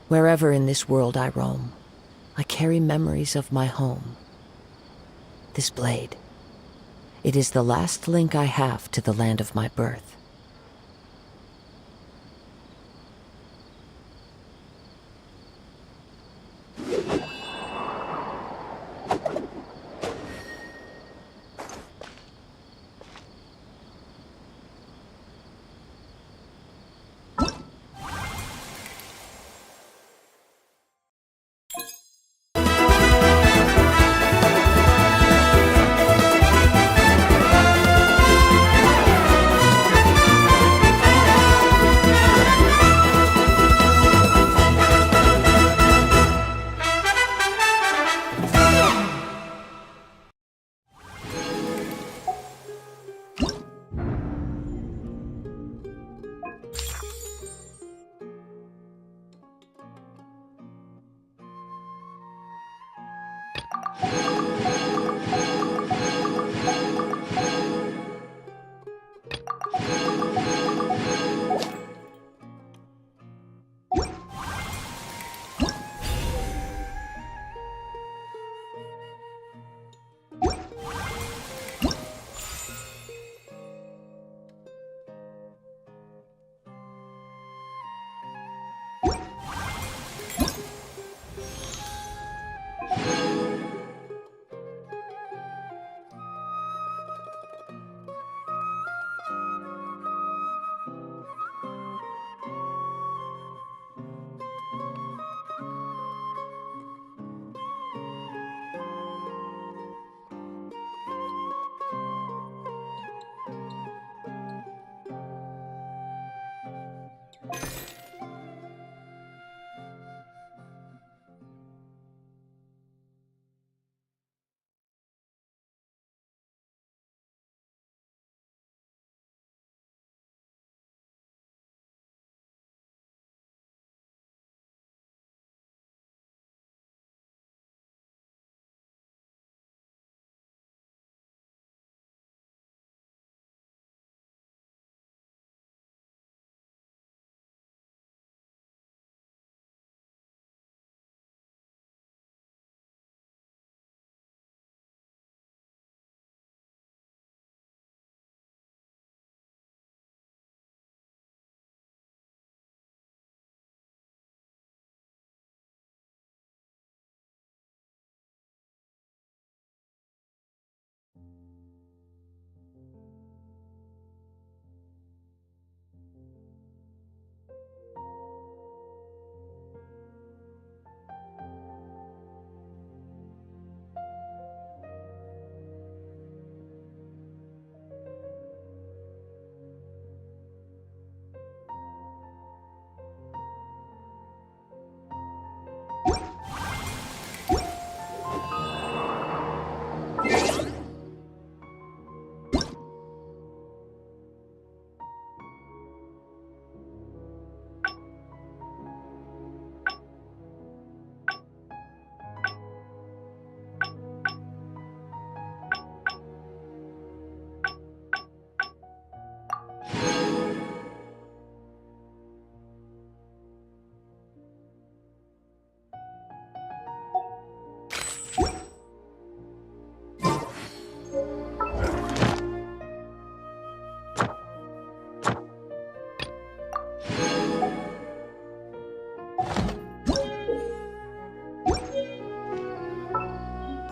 Wherever in this world I roam, I carry memories of my home. This blade, it is the last link I have to the land of my birth.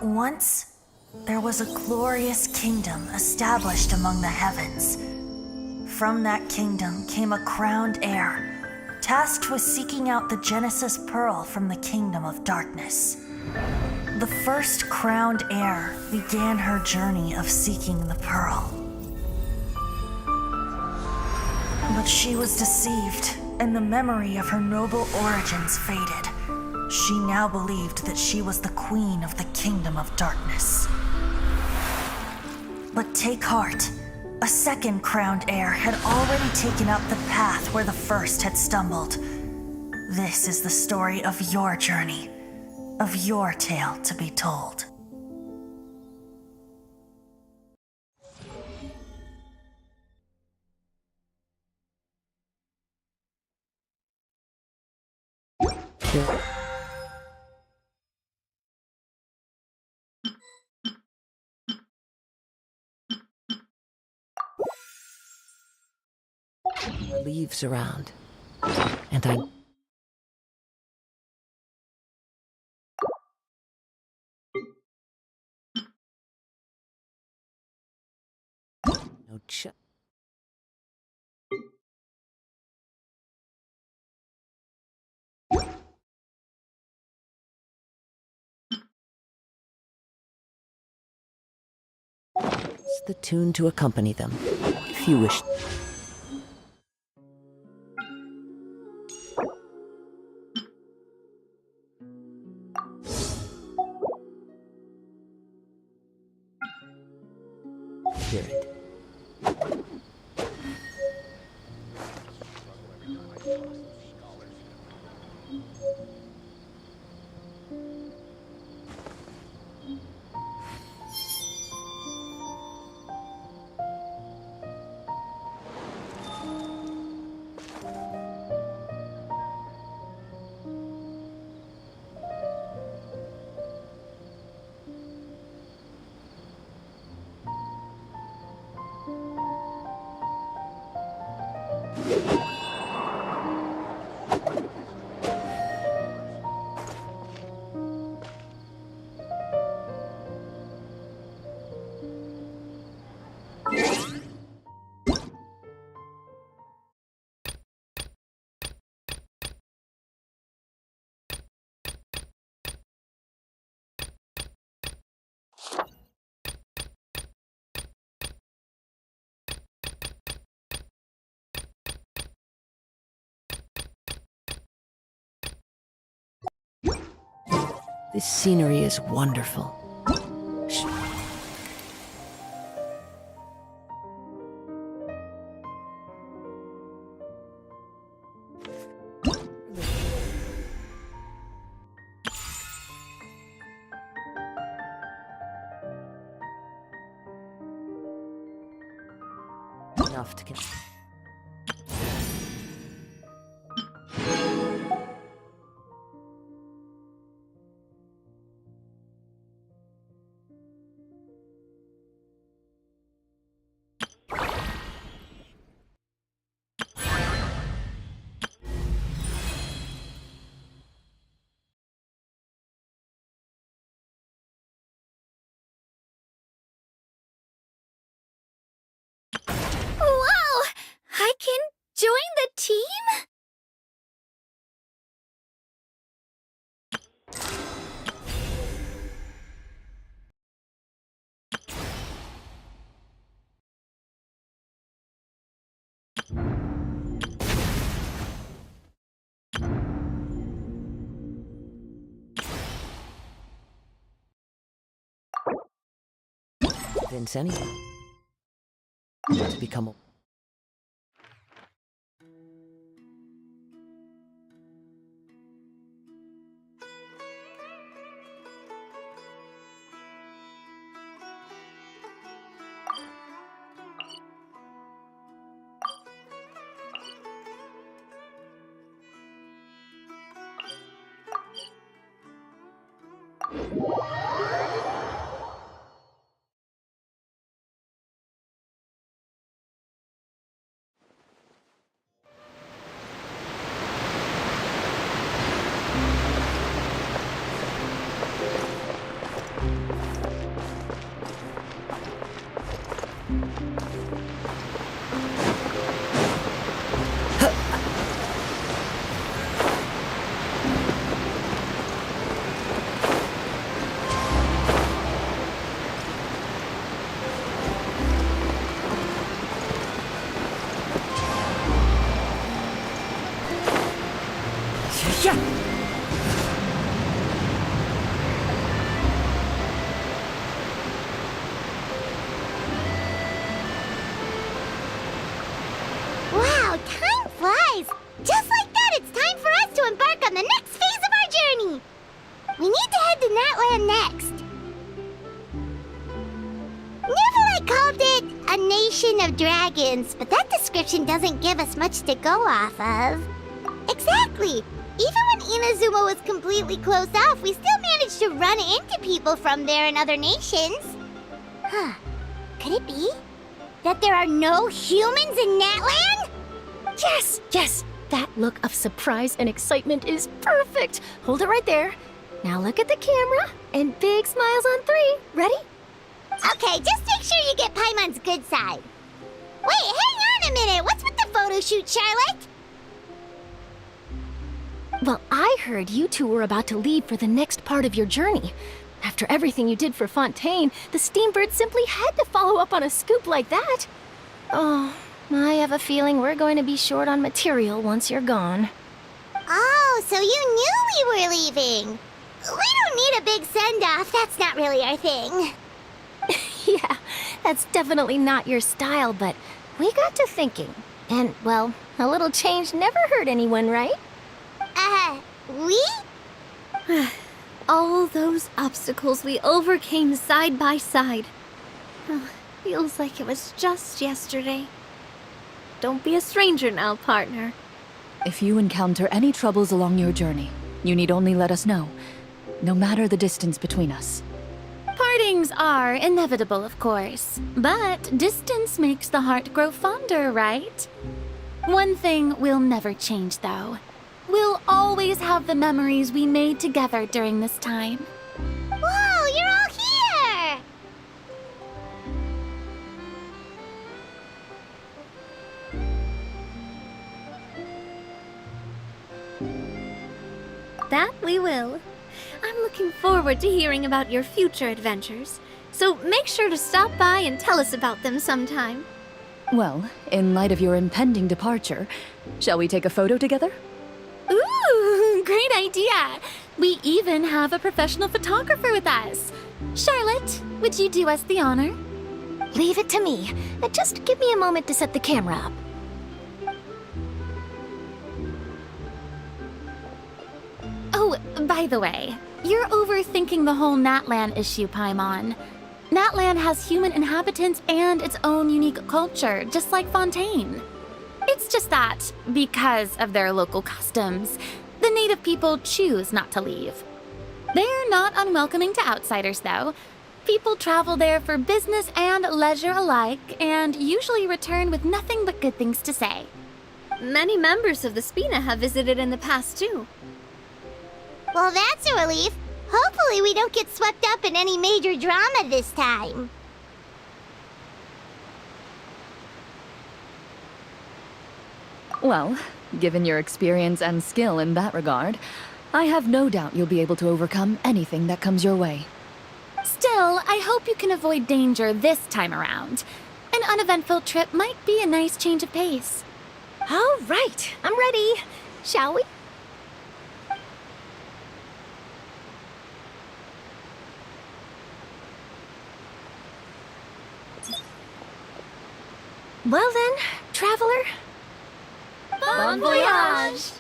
Once, there was a glorious kingdom established among the heavens. From that kingdom came a crowned heir, tasked with seeking out the Genesis Pearl from the kingdom of darkness. The first crowned heir began her journey of seeking the pearl. But she was deceived, and the memory of her noble origins faded. She now believed that she was the queen of the kingdom of darkness. But take heart. A second crowned heir had already taken up the path where the first had stumbled. This is the story of your journey, of your tale to be told. There- There are leaves around, and I... No It's the tune to accompany them, if you wish. Hear it. This scenery is wonderful. Enough to Wow! I can join the team? convince anyone to become a... Yeah! Wow, time flies! Just like that, it's time for us to embark on the next phase of our journey! We need to head to Natlan next. Neverlight called it a nation of dragons, but that description doesn't give us much to go off of. Exactly! Even when Inazuma was completely closed off, we still managed to run into people from there in other nations. Huh. Could it be that there are no humans in Natlan? Yes, yes! That look of surprise and excitement is perfect! Hold it right there. Now look at the camera, and big smiles on 3. Ready? Okay, just make sure you get Paimon's good side. Wait, hang on a minute! What's with the photo shoot, Charlotte? Well, I heard you two were about to leave for the next part of your journey. After everything you did for Fontaine, the Steambird simply had to follow up on a scoop like that. Oh, I have a feeling we're going to be short on material once you're gone. Oh, so you knew we were leaving. We don't need a big send-off. That's not really our thing. Yeah, that's definitely not your style, but we got to thinking. And, well, a little change never hurt anyone, right? We? All those obstacles we overcame side by side. Oh, feels like it was just yesterday. Don't be a stranger now, partner. If you encounter any troubles along your journey, you need only let us know, no matter the distance between us. Partings are inevitable, of course, but distance makes the heart grow fonder, right? One thing will never change, though. We'll always have the memories we made together during this time. Whoa, you're all here! That we will. I'm looking forward to hearing about your future adventures, so make sure to stop by and tell us about them sometime. Well, in light of your impending departure, shall we take a photo together? Ooh, great idea! We even have a professional photographer with us. Charlotte, would you do us the honor? Leave it to me. Just give me a moment to set the camera up. Oh, by the way, you're overthinking the whole Natlan issue, Paimon. Natlan has human inhabitants and its own unique culture, just like Fontaine. It's just that, because of their local customs, the native people choose not to leave. They're not unwelcoming to outsiders, though. People travel there for business and leisure alike, and usually return with nothing but good things to say. Many members of the Spina have visited in the past, too. Well, that's a relief. Hopefully we don't get swept up in any major drama this time. Well, given your experience and skill in that regard, I have no doubt you'll be able to overcome anything that comes your way. Still, I hope you can avoid danger this time around. An uneventful trip might be a nice change of pace. All right, I'm ready. Shall we? Well then, traveler. Bon voyage!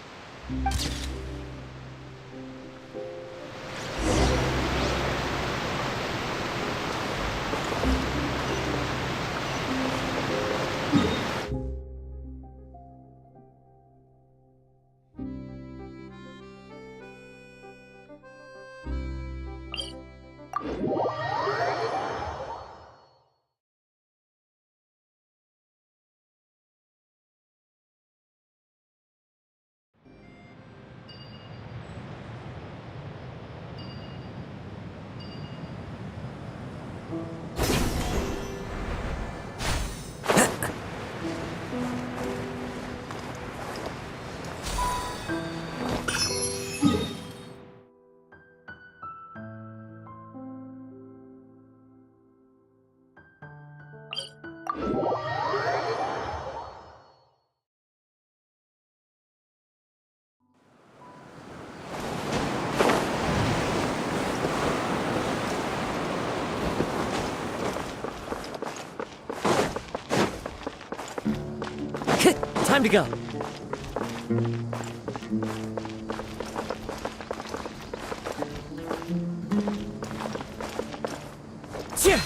Time to go. Cheer!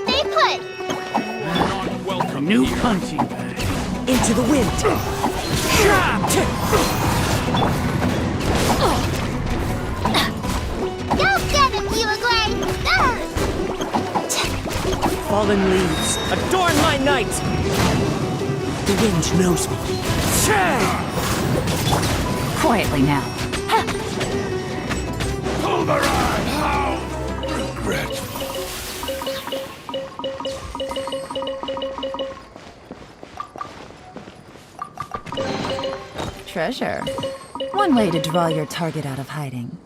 Stay put! New punching bag. Into the wind. Go get him, Bugley! Fallen leaves, adorn my night! The wind knows me. Quietly now. Override! How regretful. Treasure. One way to draw your target out of hiding.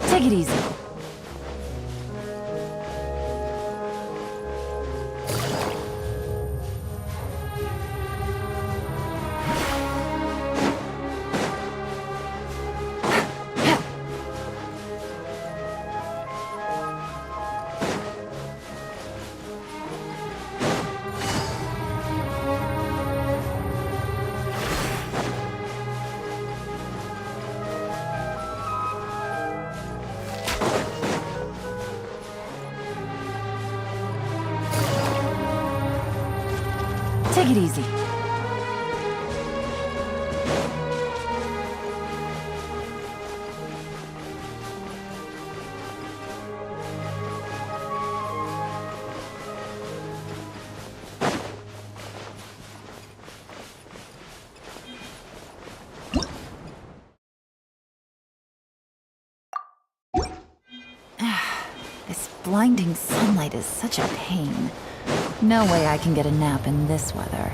Take it easy. Take it easy. This blinding sunlight is such a pain. No way I can get a nap in this weather.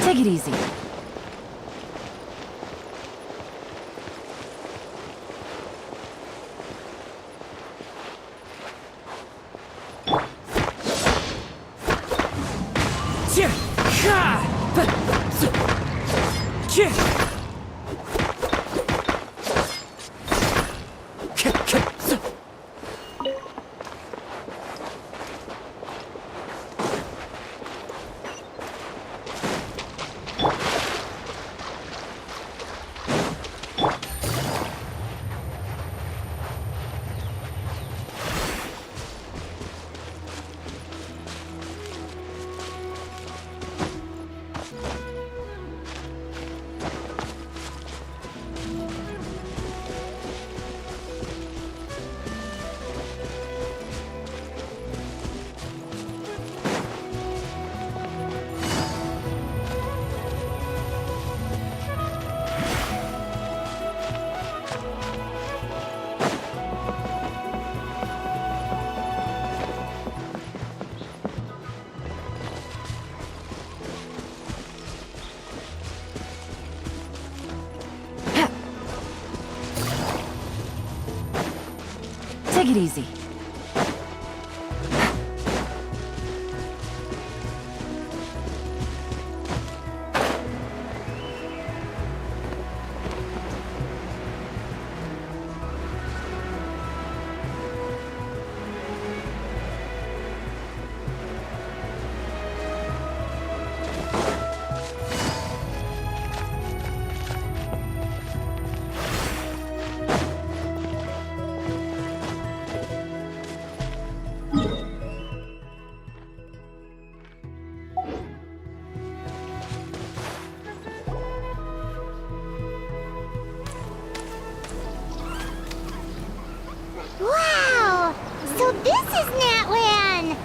Take it easy. it easy. Wow! So this is Natlan!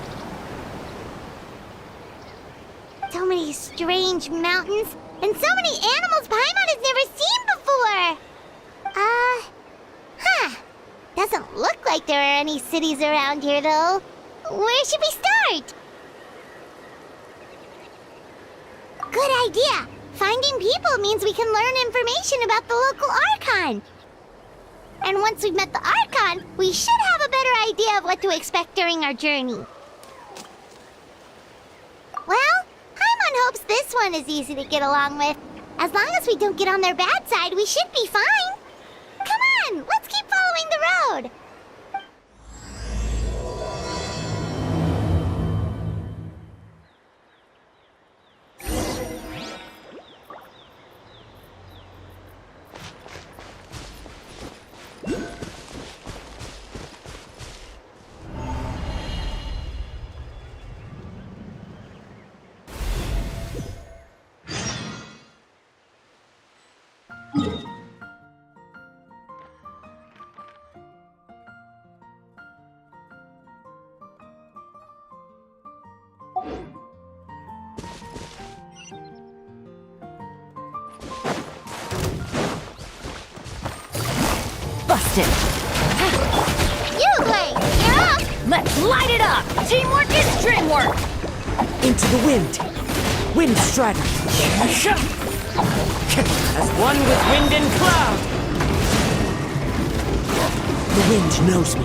So many strange mountains, and so many animals Paimon has never seen before! Doesn't look like there are any cities around here, though. Where should we start? Good idea! Finding people means we can learn information about the local Archon. And once we've met the Archon, we should have a better idea of what to expect during our journey. Well, Paimon hopes this one is easy to get along with. As long as we don't get on their bad side, we should be fine. Come on, let's keep following the road. Busted! You, Blade, you're up! Let's light it up! Teamwork is dreamwork! Into the wind! Wind Strider! As one with wind and cloud! The wind knows me.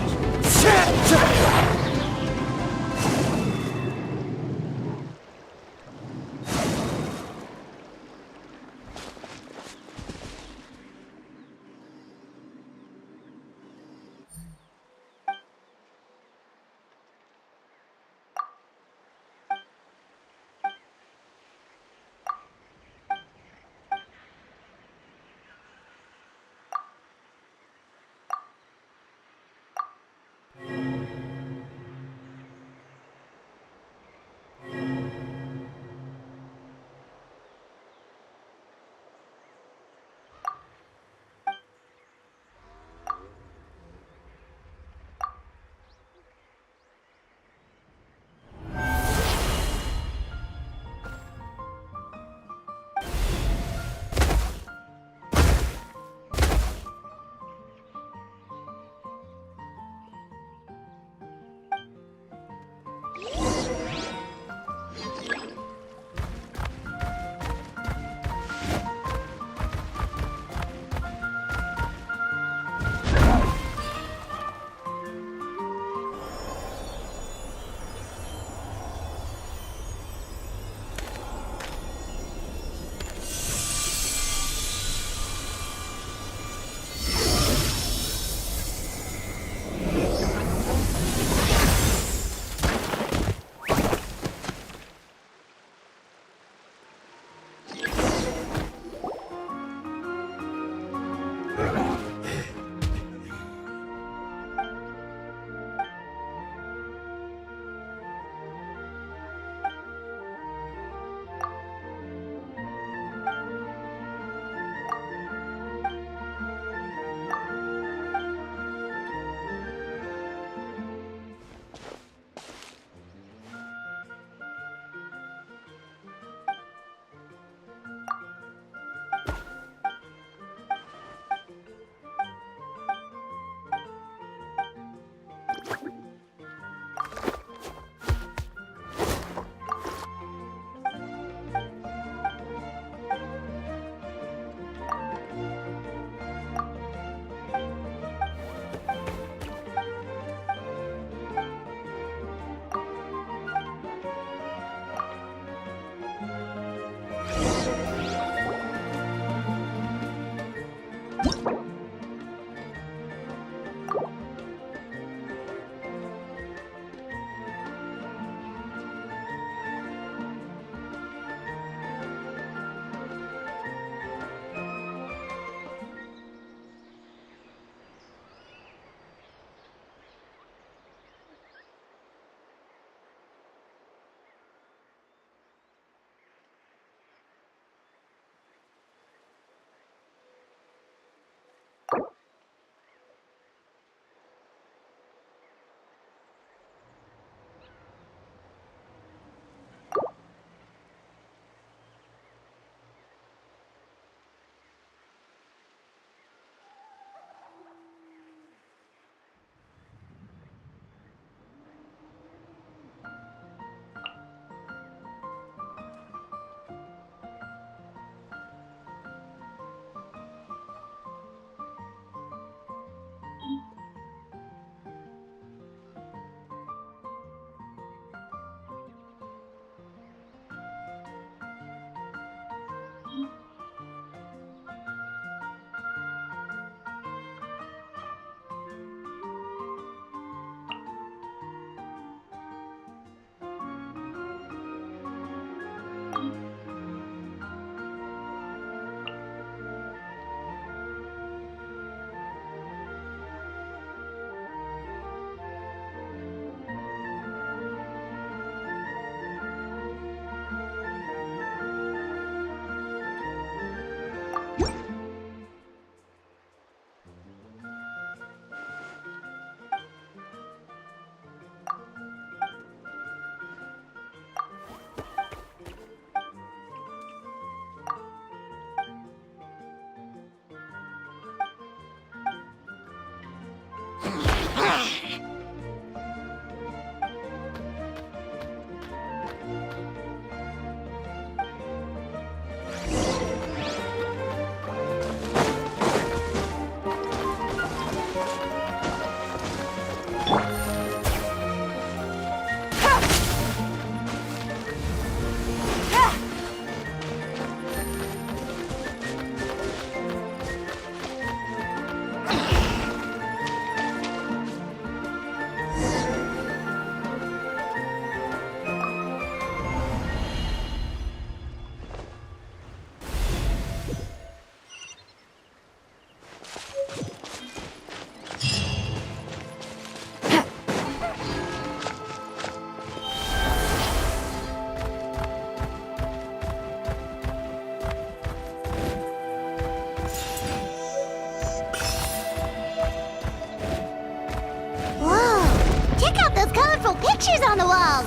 Pictures on the walls!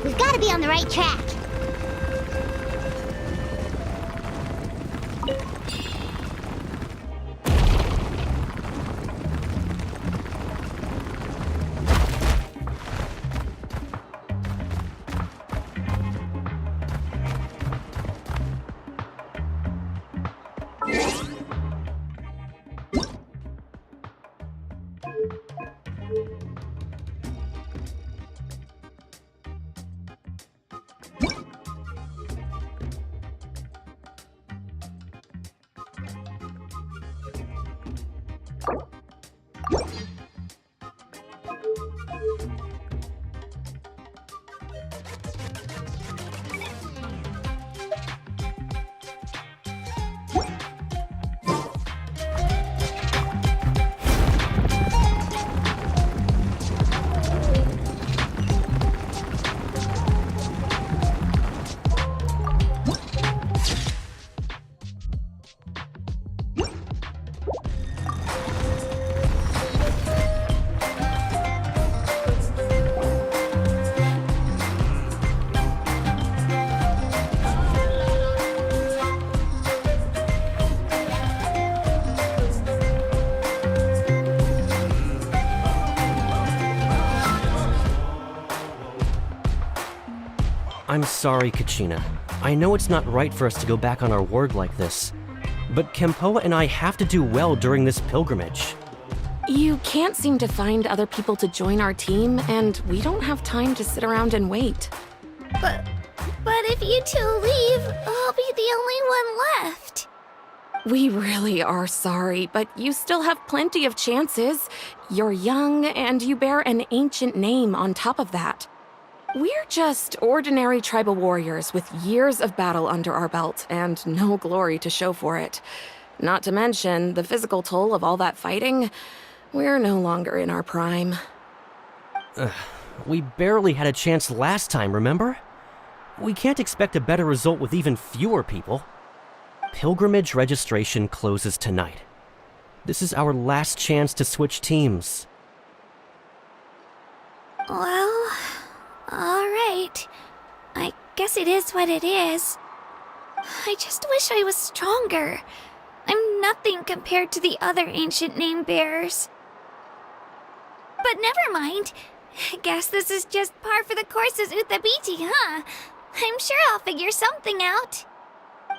We've got to be on the right track. I'm sorry, Kachina. I know it's not right for us to go back on our word like this, but Kempoa and I have to do well during this pilgrimage. You can't seem to find other people to join our team, and we don't have time to sit around and wait. But if you two leave, I'll be the only one left. We really are sorry, but you still have plenty of chances. You're young, and you bear an ancient name on top of that. We're just ordinary tribal warriors with years of battle under our belt and no glory to show for it. Not to mention the physical toll of all that fighting. We're no longer in our prime. We barely had a chance last time, remember? We can't expect a better result with even fewer people. Pilgrimage registration closes tonight. This is our last chance to switch teams. Well, alright. I guess it is what it is. I just wish I was stronger. I'm nothing compared to the other ancient name bearers. But never mind. I guess this is just par for the course as Uthabiti, huh? I'm sure I'll figure something out.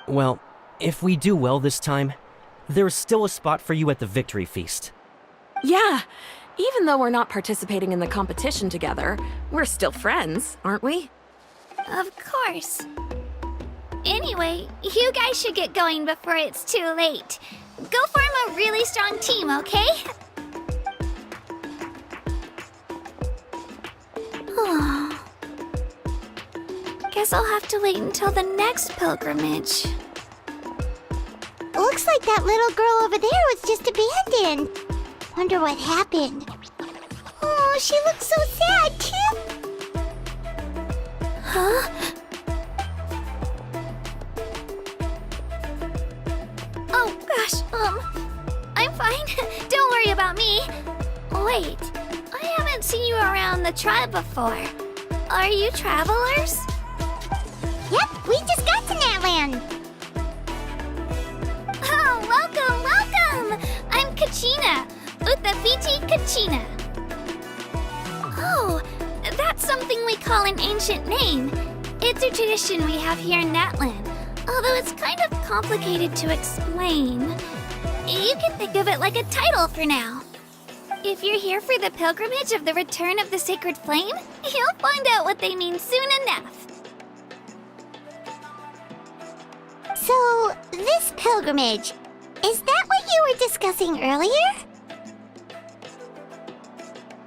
Well, if we do well this time, there's still a spot for you at the victory feast. Yeah, even though we're not participating in the competition together, we're still friends, aren't we? Of course. Anyway, you guys should get going before it's too late. Go form a really strong team, okay? guess I'll have to wait until the next pilgrimage. Looks like that little girl over there was just abandoned. Wonder what happened. Oh, she looks so sad, too. Huh? Oh, gosh, I'm fine. Don't worry about me. Wait, I haven't seen you around the tribe before. Are you travelers? Yep, we just got to Natlan. Oh, welcome! I'm Kachina, Uthapiti Kachina. Oh, that's something we call an ancient name. It's a tradition we have here in Natlan, although it's kind of complicated to explain. You can think of it like a title for now. If you're here for the pilgrimage of the return of the sacred flame, you'll find out what they mean soon enough. So, this pilgrimage, is that what you were discussing earlier?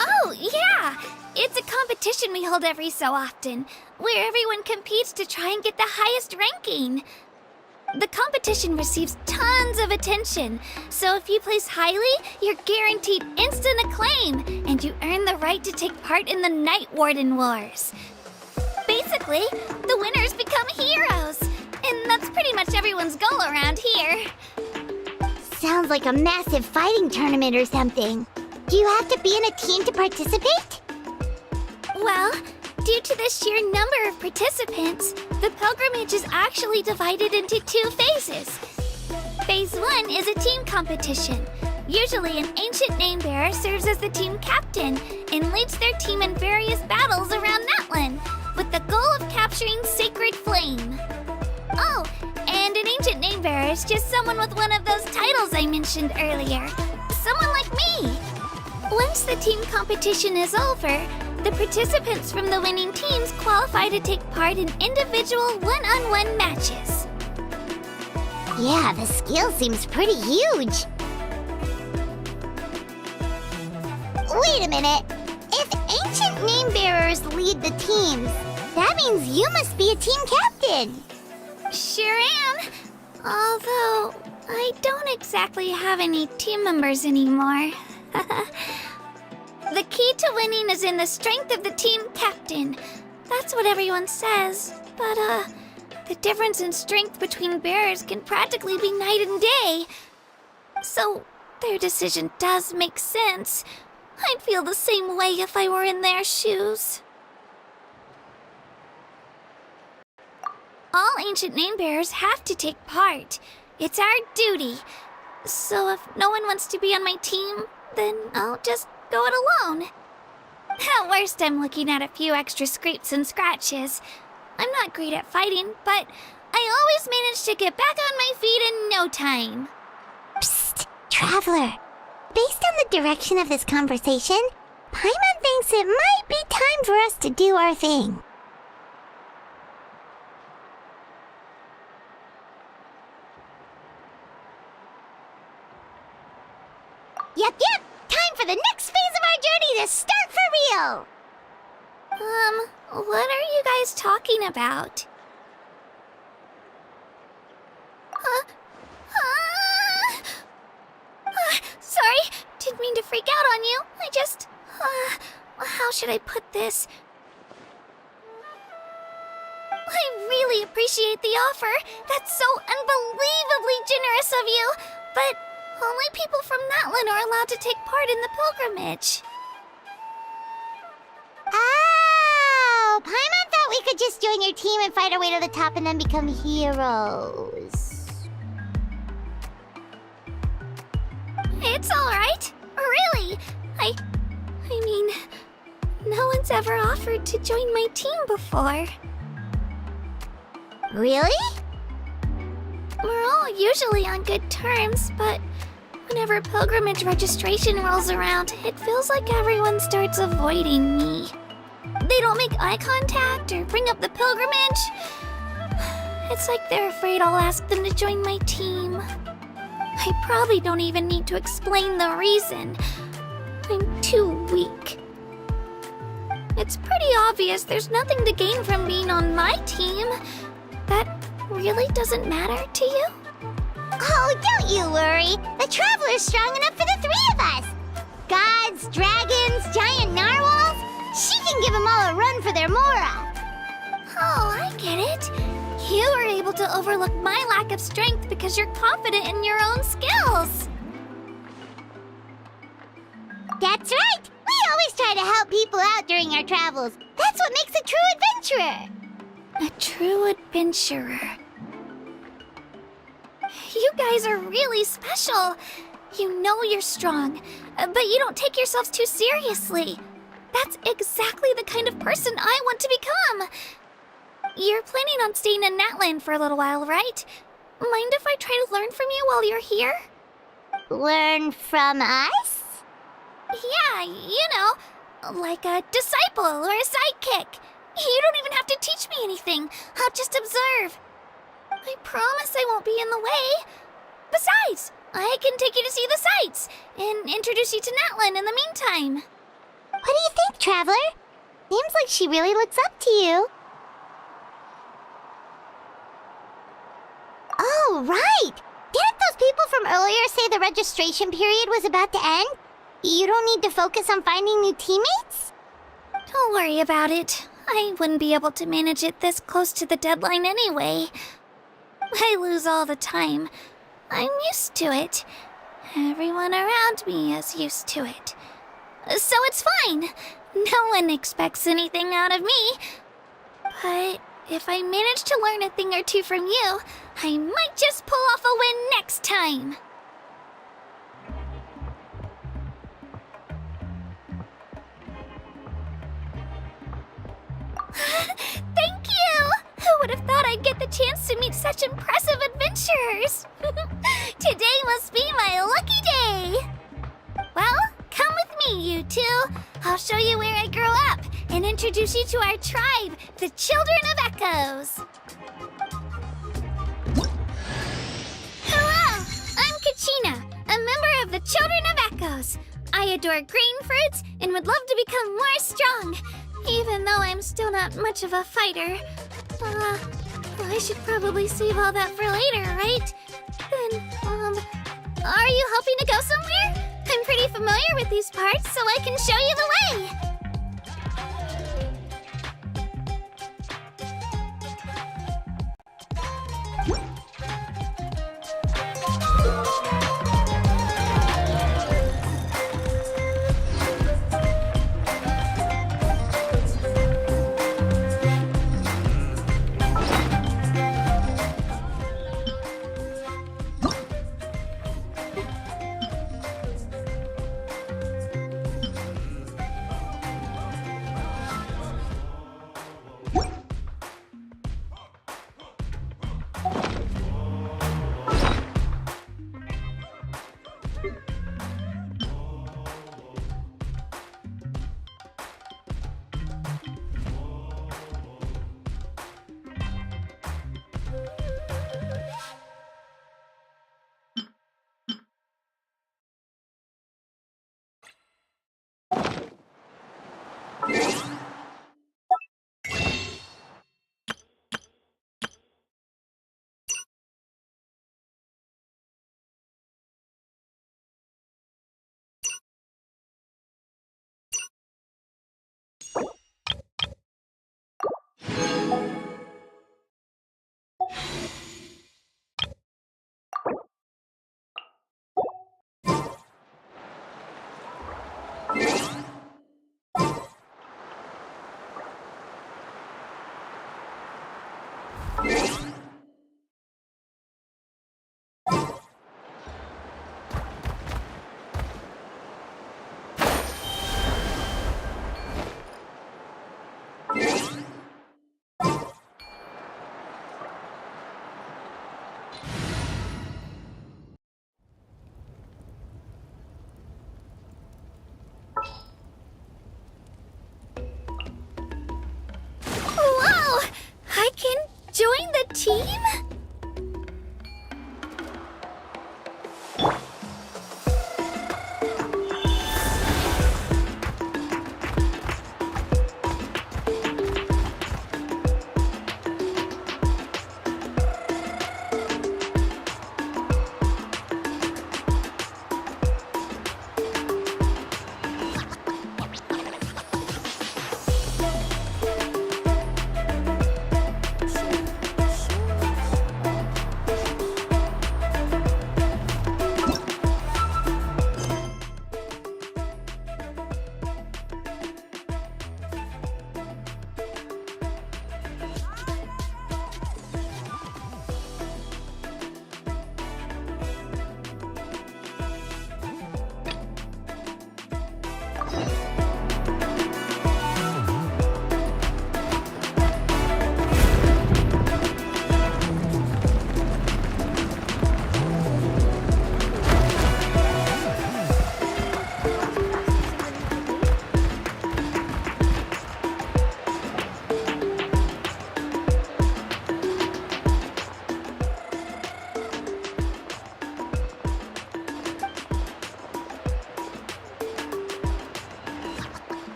Oh, yeah! It's a competition we hold every so often, where everyone competes to try and get the highest ranking. The competition receives tons of attention, so if you place highly, you're guaranteed instant acclaim, and you earn the right to take part in the Night Warden Wars. Basically, the winners become heroes, and that's pretty much everyone's goal around here. Sounds like a massive fighting tournament or something. Do you have to be in a team to participate? Well, due to the sheer number of participants, the pilgrimage is actually divided into 2 phases. Phase 1 is a team competition. Usually an ancient name bearer serves as the team captain and leads their team in various battles around Natlan, with the goal of capturing Sacred Flame. Oh, and an ancient name bearer is just someone with one of those titles I mentioned earlier. Someone like me. Once the team competition is over, the participants from the winning teams qualify to take part in individual one-on-one matches. Yeah, the skill seems pretty huge. Wait a minute. If ancient name bearers lead the teams, that means you must be a team captain. Sure am. Although, I don't exactly have any team members anymore. The key to winning is in the strength of the team captain. That's what everyone says. But, the difference in strength between bearers can practically be night and day. So, their decision does make sense. I'd feel the same way if I were in their shoes. All ancient name bearers have to take part. It's our duty. So if no one wants to be on my team, then I'll just go it alone. At worst, I'm looking at a few extra scrapes and scratches. I'm not great at fighting, but I always manage to get back on my feet in no time. Psst, Traveler. Based on the direction of this conversation, Paimon thinks it might be time for us to do our thing. Yep, time for the next phase of our journey to start for real! What are you guys talking about? Sorry, didn't mean to freak out on you. I just, how should I put this? I really appreciate the offer. That's so unbelievably generous of you. But only people from Natlan are allowed to take part in the pilgrimage. Oh, Paimon thought we could just join your team and fight our way to the top and then become heroes. It's alright. Really. I mean, no one's ever offered to join my team before. Really? We're all usually on good terms, but whenever pilgrimage registration rolls around, it feels like everyone starts avoiding me. They don't make eye contact or bring up the pilgrimage. It's like they're afraid I'll ask them to join my team. I probably don't even need to explain the reason. I'm too weak. It's pretty obvious there's nothing to gain from being on my team. That really doesn't matter to you? Oh, don't you worry. The Traveler's strong enough for the three of us. Gods, dragons, giant narwhals. She can give them all a run for their mora. Oh, I get it. You were able to overlook my lack of strength because you're confident in your own skills. That's right. We always try to help people out during our travels. That's what makes a true adventurer. A true adventurer. You guys are really special. You know you're strong, but you don't take yourselves too seriously. That's exactly the kind of person I want to become. You're planning on staying in Natlan for a little while, right? Mind if I try to learn from you while you're here? Learn from us? Yeah, you know, like a disciple or a sidekick. You don't even have to teach me anything. I'll just observe. I promise I won't be in the way. Besides, I can take you to see the sights and introduce you to Natlan in the meantime. What do you think, Traveler? Seems like she really looks up to you. Oh, right! Didn't those people from earlier say the registration period was about to end? You don't need to focus on finding new teammates? Don't worry about it. I wouldn't be able to manage it this close to the deadline anyway. I lose all the time. I'm used to it. Everyone around me is used to it. So it's fine. No one expects anything out of me. But if I manage to learn a thing or two from you, I might just pull off a win next time. Thank you! Who would have thought I'd get the chance to meet such impressive adventurers? Today must be my lucky day! Well, come with me, you two. I'll show you where I grew up and introduce you to our tribe, the Children of Echoes. Hello! I'm Kachina, a member of the Children of Echoes. I adore green fruits and would love to become more strong, even though I'm still not much of a fighter. I should probably save all that for later, right? Then, are you hoping to go somewhere? I'm pretty familiar with these parts, so I can show you the way.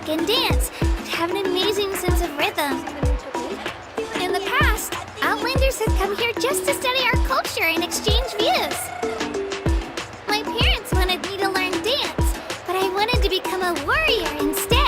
music and dance, and have an amazing sense of rhythm. In the past, Outlanders had come here just to study our culture and exchange views. My parents wanted me to learn dance, but I wanted to become a warrior instead.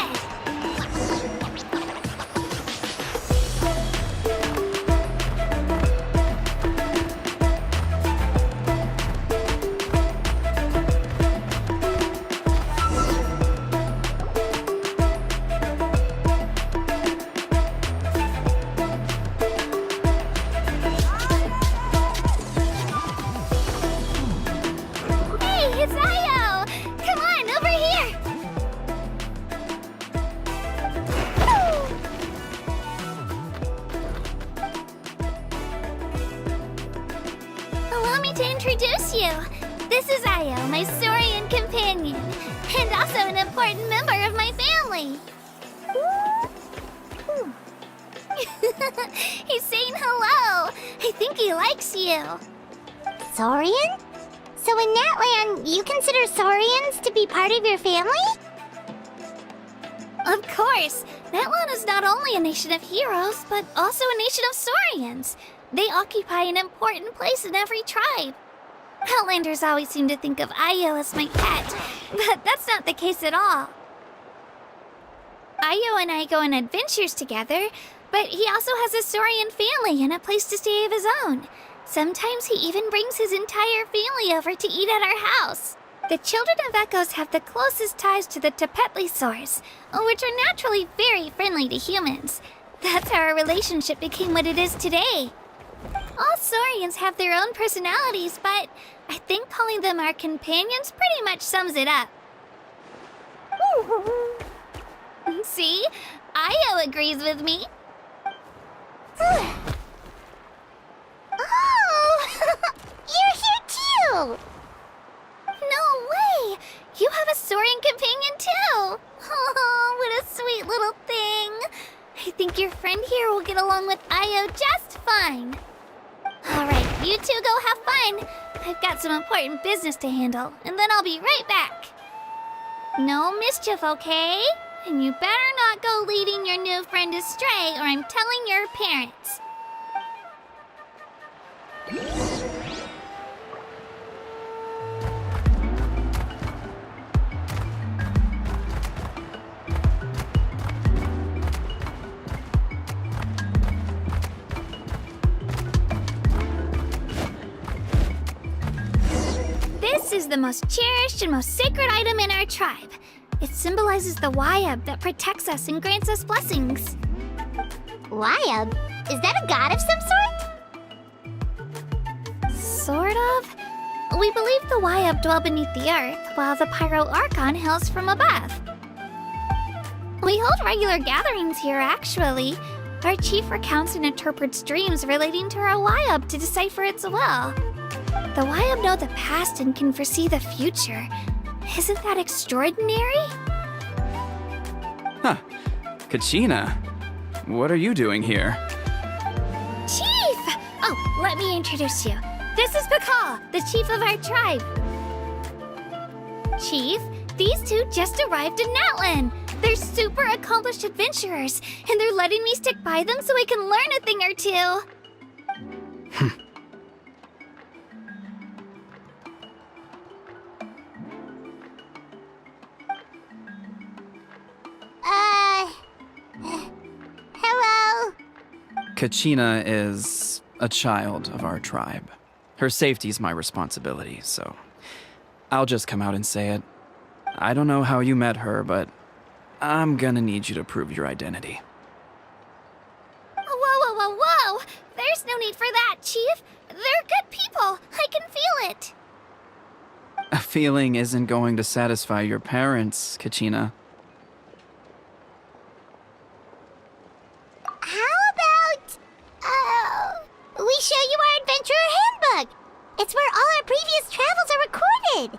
Introduce you. This is Io, my Saurian companion, and also an important member of my family. He's saying hello. I think he likes you. Saurian? So in Natlan, you consider Saurians to be part of your family? Of course. Natlan is not only a nation of heroes, but also a nation of Saurians. They occupy an important place in every tribe. Outlanders always seem to think of Io as my pet, but that's not the case at all. Io and I go on adventures together, but he also has a Saurian family and a place to stay of his own. Sometimes he even brings his entire family over to eat at our house. The children of Echoes have the closest ties to the Tepetlisaurs, which are naturally very friendly to humans. That's how our relationship became what it is today. All Saurians have their own personalities, but I think calling them our companions pretty much sums it up. See? Io agrees with me. Oh! You're here too! No way! You have a Saurian companion too! Oh, what a sweet little thing! I think your friend here will get along with Io just fine. Alright, you two go have fun. I've got some important business to handle, and then I'll be right back. No mischief, okay? And you better not go leading your new friend astray, or I'm telling your parents. This is the most cherished and most sacred item in our tribe. It symbolizes the Wayab that protects us and grants us blessings. Wayab? Is that a god of some sort? Sort of. We believe the Wayab dwell beneath the earth, while the Pyro Archon hails from above. We hold regular gatherings here, actually. Our chief recounts and interprets dreams relating to our Wayab to decipher its will. The Wayab know the past and can foresee the future. Isn't that extraordinary? Huh. Kachina, what are you doing here? Chief! Oh, let me introduce you. This is Pakal, the chief of our tribe. Chief, these two just arrived in Natlan. They're super accomplished adventurers, and they're letting me stick by them so I can learn a thing or two. Hello? Kachina is a child of our tribe. Her safety's my responsibility, so I'll just come out and say it. I don't know how you met her, but I'm gonna need you to prove your identity. Whoa! There's no need for that, Chief. They're good people. I can feel it. A feeling isn't going to satisfy your parents, Kachina. How about, we show you our adventurer handbook? It's where all our previous travels are recorded.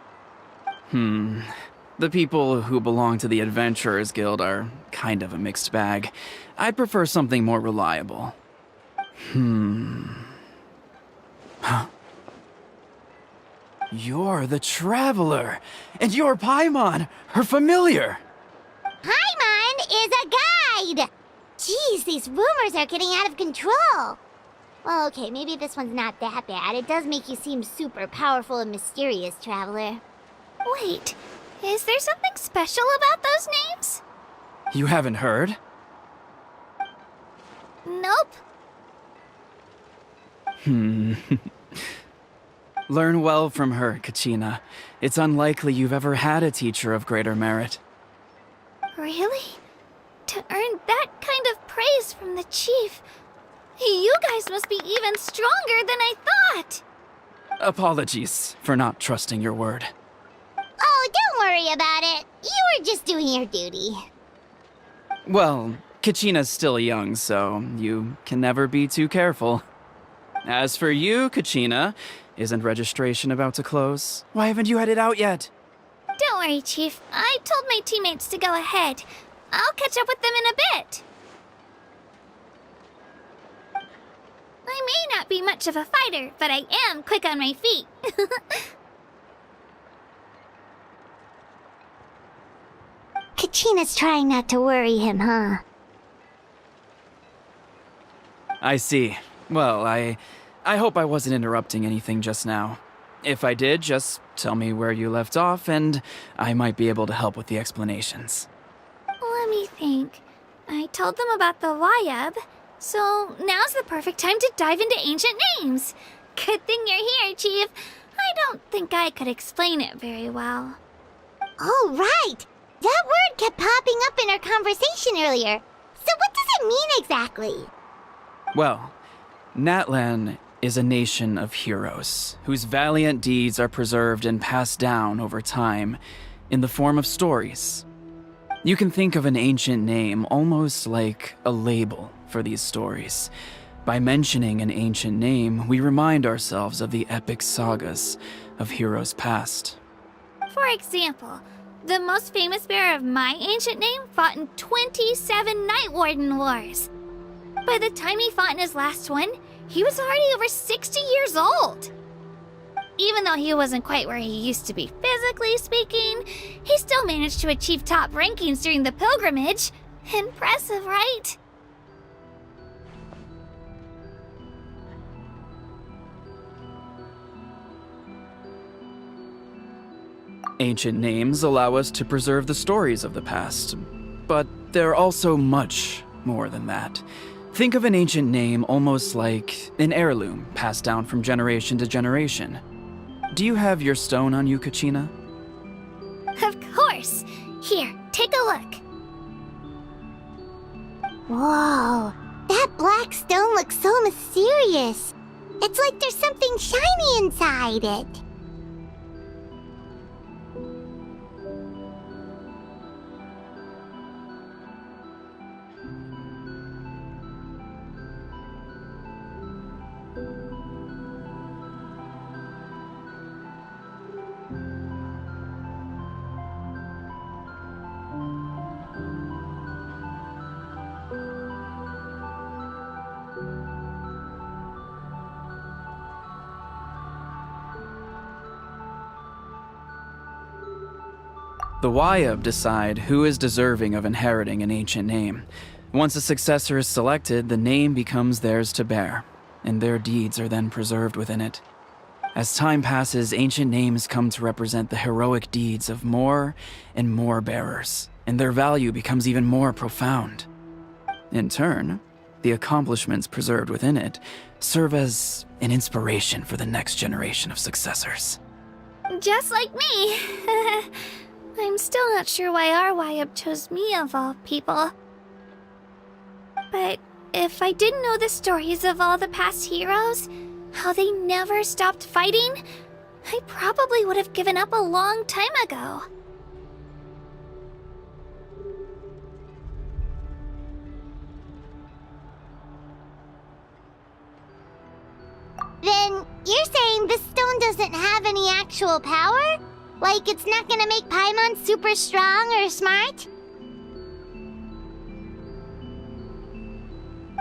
The people who belong to the Adventurers Guild are kind of a mixed bag. I'd prefer something more reliable. Huh. You're the Traveler, and you're Paimon, her familiar. Paimon? is a guide! Jeez, these rumors are getting out of control. Well, okay, maybe this one's not that bad. It does make you seem super powerful and mysterious, Traveler. Wait, is there something special about those names? You haven't heard? Nope. Learn well from her, Kachina. It's unlikely you've ever had a teacher of greater merit. Really? To earn that kind of praise from the chief, you guys must be even stronger than I thought. Apologies for not trusting your word. Oh, don't worry about it. You were just doing your duty. Well, Kachina's still young, so you can never be too careful. As for you, Kachina, isn't registration about to close? Why haven't you headed out yet? Don't worry, Chief. I told my teammates to go ahead. I'll catch up with them in a bit. I may not be much of a fighter, but I am quick on my feet. Kachina's trying not to worry him, huh? I see. Well, I hope I wasn't interrupting anything just now. If I did, just tell me where you left off, and I might be able to help with the explanations. Let me think. I told them about the Wayab, so now's the perfect time to dive into ancient names. Good thing you're here, Chief. I don't think I could explain it very well. Oh, right! That word kept popping up in our conversation earlier. So what does it mean exactly? Well, Natlan is a nation of heroes whose valiant deeds are preserved and passed down over time in the form of stories. You can think of an ancient name almost like a label for these stories. By mentioning an ancient name, we remind ourselves of the epic sagas of heroes past. For example, the most famous bearer of my ancient name fought in 27 Night Warden Wars. By the time he fought in his last one, he was already over 60 years old. Even though he wasn't quite where he used to be physically speaking, he still managed to achieve top rankings during the pilgrimage. Impressive, right? Ancient names allow us to preserve the stories of the past, but they're also much more than that. Think of an ancient name almost like an heirloom passed down from generation to generation. Do you have your stone on you, Kachina? Of course. Here, take a look. Whoa, that black stone looks so mysterious. It's like there's something shiny inside it. The Wayab decide who is deserving of inheriting an ancient name. Once a successor is selected, the name becomes theirs to bear, and their deeds are then preserved within it. As time passes, ancient names come to represent the heroic deeds of more and more bearers, and their value becomes even more profound. In turn, the accomplishments preserved within it serve as an inspiration for the next generation of successors. Just like me. I'm still not sure why our Wayab chose me of all people. But if I didn't know the stories of all the past heroes, how they never stopped fighting, I probably would have given up a long time ago. Then you're saying this stone doesn't have any actual power? Like it's not gonna make Paimon super strong or smart?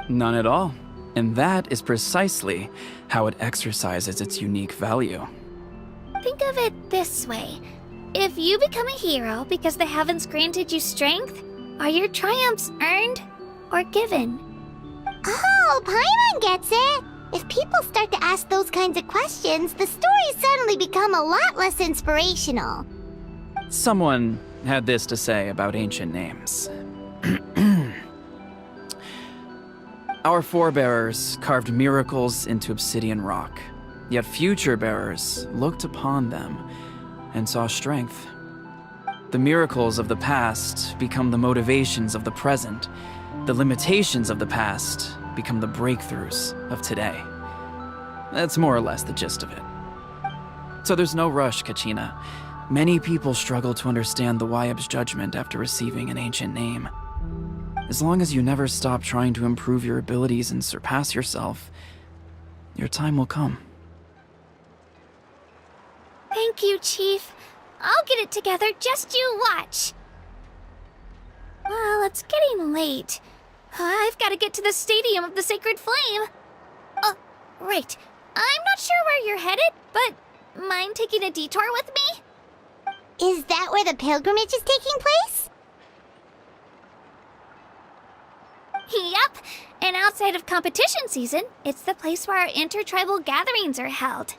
None at all. And that is precisely how it exercises its unique value. Think of it this way. If you become a hero because the heavens granted you strength, Are your triumphs earned or given? Oh, Paimon gets it! If people start to ask those kinds of questions, the stories suddenly become a lot less inspirational. Someone had this to say about ancient names. Our forebears carved miracles into obsidian rock, yet future bearers looked upon them and saw strength. The miracles of the past become the motivations of the present. The limitations of the past become the breakthroughs of today. That's more or less the gist of it. So there's no rush, Kachina. Many people struggle to understand the Wyeb's judgment after receiving an ancient name. As long as you never stop trying to improve your abilities and surpass yourself, your time will come. Thank you, Chief. I'll get it together, just you watch. Well, it's getting late. I've got to get to the Stadium of the Sacred Flame. Right. I'm not sure where you're headed, but mind taking a detour with me? Is that where the pilgrimage is taking place? Yup. And outside of competition season, it's the place where our intertribal gatherings are held.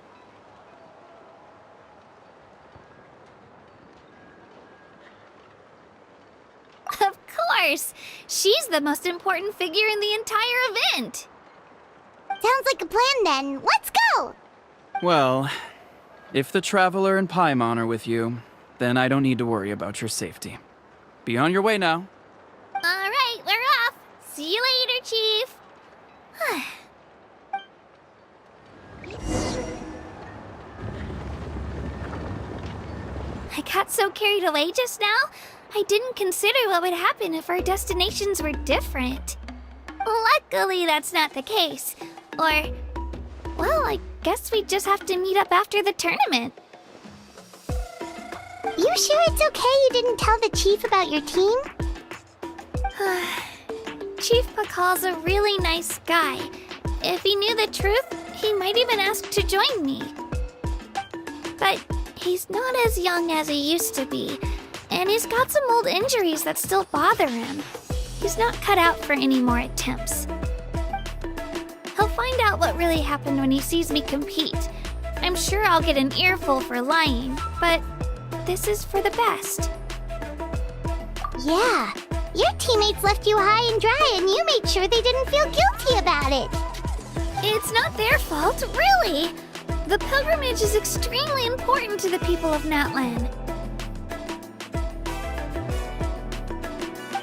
Of course! She's the most important figure in the entire event! Sounds like a plan then. Let's go! Well, if the Traveler and Paimon are with you, then I don't need to worry about your safety. Be on your way now. Alright, we're off! See you later, Chief! I got so carried away just now, I didn't consider what would happen if our destinations were different. Luckily, that's not the case. Or, well, I guess we just have to meet up after the tournament. You sure it's okay you didn't tell the chief about your team? Chief Pakal's a really nice guy. If he knew the truth, he might even ask to join me. But he's not as young as he used to be, and he's got some old injuries that still bother him. He's not cut out for any more attempts. He'll find out what really happened when he sees me compete. I'm sure I'll get an earful for lying, but this is for the best. Yeah, your teammates left you high and dry and you made sure they didn't feel guilty about it. It's not their fault, really. The pilgrimage is extremely important to the people of Natlan.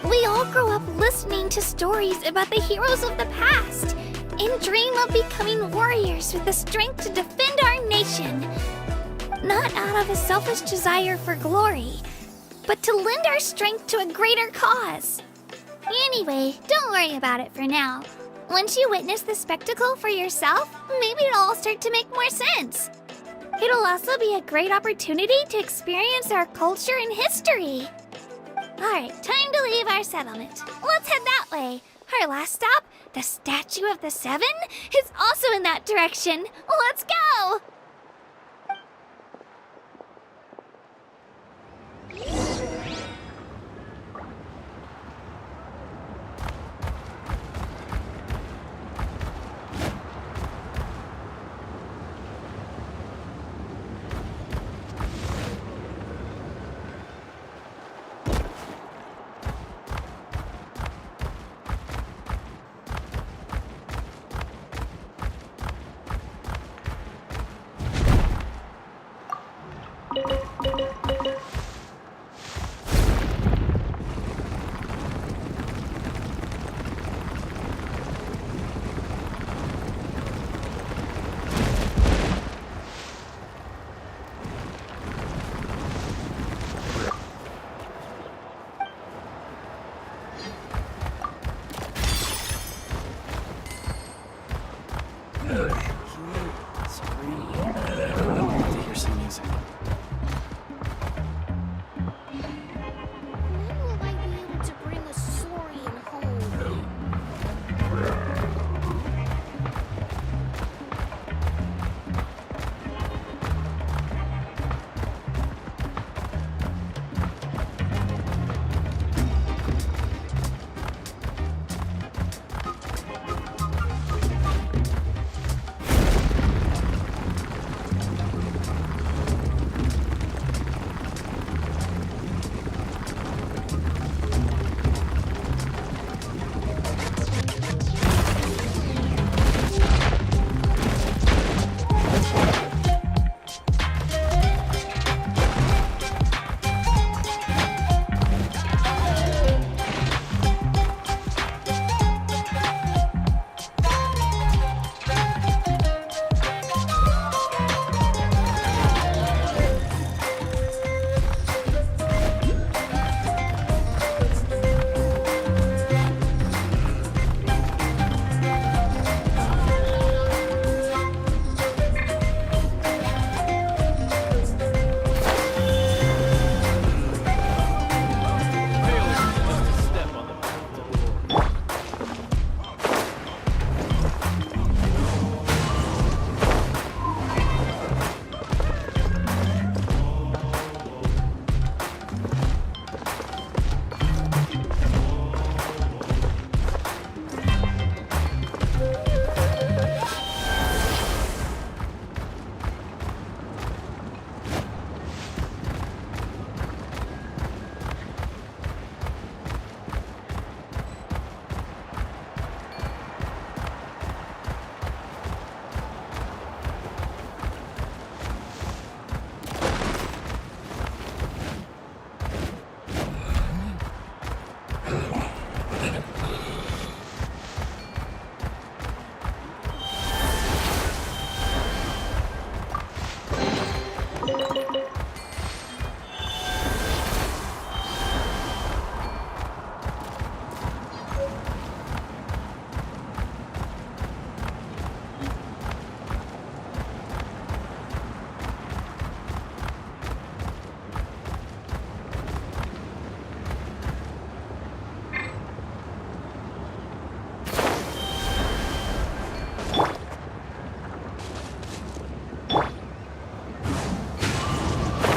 We all grow up listening to stories about the heroes of the past and dream of becoming warriors with the strength to defend our nation. Not out of a selfish desire for glory, but to lend our strength to a greater cause. Anyway, don't worry about it for now. Once you witness the spectacle for yourself, maybe it'll all start to make more sense. It'll also be a great opportunity to experience our culture and history. Alright, time to leave our settlement. Let's head that way. Our last stop, the Statue of the Seven, is also in that direction. Let's go!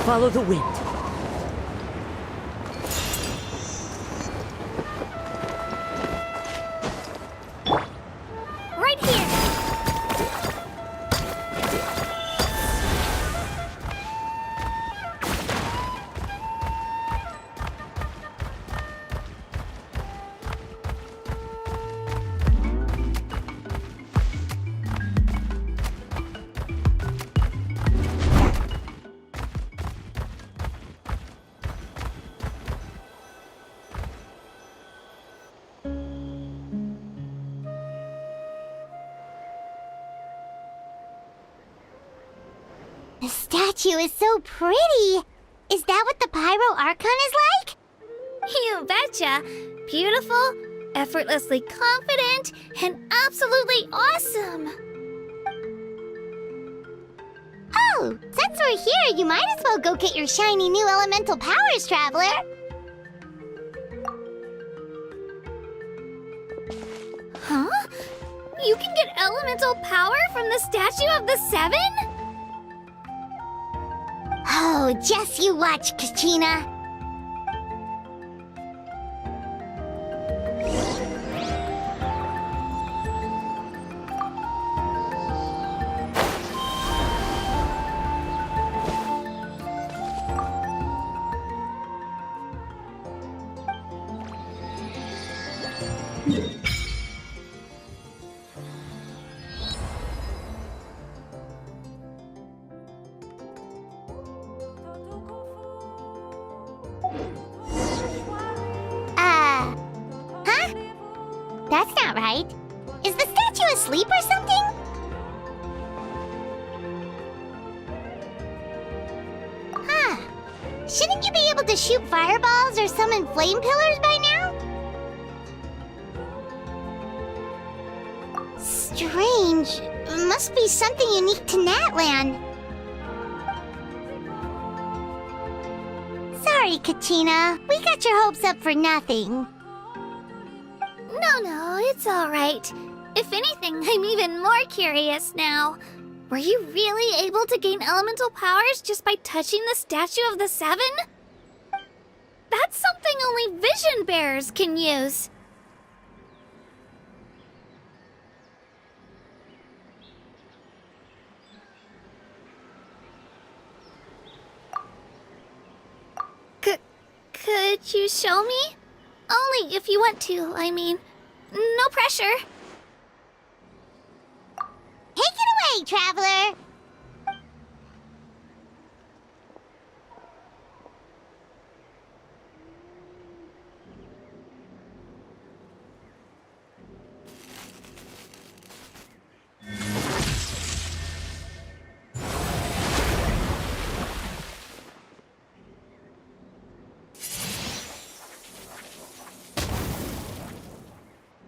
Follow the wind. Right here. The statue is so pretty. Is that what the Pyro Archon is like? You betcha. Beautiful, effortlessly confident, and absolutely awesome. Oh, since we're here, you might as well go get your shiny new elemental powers, Traveler. Huh? You can get elemental power from the Statue of the Seven? Oh, just you watch, Kachina. Huh? That's not right. Is the statue asleep or something? Huh. Shouldn't you be able to shoot fireballs or summon flame pillars by now? Strange. Must be something unique to Natlan. Sorry, Kachina. We got your hopes up for nothing. No, it's all right. If anything, I'm even more curious now. Were you really able to gain elemental powers just by touching the Statue of the Seven? That's something only vision bearers can use. Could you show me? Only if you want to, I mean. No pressure. Take it away, Traveler!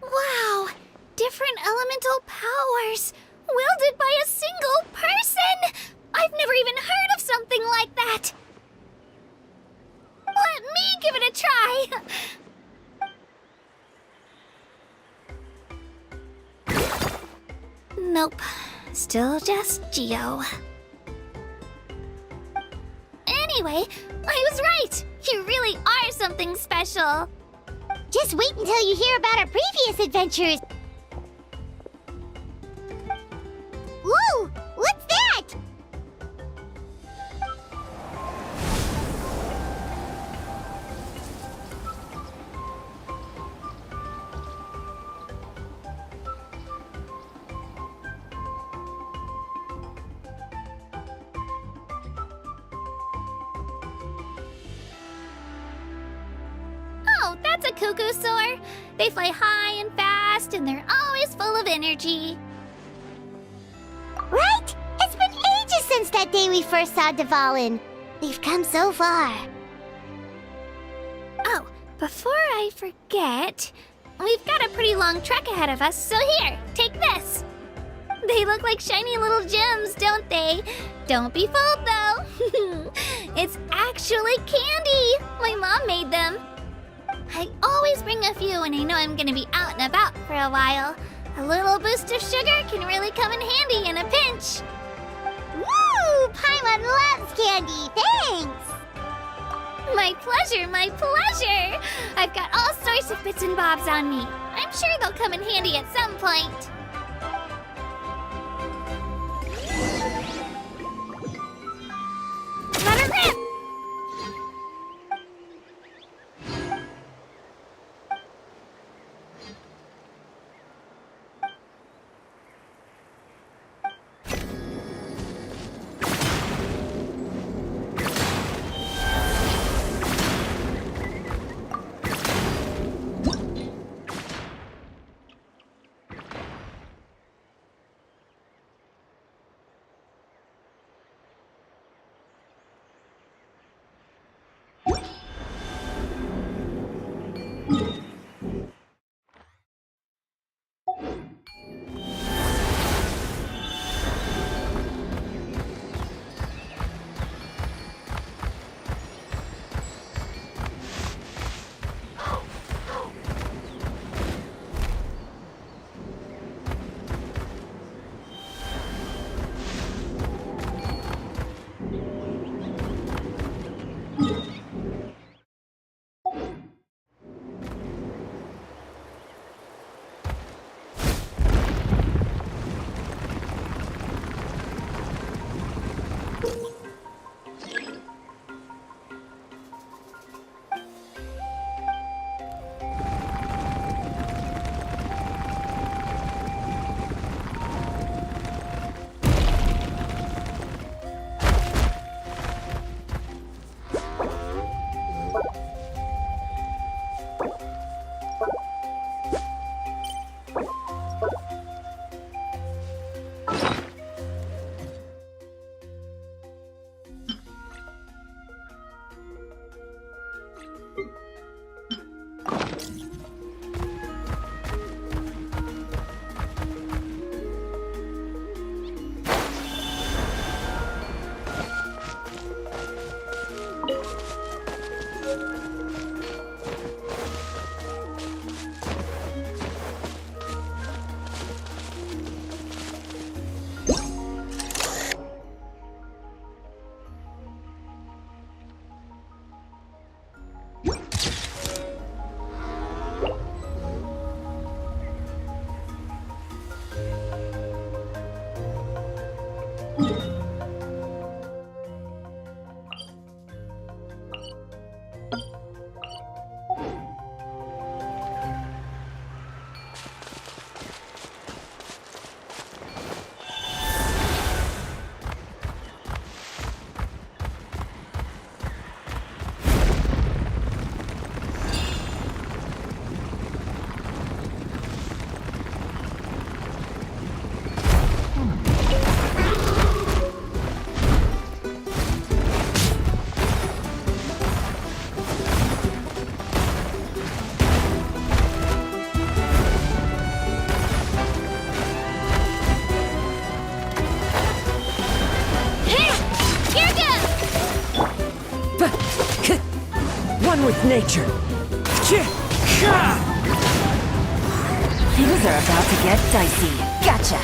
Wow! Different elemental powers! Wielded by a single person! I've never even heard of something like that! Let me give it a try! Nope. Still just Geo. Anyway, I was right! You really are something special! Just wait until you hear about our previous adventures! Whoa! What's that? Oh, that's a cuckoo soar. They fly high and fast, and they're always full of energy. Right? It's been ages since that day we first saw Dvalin. We've come so far. Oh, before I forget, we've got a pretty long trek ahead of us, so here, take this. They look like shiny little gems, don't they? Don't be fooled, though. It's actually candy. My mom made them. I always bring a few when I know I'm gonna be out and about for a while. A little boost of sugar can really come in handy in a pinch. Woo! Ooh, Paimon loves candy. Thanks. My pleasure, my pleasure! I've got all sorts of bits and bobs on me. I'm sure they'll come in handy at some point. Let her rip! With nature. Things are about to get dicey. Gotcha.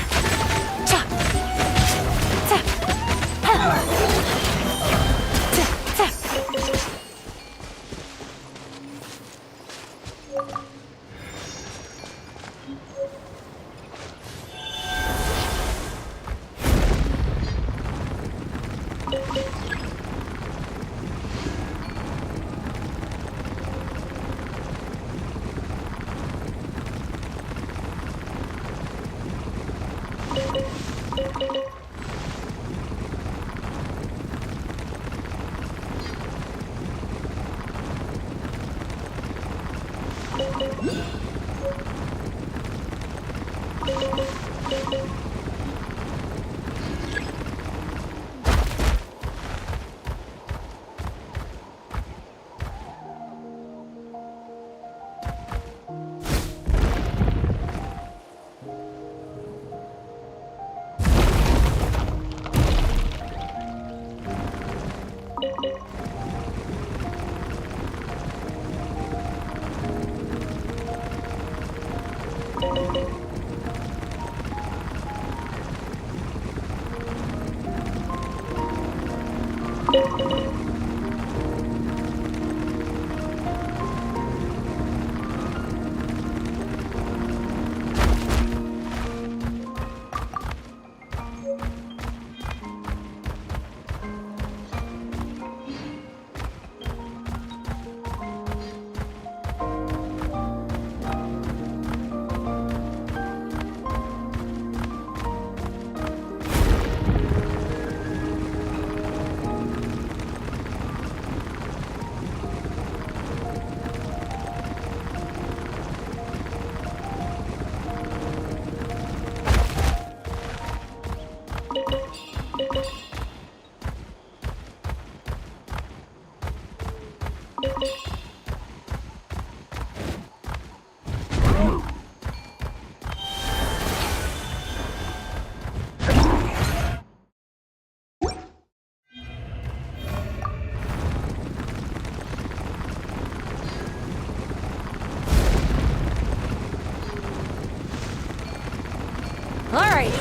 Alright,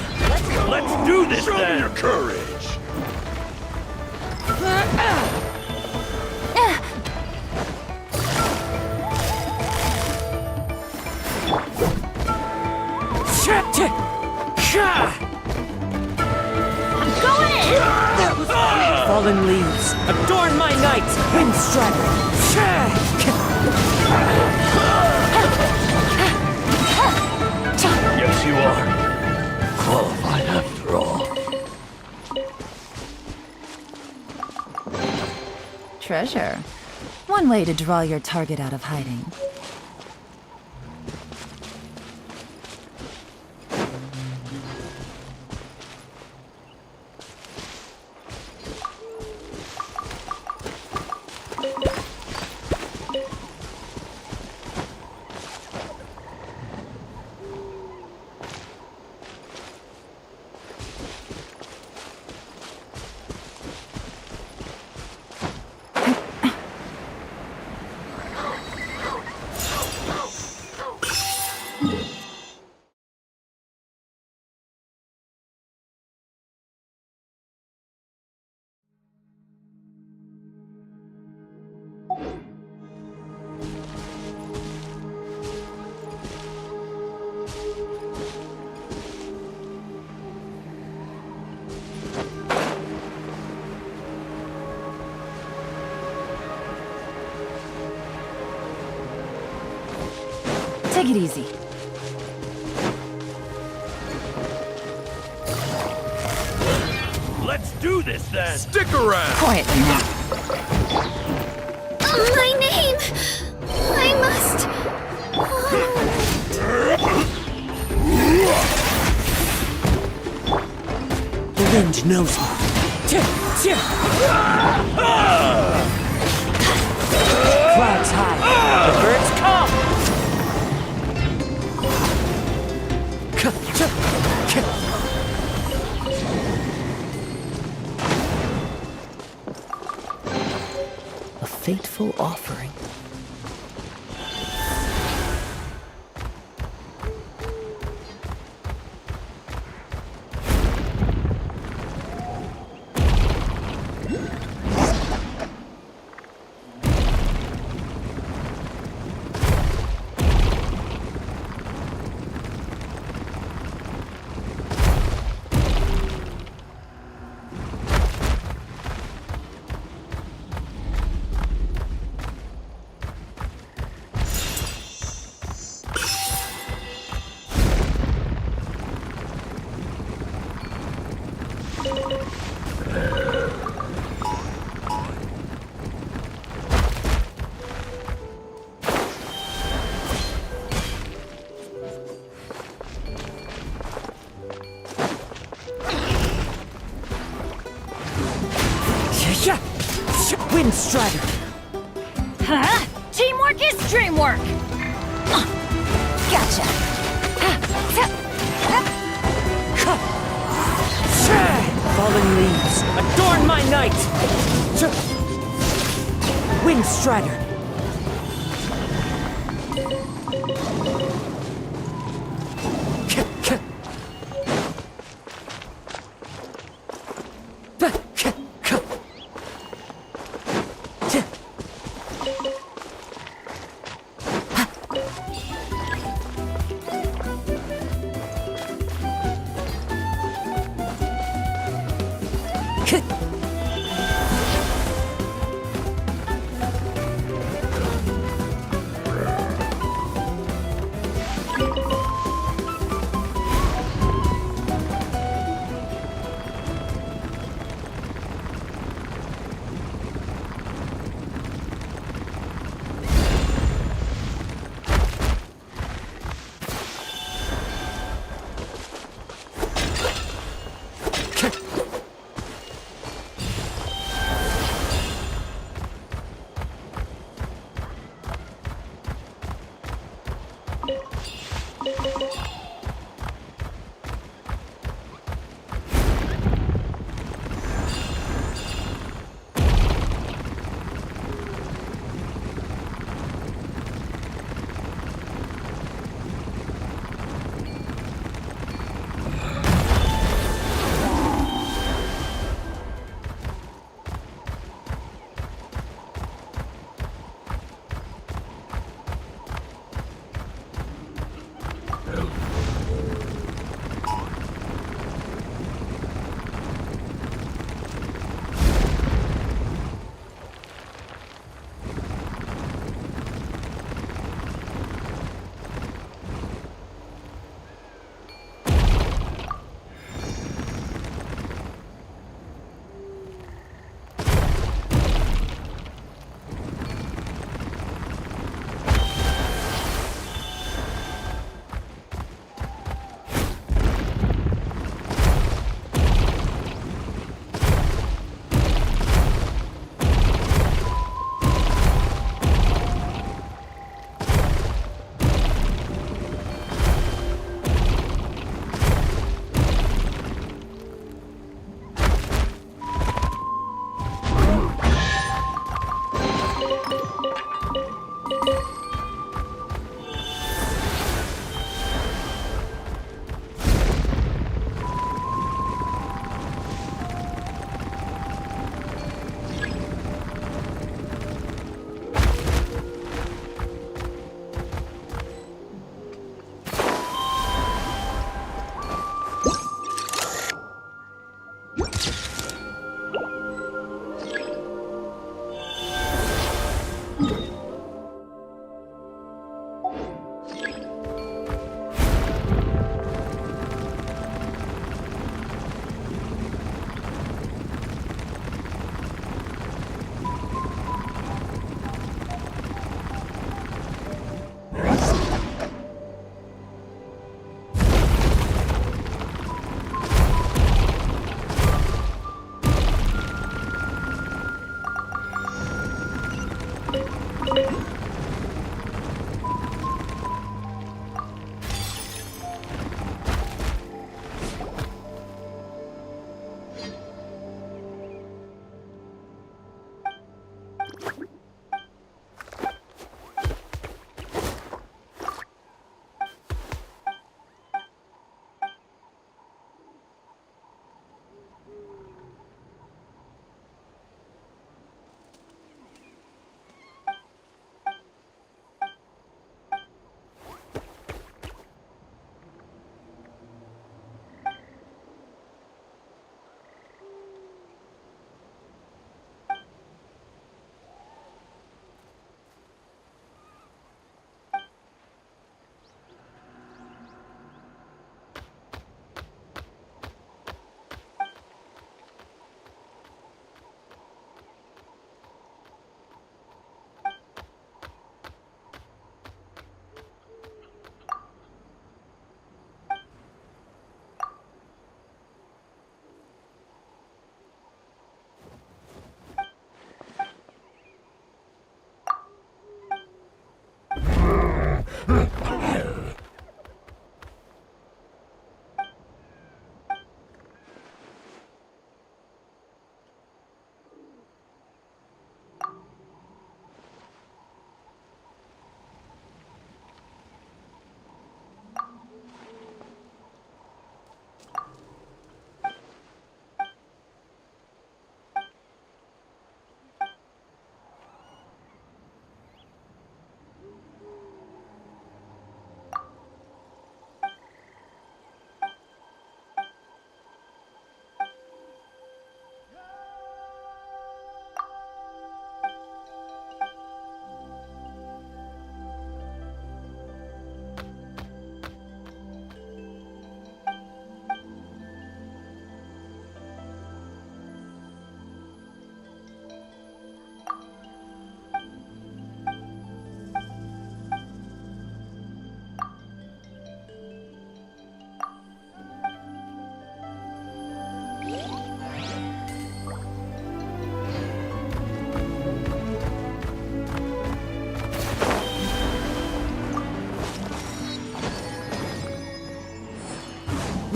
Let's do this then! Show me your courage! I'm going in! Fallen leaves, adorn my night! Windstrider! Yes, you are. Qualified after all. Treasure. One way to draw your target out of hiding. Take it easy. Let's do this then! Stick around! Quietly now. My name! I must... The wind knows me. Clouds high. The birds come. A fateful offering. Windstrider. Huh? Teamwork is dreamwork! Gotcha. Fallen leaves, adorn my night. Windstrider.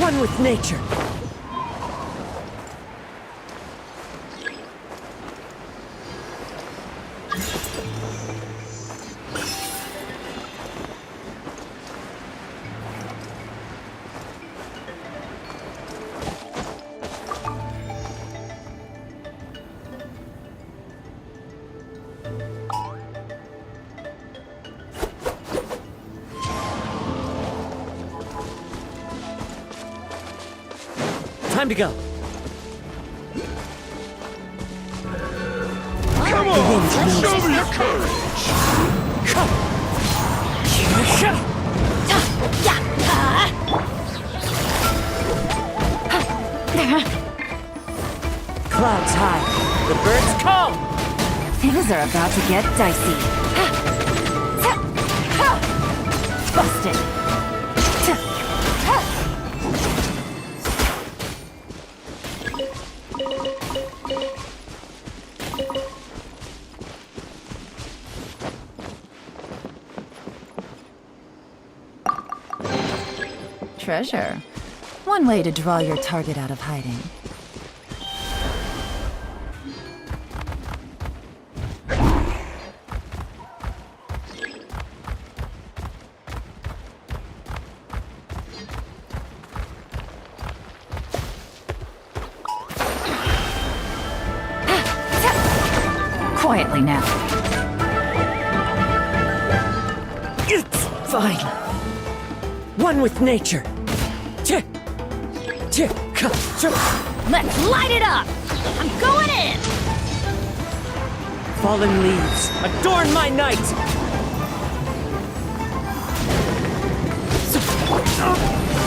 One with nature. Time to go. Come on! Show me your courage! Clouds high. The birds call. Things are about to get dicey. Busted. Treasure. One way to draw your target out of hiding. Quietly now. It's fine. One with nature. Let's light it up! I'm going in! Fallen leaves, adorn my night!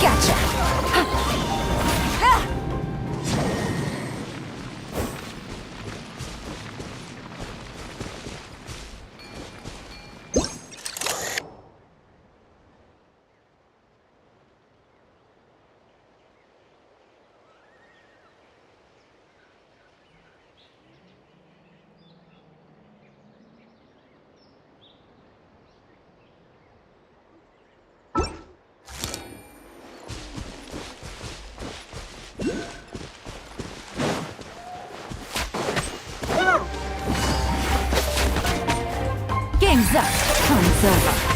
Gotcha. Game's up. Time's over.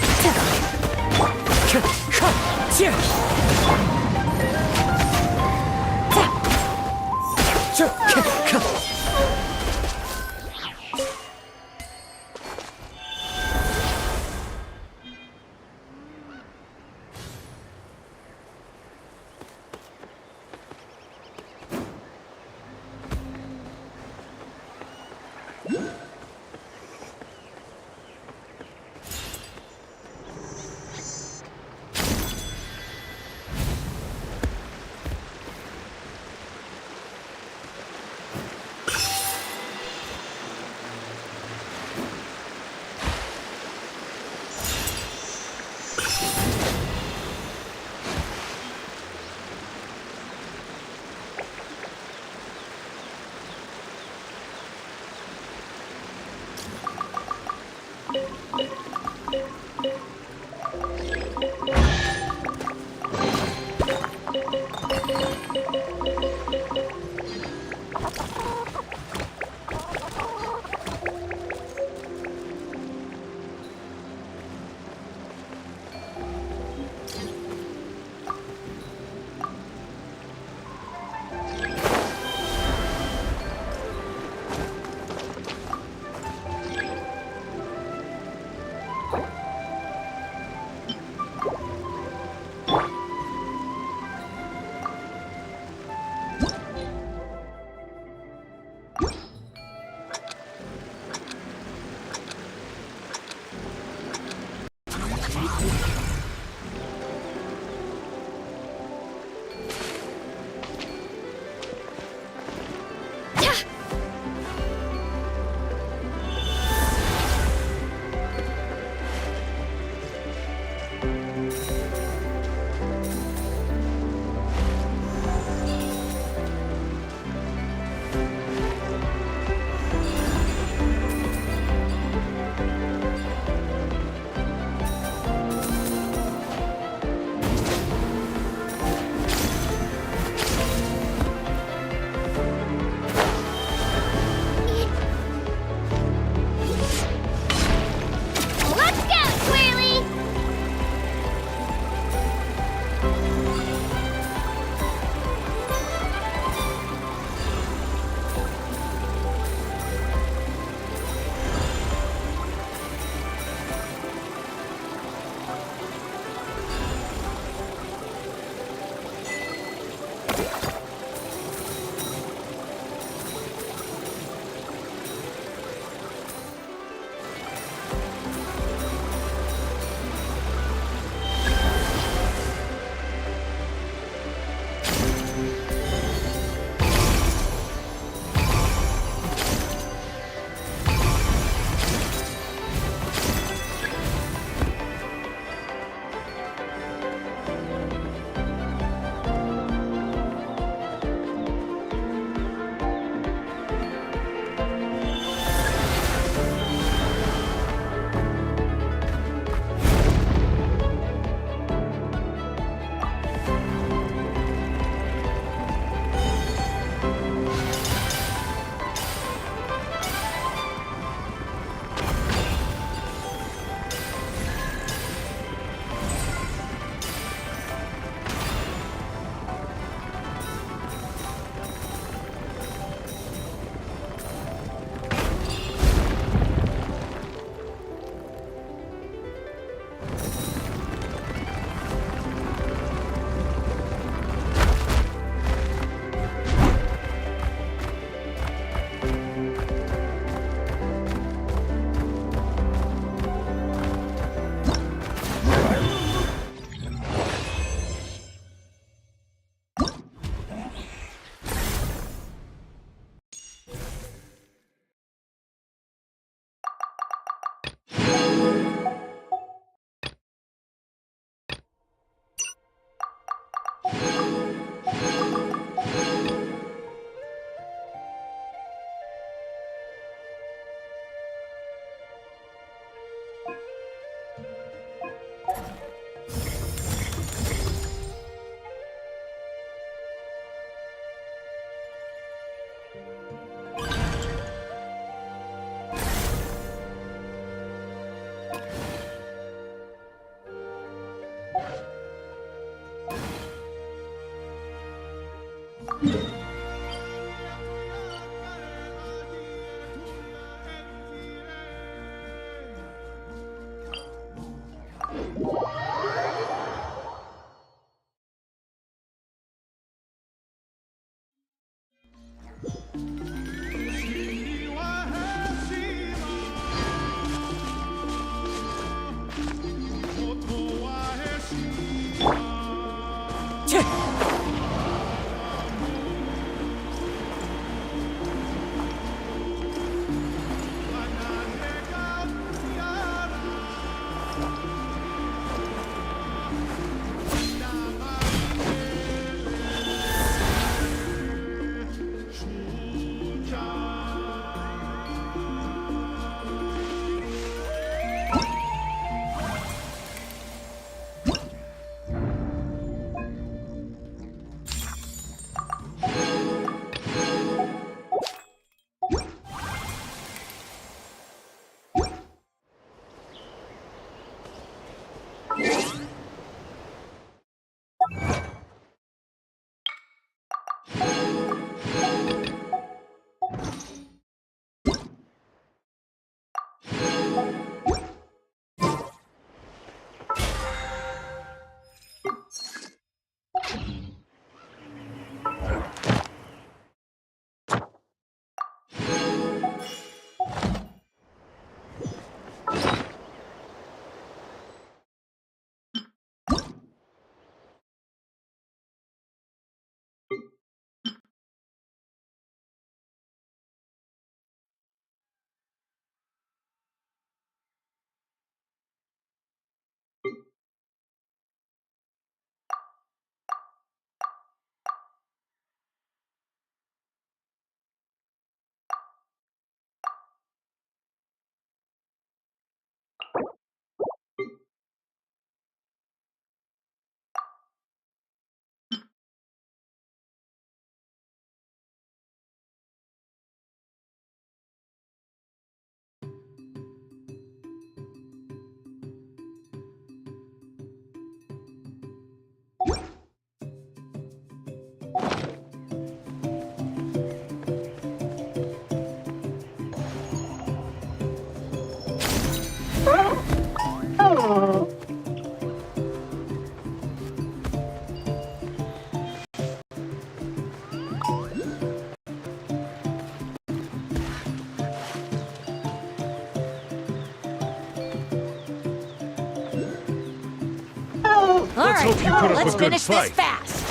Let's hope you put up Let's a good finish this fight. fast.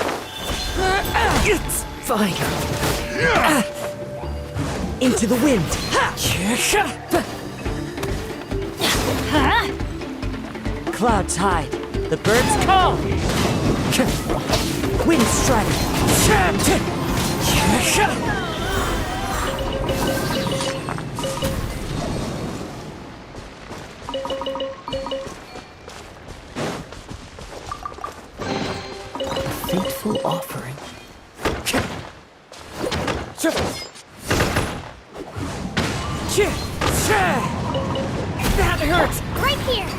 It's fine. Into the wind. Clouds hide. The birds call. Wind strike. Fateful offering. That hurts! Right here!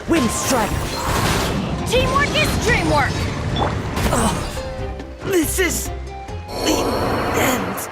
Wind strike! Teamwork is dreamwork! This is the end.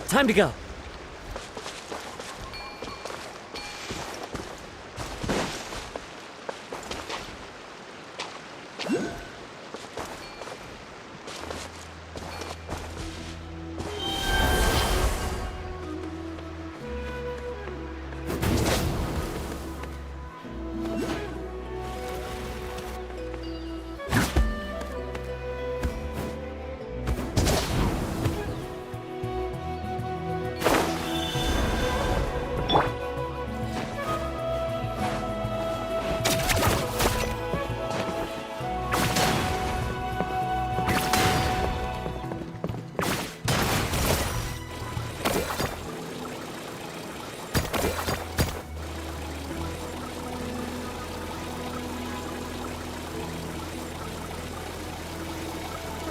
Time to go.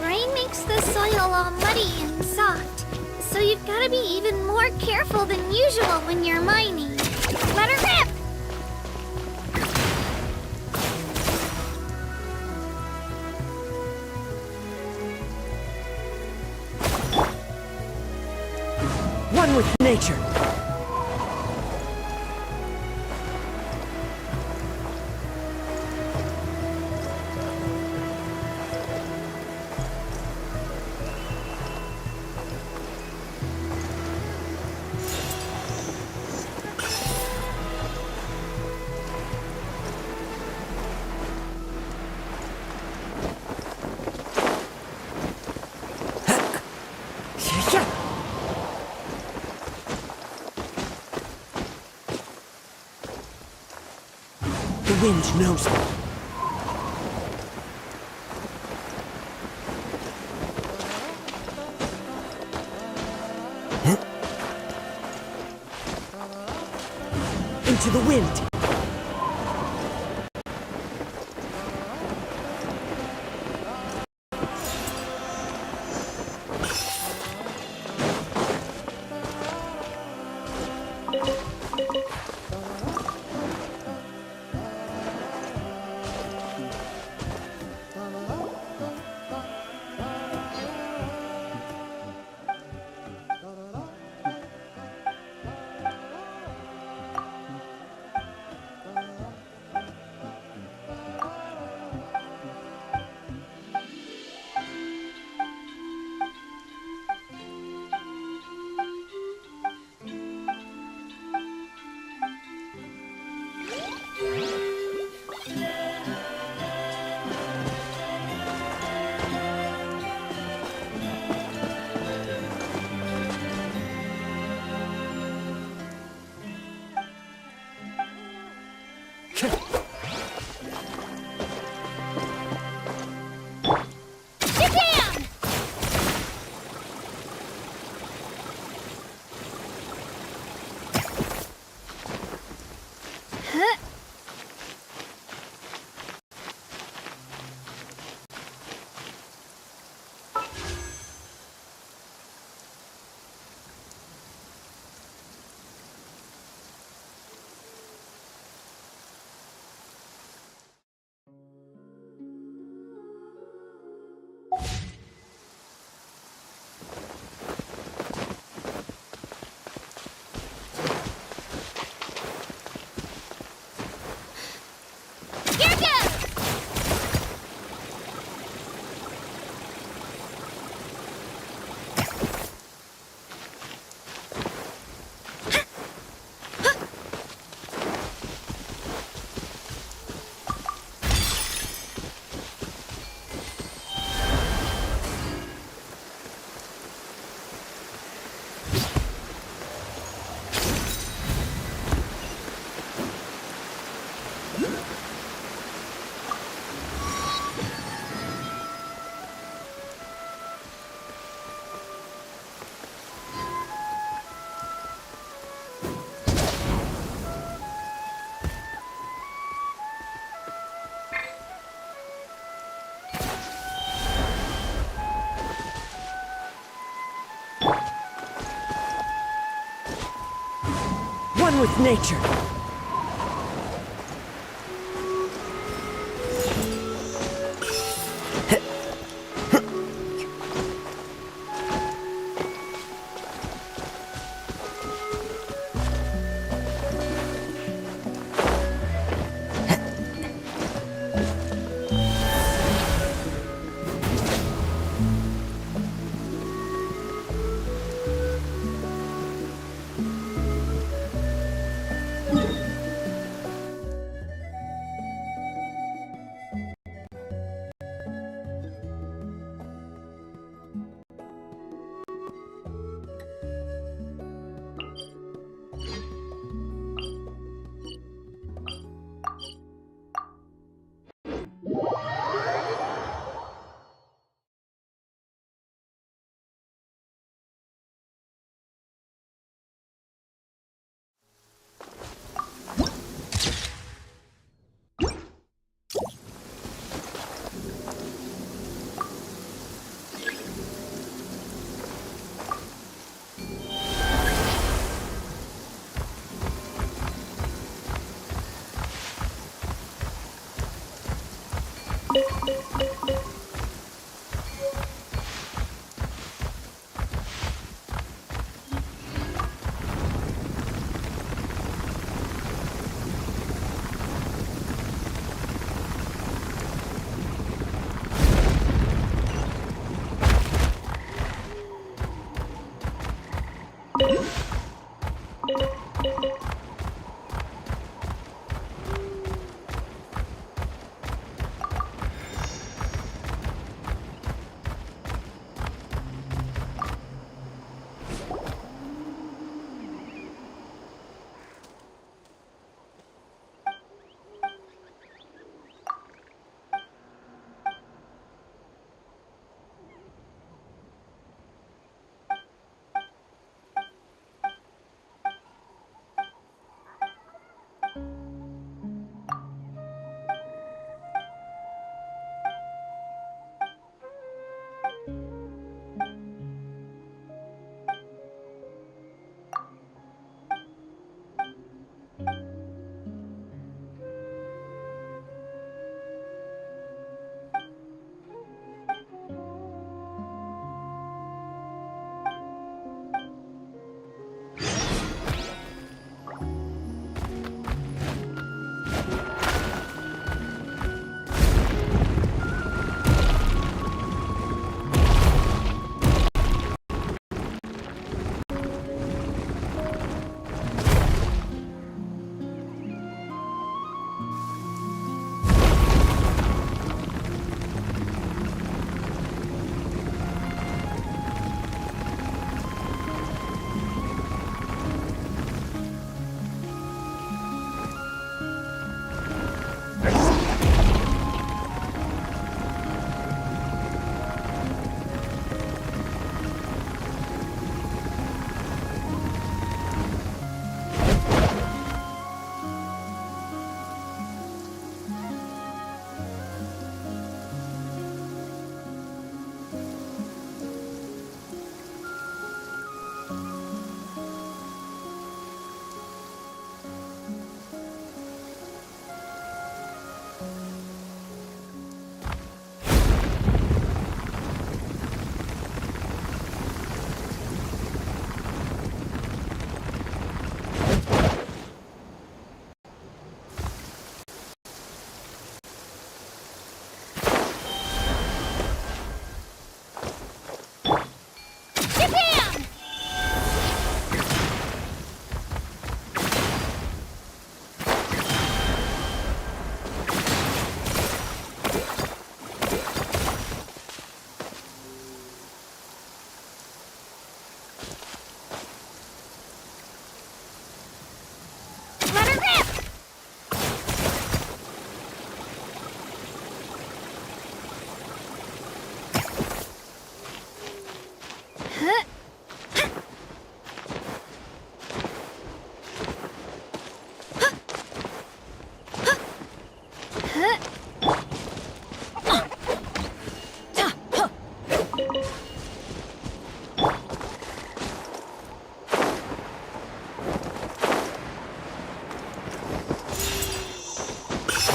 Rain makes the soil all muddy and soft, so you've got to be even more careful than usual when you're mining. Let her rip! One with nature. The wind knows me. Into the wind. one with nature.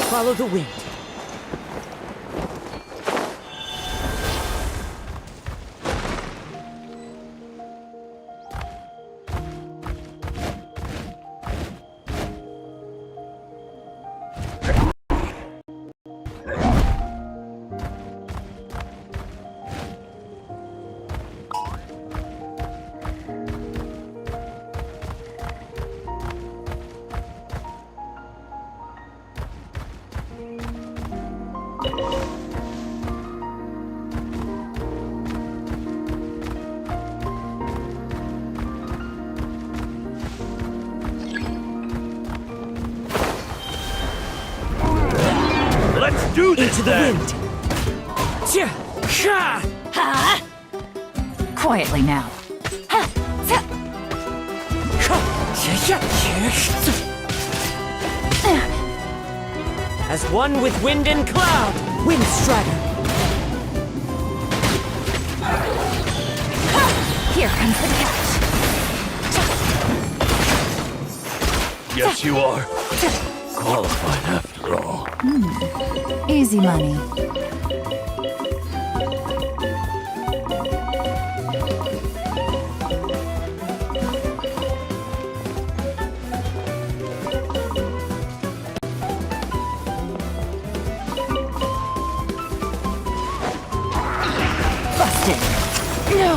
Follow the wind. Let's do this Into the then! wind. Quietly now. As one with wind and cloud. Wind strider. Here comes the catch. Yes, you are. Qualified after all. Easy money. Busted. No.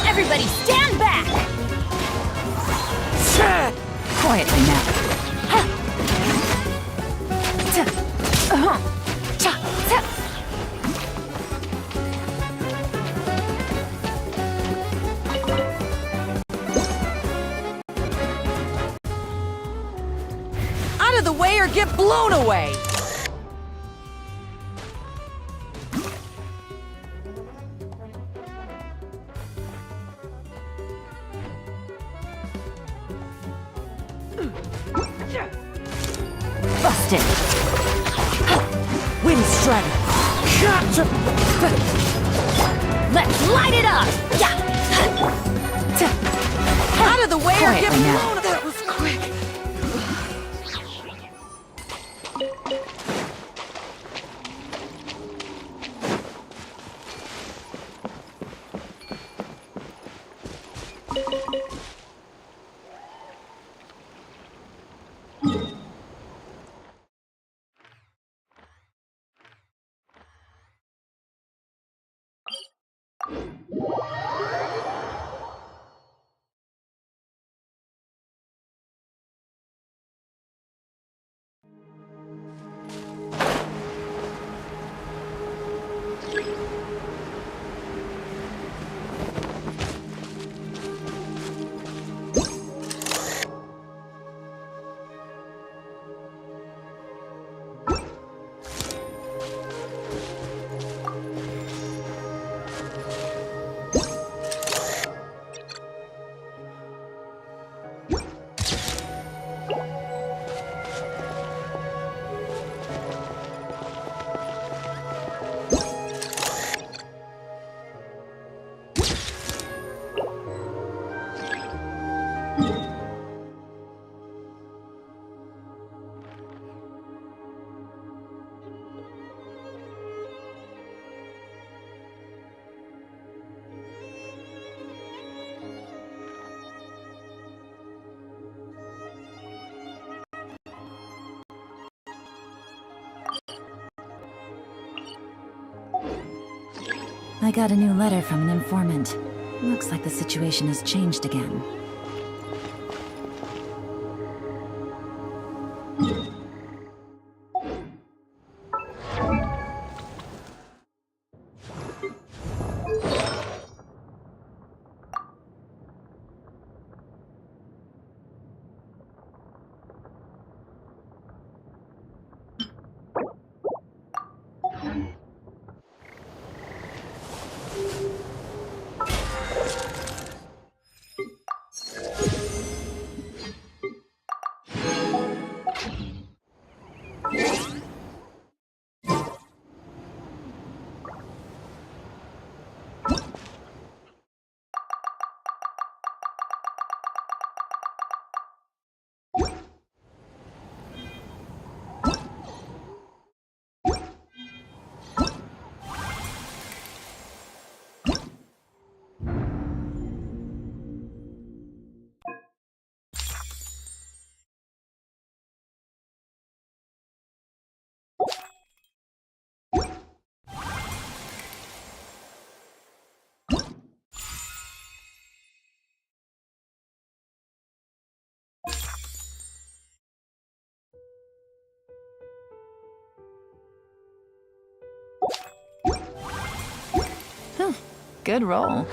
Everybody stand back! Quietly now. Out of the way or get blown away! Busted. Wind strider. Let's light it up! Out of the way or get Quietly now. blown away! That was quick. I got a new letter from an informant. Looks like the situation has changed again. Good roll.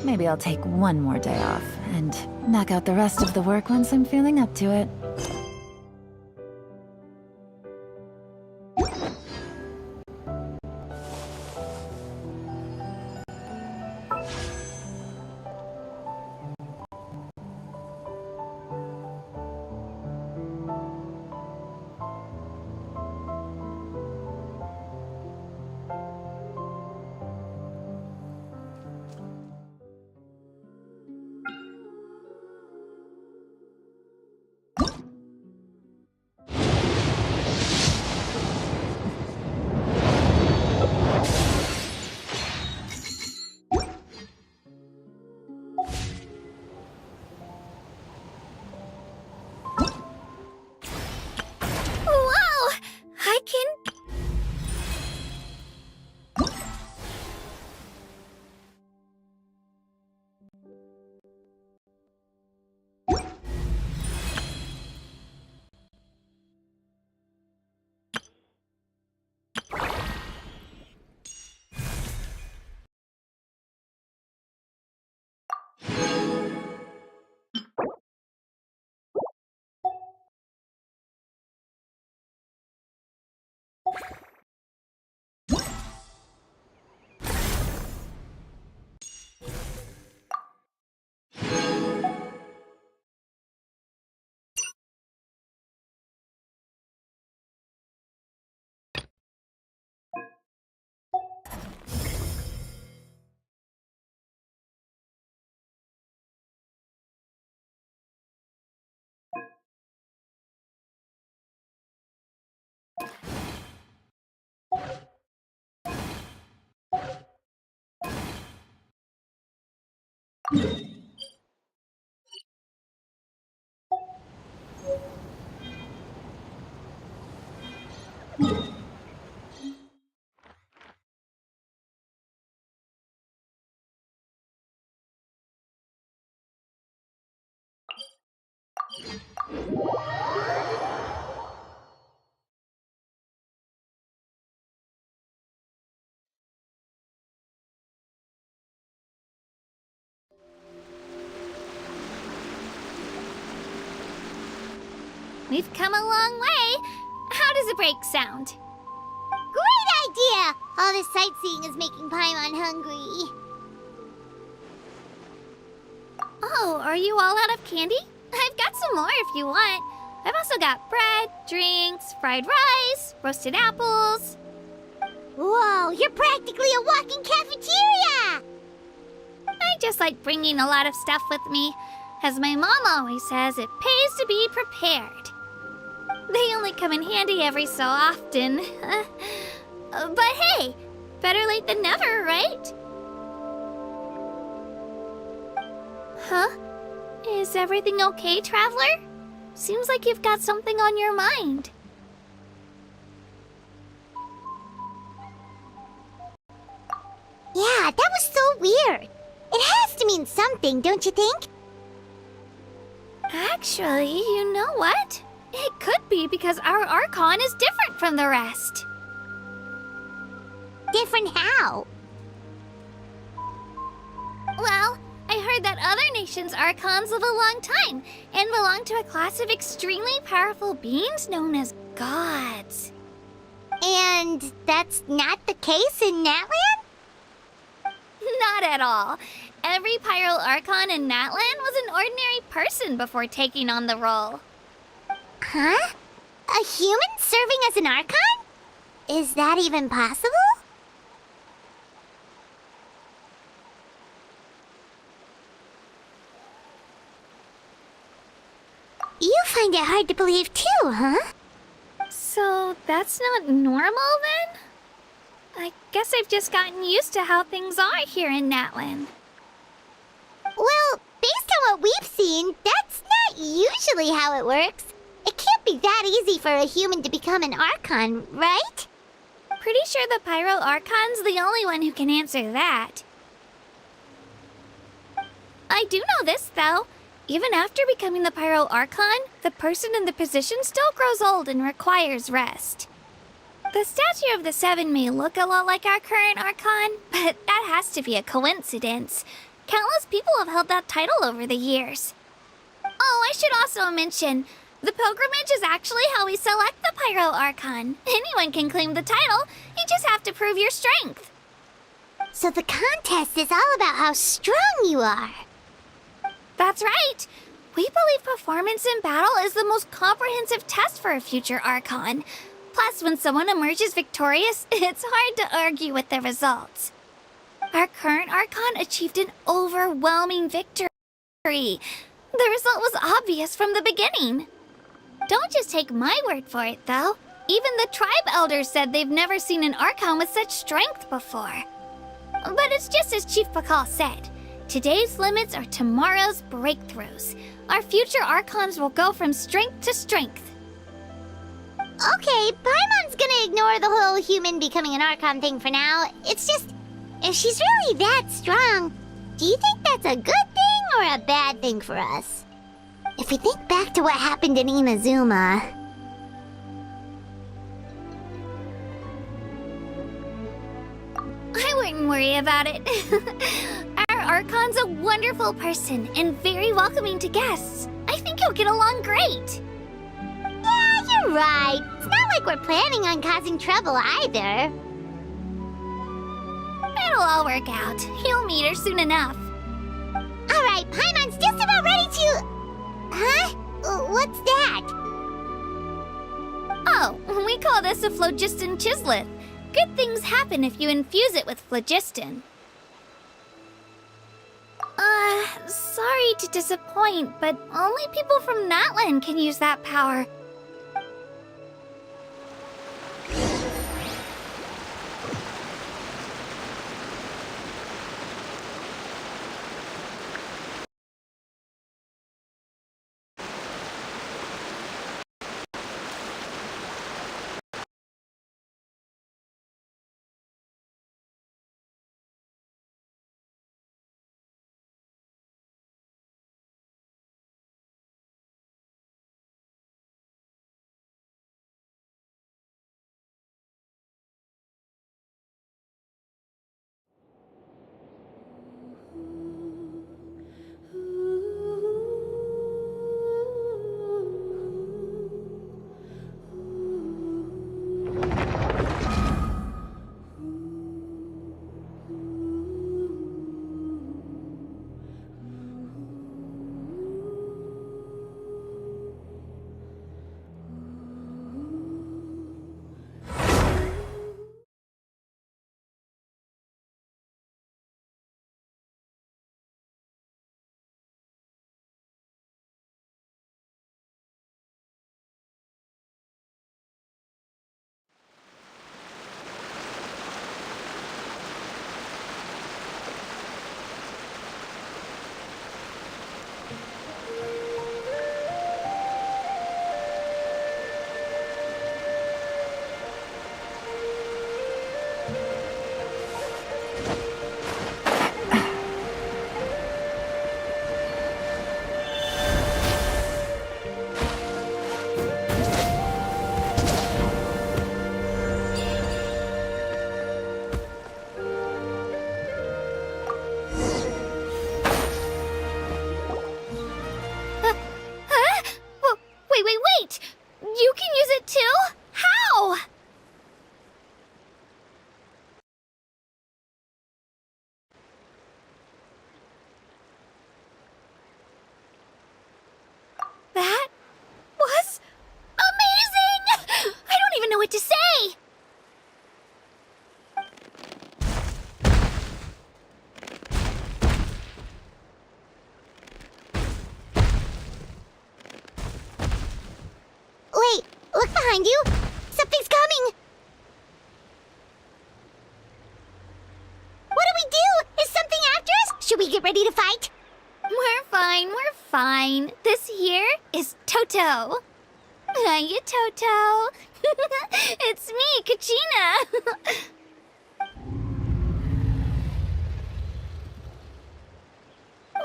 Maybe I'll take one more day off and knock out the rest of the work once I'm feeling up to it. Whoa! I can... We've come a long way. How does a break sound? Great idea! All this sightseeing is making Paimon hungry. Oh, are you all out of candy? I've got some more if you want. I've also got bread, drinks, fried rice, roasted apples. Whoa, you're practically a walking cafeteria! I just like bringing a lot of stuff with me. As my mom always says, it pays to be prepared. They only come in handy every so often. But hey, better late than never, right? Huh? Is everything okay, Traveler? Seems like you've got something on your mind. Yeah, that was so weird. It has to mean something, don't you think? Actually, you know what? It could be because our Archon is different from the rest. Different how? Well, I heard that other nations' Archons live a long time and belong to a class of extremely powerful beings known as gods. And that's not the case in Natlan? Not at all. Every Pyral Archon in Natlan was an ordinary person before taking on the role. Huh? A human serving as an Archon? Is that even possible? You find it hard to believe too, huh? So that's not normal then? I guess I've just gotten used to how things are here in Natlan. Well, based on what we've seen, that's not usually how it works. It can't be that easy for a human to become an Archon, right? Pretty sure the Pyro Archon's the only one who can answer that. I do know this, though. Even after becoming the Pyro Archon, the person in the position still grows old and requires rest. The statue of the Seven may look a lot like our current Archon, but that has to be a coincidence. Countless people have held that title over the years. Oh, I should also mention, the pilgrimage is actually how we select the Pyro Archon. Anyone can claim the title, you just have to prove your strength. So the contest is all about how strong you are. That's right. We believe performance in battle is the most comprehensive test for a future Archon. Plus, when someone emerges victorious, it's hard to argue with the results. Our current Archon achieved an overwhelming victory. The result was obvious from the beginning. Don't just take my word for it, though. Even the tribe elders said they've never seen an Archon with such strength before. But it's just as Chief Pakal said. Today's limits are tomorrow's breakthroughs. Our future Archons will go from strength to strength. Okay, Paimon's gonna ignore the whole human becoming an Archon thing for now. It's just, if she's really that strong, do you think that's a good thing or a bad thing for us? If we think back to what happened in Inazuma... I wouldn't worry about it. Our Archon's a wonderful person and very welcoming to guests. I think you'll get along great. Yeah, you're right. It's not like we're planning on causing trouble either. It'll all work out. You'll meet her soon enough. Alright, Paimon's just about ready to... Huh? What's that? Oh, we call this a phlogiston chisleth. Good things happen if you infuse it with phlogiston. Sorry to disappoint, but only people from Natlan can use that power. Wait! You can use it too? How? That was amazing! I don't even know what to say! Wait, look behind you! Something's coming! What do we do? Is something after us? Should we get ready to fight? We're fine. This here is Toto. Hiya, Toto. It's me, Kachina.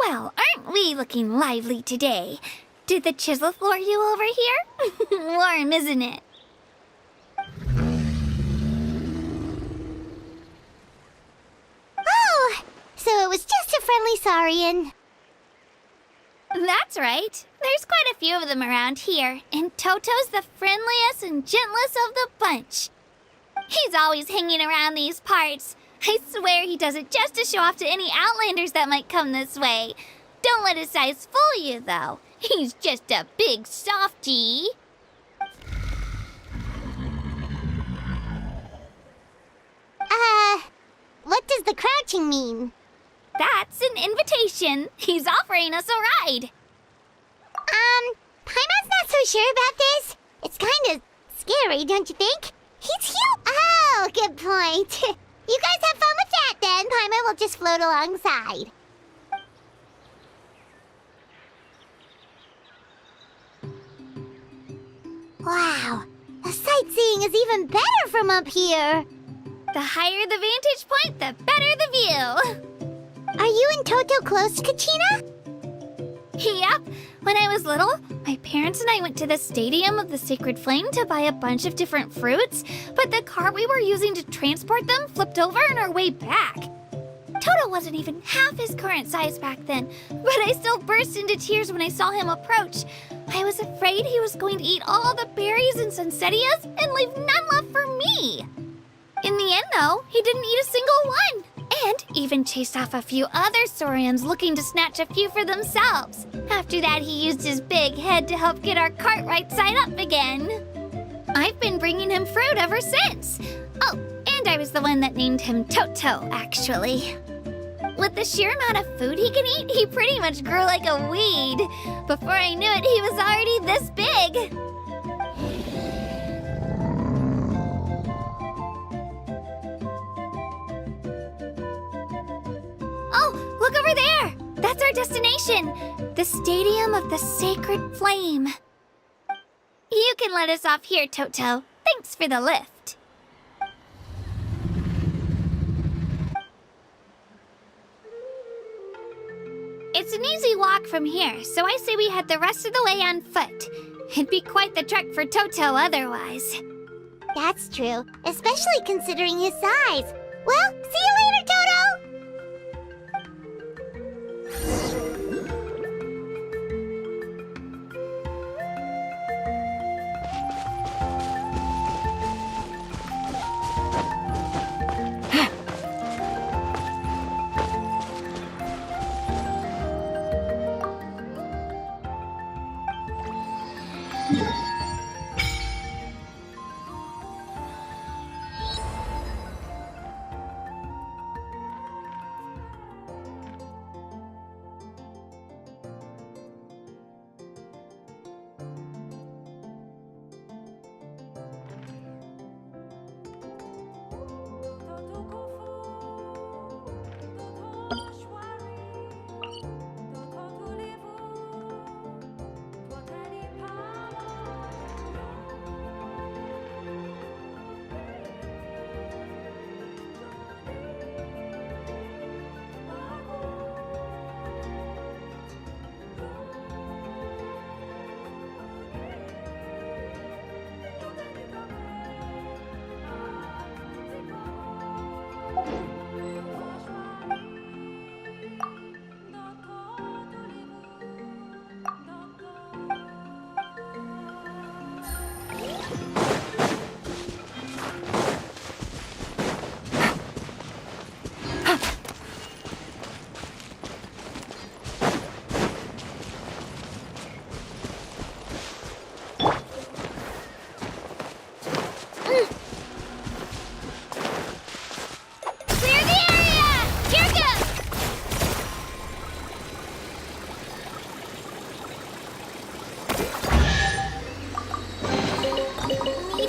Well, aren't we looking lively today? Did the chisel floor you over here? Warm, isn't it? Oh, so it was just a friendly saurian. That's right. There's quite a few of them around here, and Toto's the friendliest and gentlest of the bunch. He's always hanging around these parts. I swear he does it just to show off to any Outlanders that might come this way. Don't let his size fool you, though. He's just a big softie. What does the crouching mean? That's an invitation. He's offering us a ride. Paimon's not so sure about this. It's kind of scary, don't you think? He's cute. Oh, good point. You guys have fun with that then. Paimon will just float alongside. Wow, the sightseeing is even better from up here. The higher the vantage point, the better the view. Are you and Toto close, Kachina? Yep. When I was little, my parents and I went to the Stadium of the Sacred Flame to buy a bunch of different fruits, but the cart we were using to transport them flipped over on our way back. Toto wasn't even half his current size back then, but I still burst into tears when I saw him approach. I was afraid he was going to eat all the berries and sunsettias and leave none left for me. In the end, though, he didn't eat a single one, and even chased off a few other saurians looking to snatch a few for themselves. After that, he used his big head to help get our cart right side up again. I've been bringing him fruit ever since. Oh, and I was the one that named him Toto, actually. With the sheer amount of food he can eat, he pretty much grew like a weed. Before I knew it, he was already this big. Oh, look over there! That's our destination! The Stadium of the Sacred Flame. You can let us off here, Toto. Thanks for the lift. It's an easy walk from here, so I say we head the rest of the way on foot. It'd be quite the trek for Toto otherwise. That's true, especially considering his size. Well, see you later, Toto!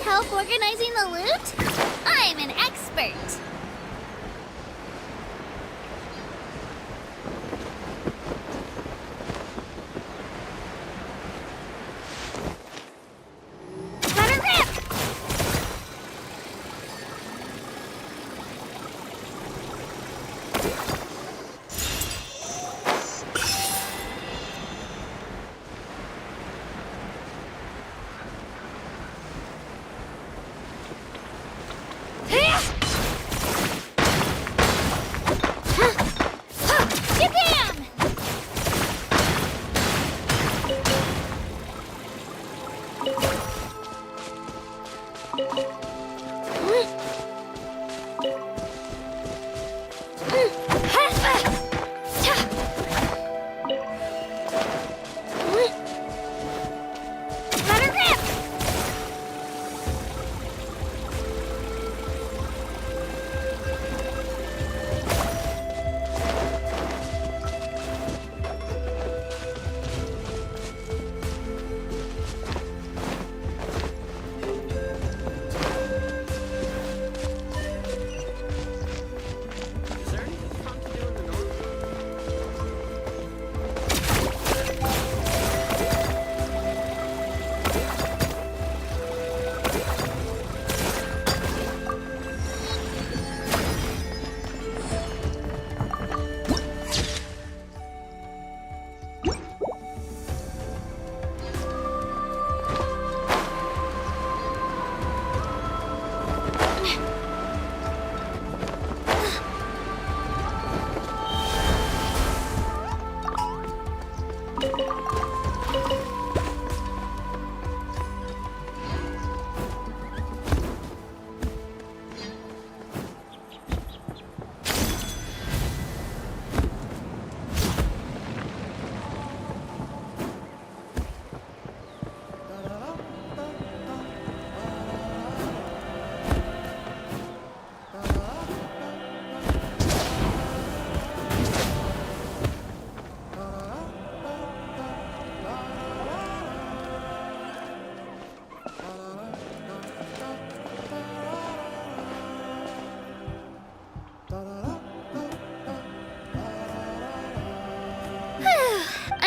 Help organizing the loot? I'm an expert.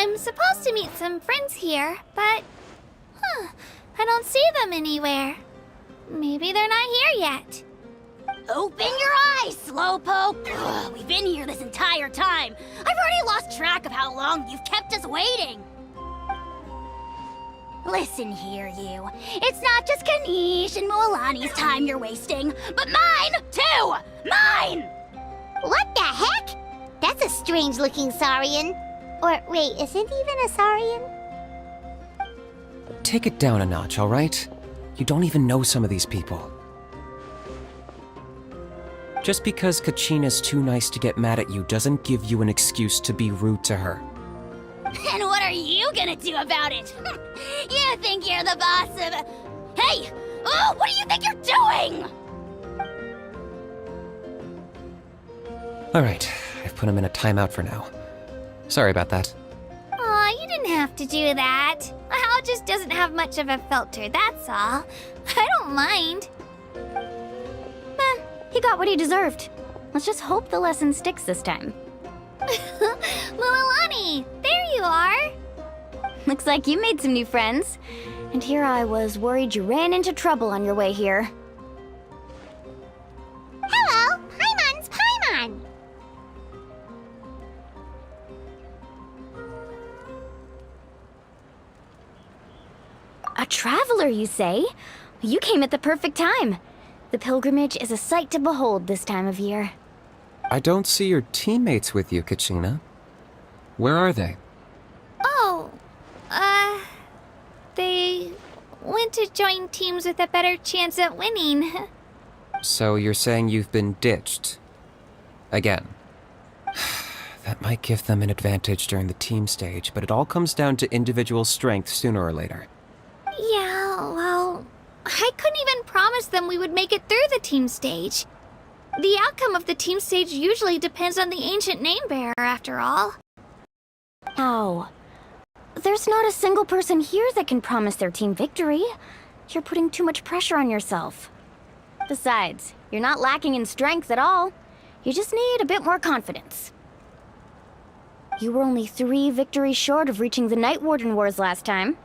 I'm supposed to meet some friends here, but... I don't see them anywhere. Maybe they're not here yet. Open your eyes, Slowpoke! Ugh, we've been here this entire time. I've already lost track of how long you've kept us waiting. Listen here, you. It's not just Kanish and Moalani's time you're wasting, but mine, too! Mine! What the heck? That's a strange-looking Saurian. Or, wait, is it even a Saurian? Take it down a notch, alright? You don't even know some of these people. Just because Kachina's too nice to get mad at you doesn't give you an excuse to be rude to her. And what are you gonna do about it? You think you're the boss of... Hey! Oh, what do you think you're doing? Alright, I've put him in a timeout for now. Sorry about that. Aw, you didn't have to do that. Hal just doesn't have much of a filter, that's all. I don't mind. He got what he deserved. Let's just hope the lesson sticks this time. Mualani, there you are. Looks like you made some new friends. And here I was worried you ran into trouble on your way here. Hello! Paimon's Paimon! A traveler, you say? You came at the perfect time. The pilgrimage is a sight to behold this time of year. I don't see your teammates with you, Kachina. Where are they? Oh, they went to join teams with a better chance at winning. So you're saying you've been ditched? Again. That might give them an advantage during the team stage, but it all comes down to individual strength sooner or later. Yeah, well, I couldn't even promise them we would make it through the team stage. The outcome of the team stage usually depends on the ancient name bearer, after all. How? There's not a single person here that can promise their team victory. You're putting too much pressure on yourself. Besides, you're not lacking in strength at all. You just need a bit more confidence. You were only 3 victories short of reaching the Night Warden Wars last time.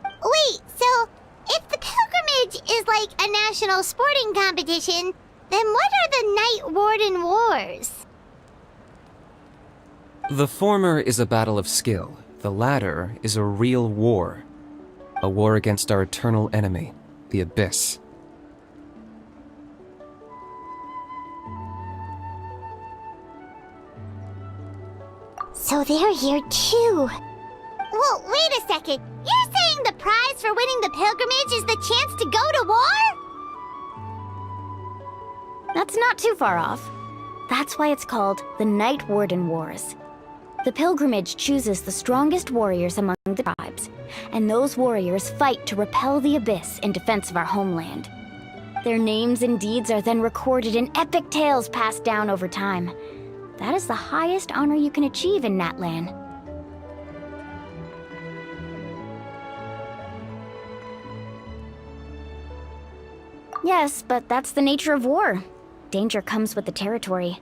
Wait, so if the pilgrimage is like a national sporting competition, then what are the Night Warden Wars? The former is a battle of skill. The latter is a real war. A war against our eternal enemy, the Abyss. So they're here too. Well, wait a second. You're saying the prize for winning the pilgrimage is the chance to go to war? That's not too far off. That's why it's called the Night Warden Wars. The pilgrimage chooses the strongest warriors among the tribes, and those warriors fight to repel the abyss in defense of our homeland. Their names and deeds are then recorded in epic tales passed down over time. That is the highest honor you can achieve in Natlan. Yes, but that's the nature of war. Danger comes with the territory.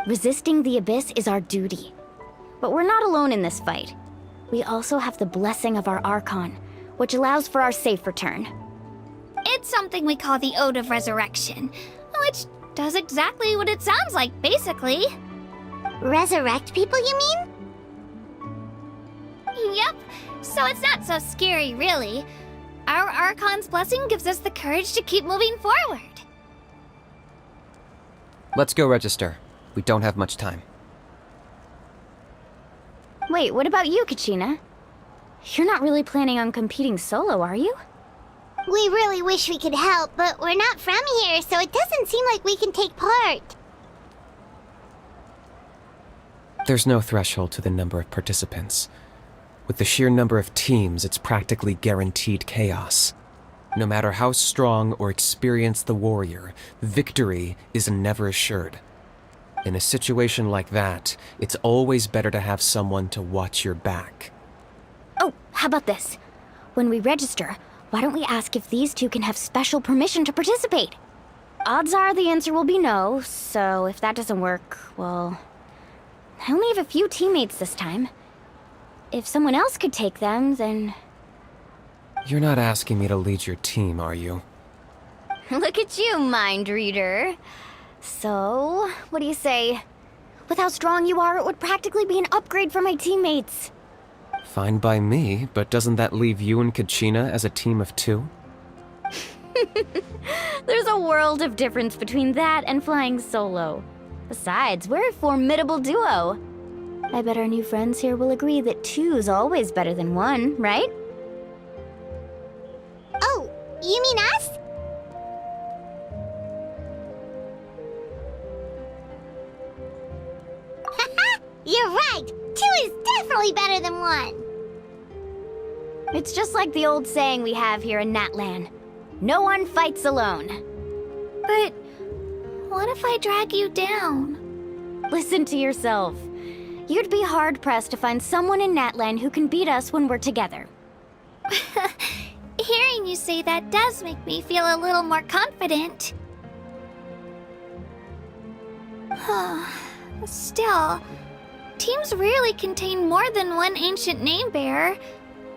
Resisting the abyss is our duty. But we're not alone in this fight. We also have the blessing of our Archon, which allows for our safe return. It's something we call the Ode of Resurrection, which does exactly what it sounds like, basically. Resurrect people, you mean? Yep, so it's not so scary, really. Our Archon's blessing gives us the courage to keep moving forward. Let's go register. We don't have much time. Wait, what about you, Kachina? You're not really planning on competing solo, are you? We really wish we could help, but we're not from here, so it doesn't seem like we can take part. There's no threshold to the number of participants. With the sheer number of teams, it's practically guaranteed chaos. No matter how strong or experienced the warrior, victory is never assured. In a situation like that, it's always better to have someone to watch your back. Oh, how about this? When we register, why don't we ask if these two can have special permission to participate? Odds are the answer will be no, so if that doesn't work, well... I only have a few teammates this time. If someone else could take them, then... You're not asking me to lead your team, are you? Look at you, mind reader. So, what do you say? With how strong you are, it would practically be an upgrade for my teammates. Fine by me, but doesn't that leave you and Kachina as a team of two? There's a world of difference between that and flying solo. Besides, we're a formidable duo. I bet our new friends here will agree that two's always better than one, right? Oh, you mean us? Haha, you're right! Two is definitely better than one! It's just like the old saying we have here in Natlan. No one fights alone. But what if I drag you down? Listen to yourself. You'd be hard-pressed to find someone in Natlan who can beat us when we're together. Hearing you say that does make me feel a little more confident. Still, teams rarely contain more than one ancient name bearer.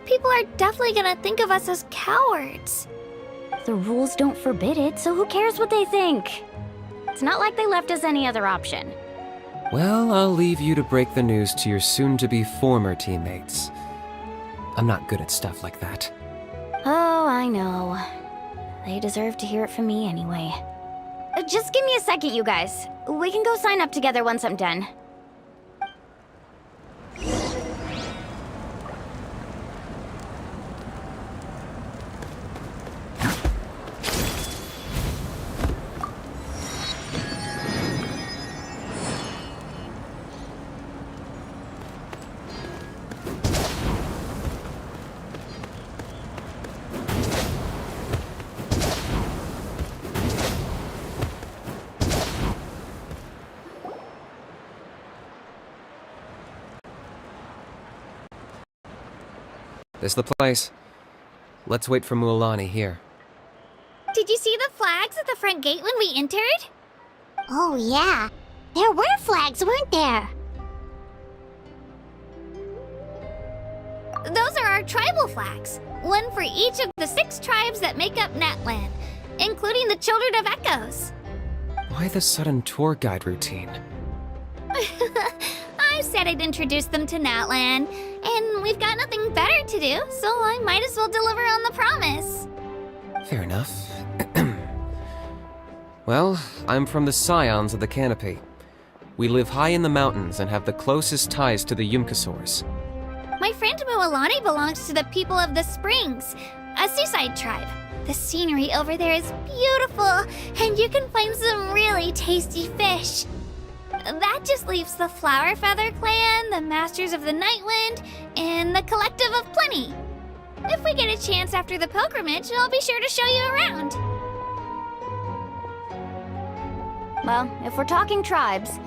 People are definitely gonna think of us as cowards. The rules don't forbid it, so who cares what they think? It's not like they left us any other option. Well, I'll leave you to break the news to your soon-to-be former teammates. I'm not good at stuff like that. Oh, I know. They deserve to hear it from me anyway. Just give me a second, you guys. We can go sign up together once I'm done. This the place? Let's wait for Mualani here. Did you see the flags at the front gate when we entered? Oh yeah, there were flags, weren't there? Those are our tribal flags. One for each of the 6 tribes that make up Natlan, including the Children of Echoes. Why the sudden tour guide routine? I said I'd introduce them to Natlan, and we've got nothing better to do, so I might as well deliver on the promise. Fair enough. Well, I'm from the Scions of the Canopy. We live high in the mountains and have the closest ties to the Yumkasaurs. My friend Mualani belongs to the people of the Springs, a seaside tribe. The scenery over there is beautiful, and you can find some really tasty fish. That just leaves the Flower Feather Clan, the Masters of the Nightwind, and the Collective of Plenty. If we get a chance after the pilgrimage, I'll be sure to show you around. Well, if we're talking tribes,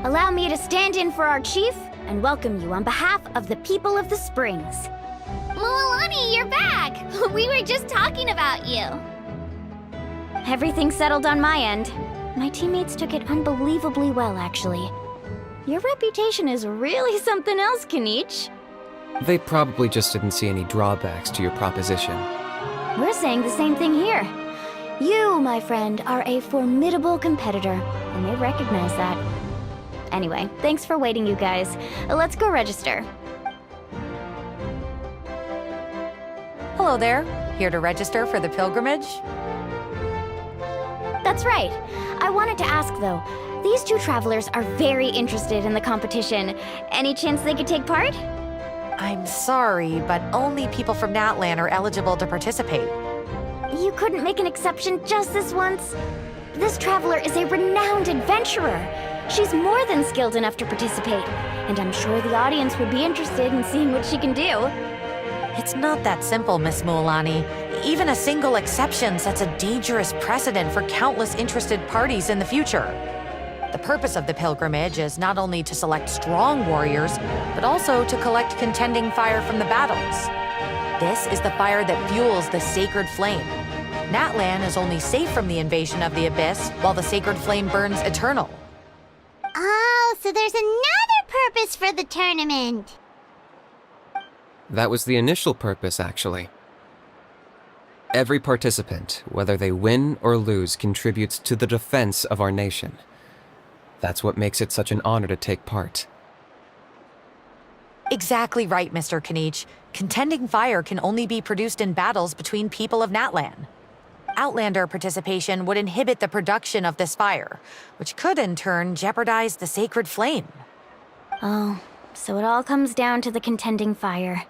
allow me to stand in for our chief and welcome you on behalf of the people of the Springs. Mualani, you're back! We were just talking about you. Everything's settled on my end. My teammates took it unbelievably well, actually. Your reputation is really something else, Kanich. They probably just didn't see any drawbacks to your proposition. We're saying the same thing here. You, my friend, are a formidable competitor, and they recognize that. Anyway, thanks for waiting, you guys. Let's go register. Hello there. Here to register for the pilgrimage? That's right. I wanted to ask, though. These two travelers are very interested in the competition. Any chance they could take part? I'm sorry, but only people from Natlan are eligible to participate. You couldn't make an exception just this once? This traveler is a renowned adventurer. She's more than skilled enough to participate, and I'm sure the audience would be interested in seeing what she can do. It's not that simple, Miss Mualani. Even a single exception sets a dangerous precedent for countless interested parties in the future. The purpose of the pilgrimage is not only to select strong warriors, but also to collect contending fire from the battles. This is the fire that fuels the sacred flame. Natlan is only safe from the invasion of the Abyss, while the sacred flame burns eternal. Oh, so there's another purpose for the tournament. That was the initial purpose, actually. Every participant, whether they win or lose, contributes to the defense of our nation. That's what makes it such an honor to take part. Exactly right, Mr. Kanich. Contending fire can only be produced in battles between people of Natlan. Outlander participation would inhibit the production of this fire, which could in turn jeopardize the sacred flame. Oh, so it all comes down to the contending fire.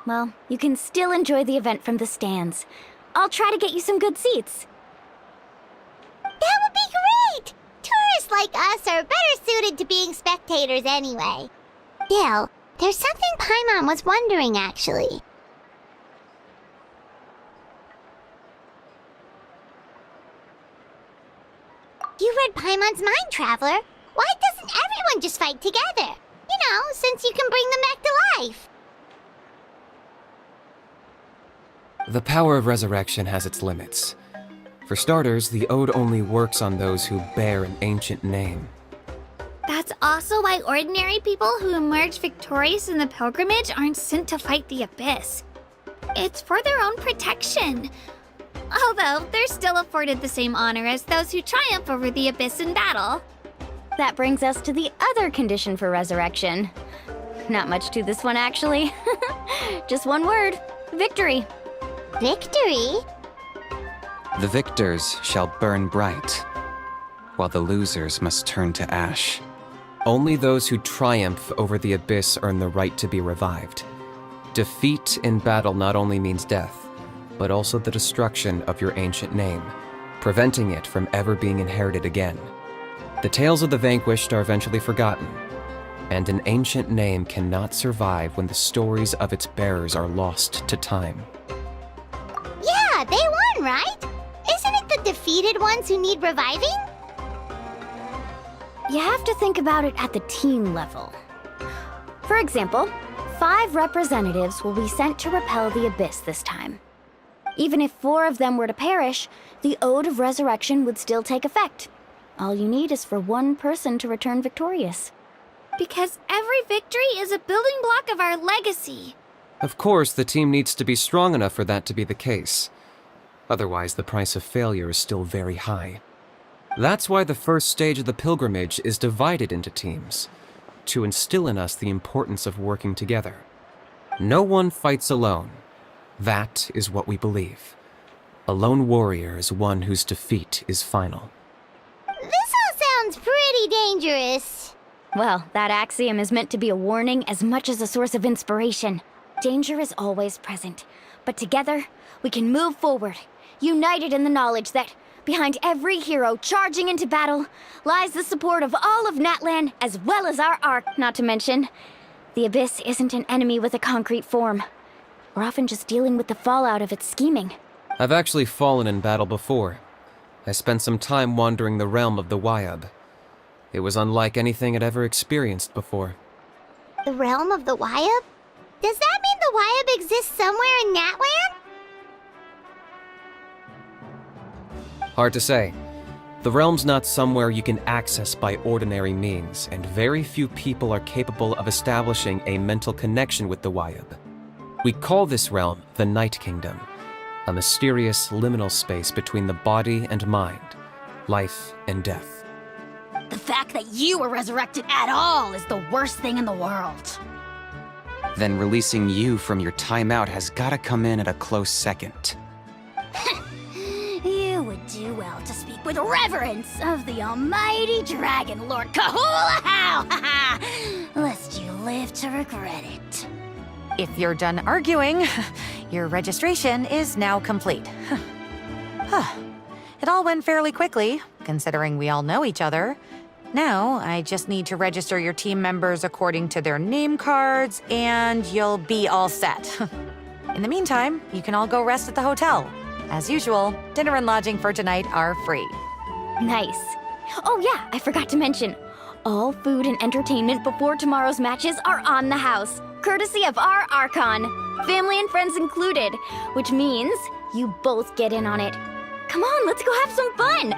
Well, you can still enjoy the event from the stands. I'll try to get you some good seats. That would be great! Tourists like us are better suited to being spectators anyway. Still, there's something Paimon was wondering, actually. You read Paimon's mind, Traveler. Why doesn't everyone just fight together? You know, since you can bring them back to life. The power of resurrection has its limits. For starters, the ode only works on those who bear an ancient name. That's also why ordinary people who emerge victorious in the pilgrimage aren't sent to fight the Abyss. It's for their own protection. Although, they're still afforded the same honor as those who triumph over the Abyss in battle. That brings us to the other condition for resurrection. Not much to this one, actually. Just one word: victory. Victory? The victors shall burn bright, while the losers must turn to ash. Only those who triumph over the Abyss earn the right to be revived. Defeat in battle not only means death, but also the destruction of your ancient name, preventing it from ever being inherited again. The tales of the vanquished are eventually forgotten, and an ancient name cannot survive when the stories of its bearers are lost to time. Yeah, they won, right? Isn't it the defeated ones who need reviving? You have to think about it at the team level. For example, 5 representatives will be sent to repel the Abyss this time. Even if 4 of them were to perish, the Ode of Resurrection would still take effect. All you need is for 1 person to return victorious. Because every victory is a building block of our legacy. Of course, the team needs to be strong enough for that to be the case. Otherwise, the price of failure is still very high. That's why the first stage of the pilgrimage is divided into teams, to instill in us the importance of working together. No one fights alone. That is what we believe. A lone warrior is one whose defeat is final. This all sounds pretty dangerous. Well, that axiom is meant to be a warning as much as a source of inspiration. Danger is always present, but together, we can move forward, united in the knowledge that behind every hero charging into battle lies the support of all of Natlan as well as our Ark. Not to mention, the Abyss isn't an enemy with a concrete form. We're often just dealing with the fallout of its scheming. I've actually fallen in battle before. I spent some time wandering the realm of the Wyab. It was unlike anything I'd ever experienced before. The realm of the Wyab? Does that mean the Wyab exists somewhere in Natlan? Hard to say. The realm's not somewhere you can access by ordinary means, and very few people are capable of establishing a mental connection with the Wyab. We call this realm the Night Kingdom, a mysterious liminal space between the body and mind, life and death. The fact that you were resurrected at all is the worst thing in the world. Then releasing you from your timeout has gotta come in at a close second. You would do well to speak with reverence of the almighty Dragon Lord Kahula-How, lest you live to regret it. If you're done arguing, your registration is now complete. It all went fairly quickly, considering we all know each other. Now, I just need to register your team members according to their name cards, and you'll be all set. In the meantime, you can all go rest at the hotel. As usual, dinner and lodging for tonight are free. Nice. Oh yeah, I forgot to mention. All food and entertainment before tomorrow's matches are on the house, courtesy of our Archon, family and friends included, which means you both get in on it. Come on, let's go have some fun!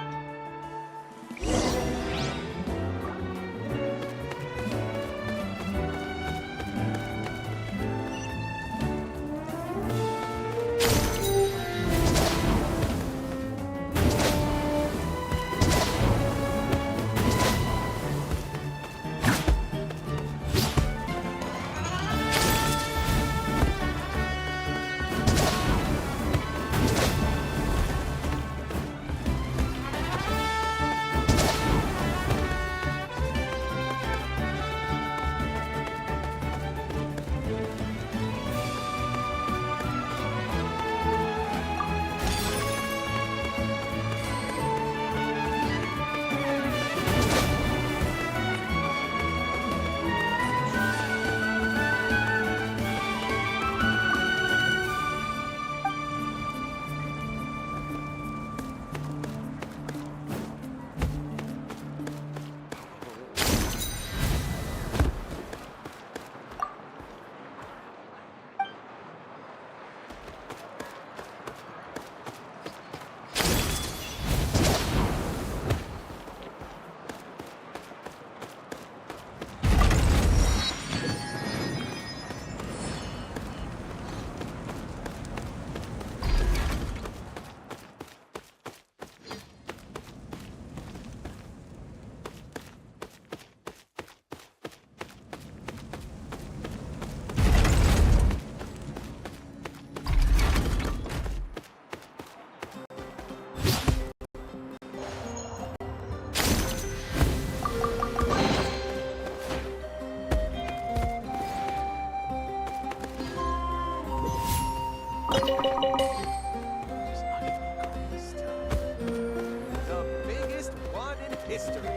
The biggest one in history.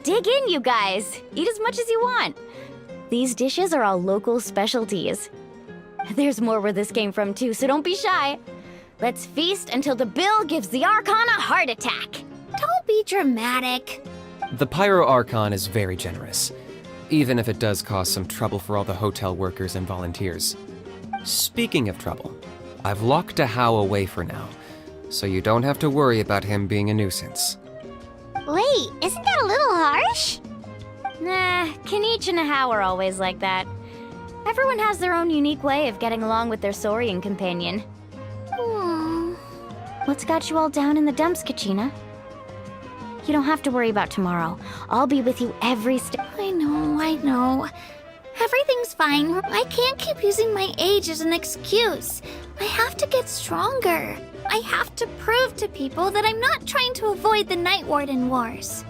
Dig in, you guys! Eat as much as you want! These dishes are all local specialties. There's more where this came from too, so don't be shy. Let's feast until the bill gives the Archon a heart attack. Don't be dramatic. The Pyro Archon is very generous, even if it does cause some trouble for all the hotel workers and volunteers. Speaking of trouble, I've locked How away for now, so you don't have to worry about him being a nuisance. Wait, isn't that a little harsh? Nah, Kenichi and Hao are always like that. Everyone has their own unique way of getting along with their Saurian companion. What's got you all down in the dumps, Kachina? You don't have to worry about tomorrow. I'll be with you every step. I know. Everything's fine. I can't keep using my age as an excuse. I have to get stronger. I have to prove to people that I'm not trying to avoid the Night Warden Wars.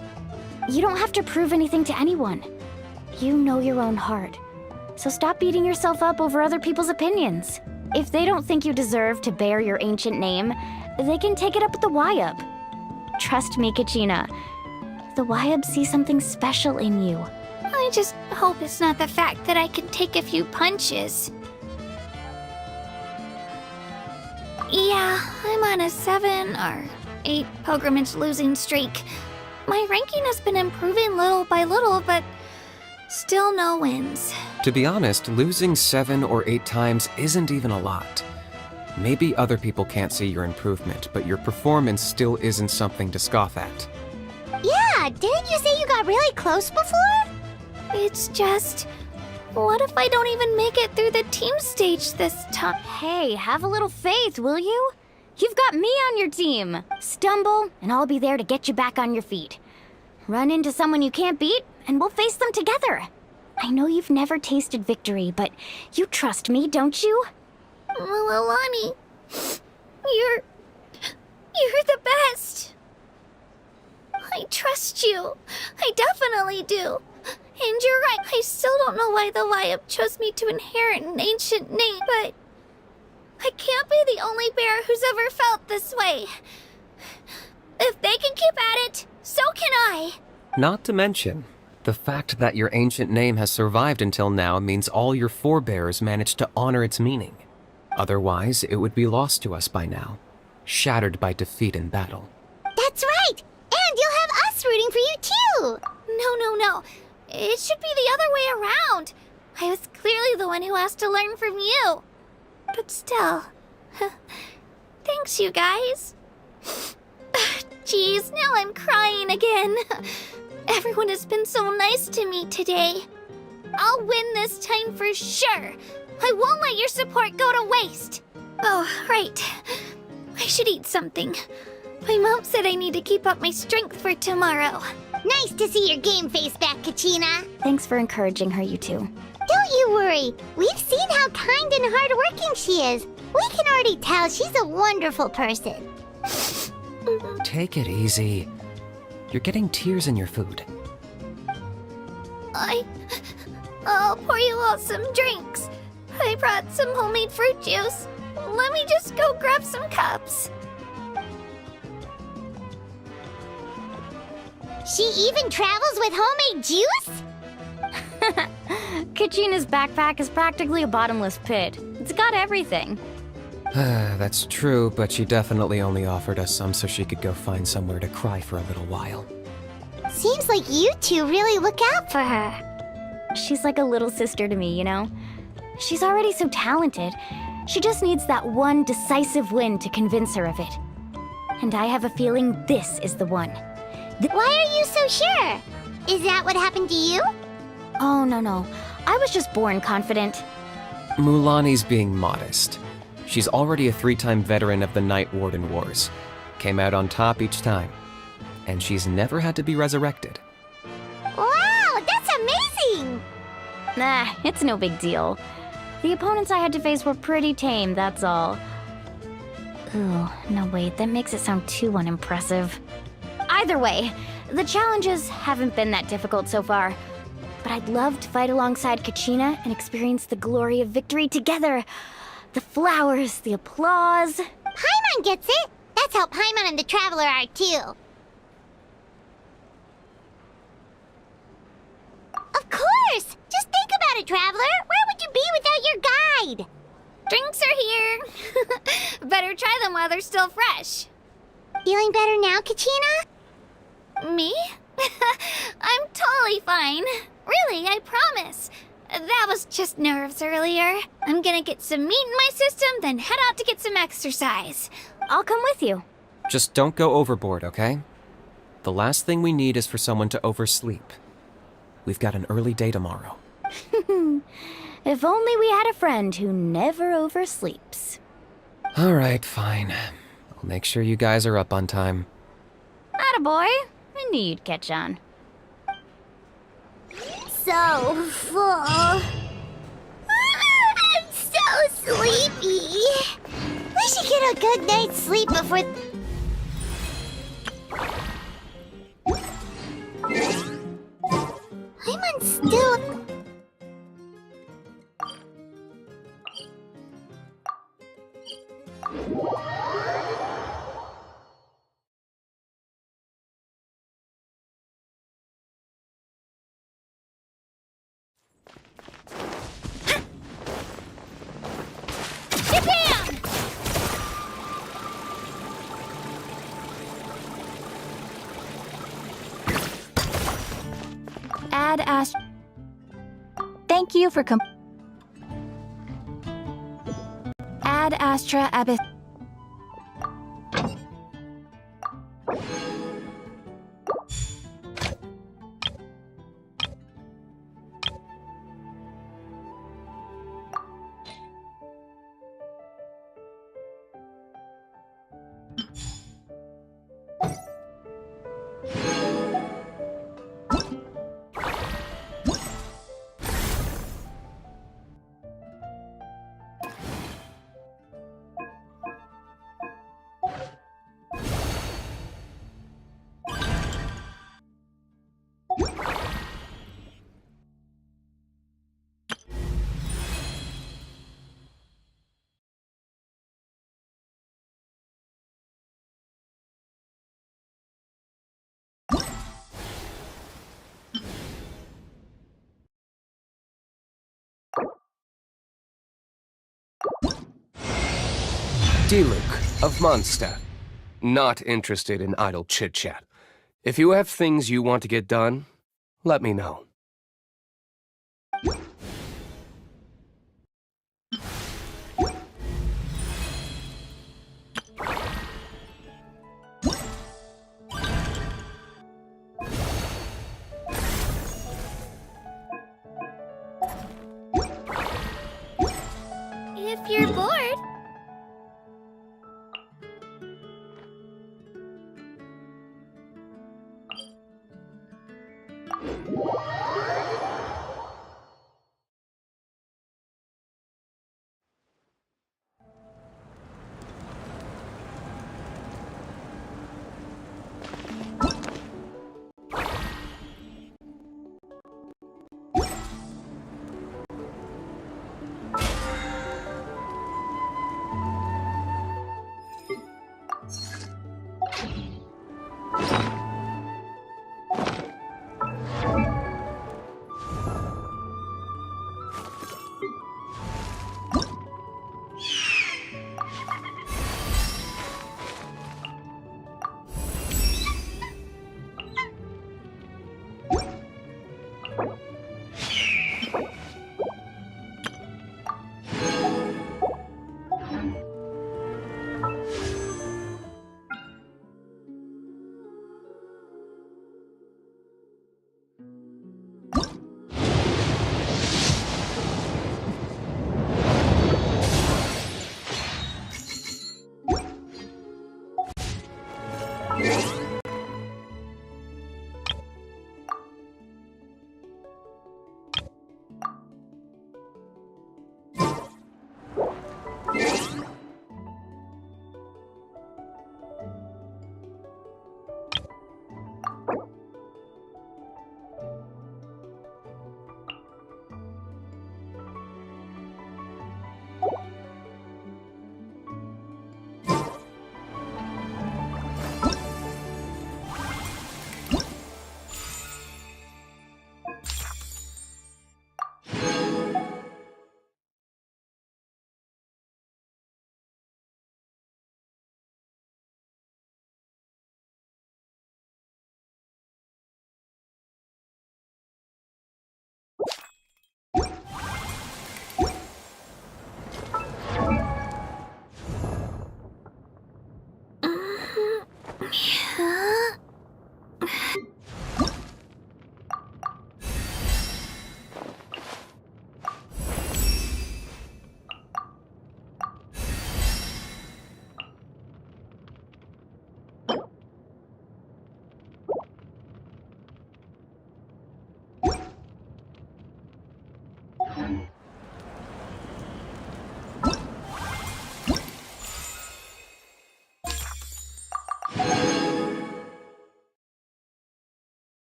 You don't have to prove anything to anyone. You know your own heart. So stop beating yourself up over other people's opinions. If they don't think you deserve to bear your ancient name, they can take it up with the Wyub. Trust me, Kachina. The Wyub see something special in you. I just hope it's not the fact that I can take a few punches. Yeah, I'm on a 7 or 8 pilgrimage losing streak. My ranking has been improving little by little, but still no wins. To be honest, losing 7 or 8 times isn't even a lot. Maybe other people can't see your improvement, but your performance still isn't something to scoff at. Yeah, didn't you say you got really close before? It's just... what if I don't even make it through the team stage this time? Hey, have a little faith, will you? You've got me on your team. Stumble, and I'll be there to get you back on your feet. Run into someone you can't beat, and we'll face them together. I know you've never tasted victory, but you trust me, don't you? Alani, you're the best. I trust you. I definitely do. And you're right, I still don't know why the Wyub chose me to inherit an ancient name, but I can't be the only bear who's ever felt this way. If they can keep at it, so can I. Not to mention, the fact that your ancient name has survived until now means all your forebears managed to honor its meaning. Otherwise, it would be lost to us by now, shattered by defeat in battle. That's right! And you'll have us rooting for you too! No. It should be the other way around. I was clearly the one who asked to learn from you. But still, thanks you guys. Geez, now I'm crying again. Everyone has been so nice to me today. I'll win this time for sure. I won't let your support go to waste. Oh, right. I should eat something. My mom said I need to keep up my strength for tomorrow. Nice to see your game face back, Kachina. Thanks for encouraging her, you two. Don't you worry. We've seen how kind and hardworking she is. We can already tell she's a wonderful person. Take it easy. You're getting tears in your food. I'll pour you all some drinks. I brought some homemade fruit juice. Let me just go grab some cups. She even travels with homemade juice? Kachina's backpack is practically a bottomless pit. It's got everything. That's true, but she definitely only offered us some so she could go find somewhere to cry for a little while. Seems like you two really look out for her. She's like a little sister to me, you know? She's already so talented. She just needs that one decisive win to convince her of it. And I have a feeling this is the one. Why are you so sure? Is that what happened to you? Oh, no. I was just born confident. Mulani's being modest. She's already a 3-time veteran of the Night Warden Wars. Came out on top each time. And she's never had to be resurrected. Wow, that's amazing! Nah, it's no big deal. The opponents I had to face were pretty tame, that's all. Ooh, no wait, that makes it sound too unimpressive. Either way, the challenges haven't been that difficult so far. But I'd love to fight alongside Kachina and experience the glory of victory together. The flowers, the applause. Paimon gets it! That's how Paimon and the Traveler are too. Of course! Just think about it, Traveler! Where would you be without your guide? Drinks are here. Better try them while they're still fresh. Feeling better now, Kachina? Me? I'm totally fine. Really, I promise. That was just nerves earlier. I'm gonna get some meat in my system, then head out to get some exercise. I'll come with you. Just don't go overboard, okay? The last thing we need is for someone to oversleep. We've got an early day tomorrow. If only we had a friend who never oversleeps. Alright, fine. I'll make sure you guys are up on time. Attaboy. I knew you'd catch on. So full. I'm so sleepy. We should get a good night's sleep before... I'm still... Get down! Ad Ast. Thank you for Ad Astra Abyss. D-Luke of Mondstadt. Not interested in idle chit-chat. If you have things you want to get done, let me know. If you're bored...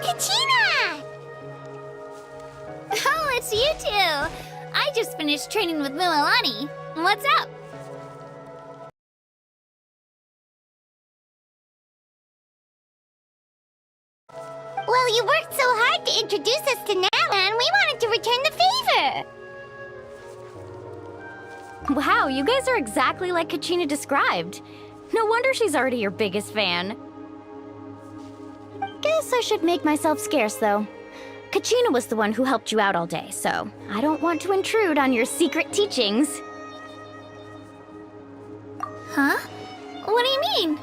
Kachina! Oh, it's you two! I just finished training with Mililani. What's up? Well, you worked so hard to introduce us to Natlan, we wanted to return the favor. Wow, you guys are exactly like Kachina described. No wonder she's already your biggest fan. Guess I should make myself scarce, though. Kachina was the one who helped you out all day, so I don't want to intrude on your secret teachings. Huh? What do you mean?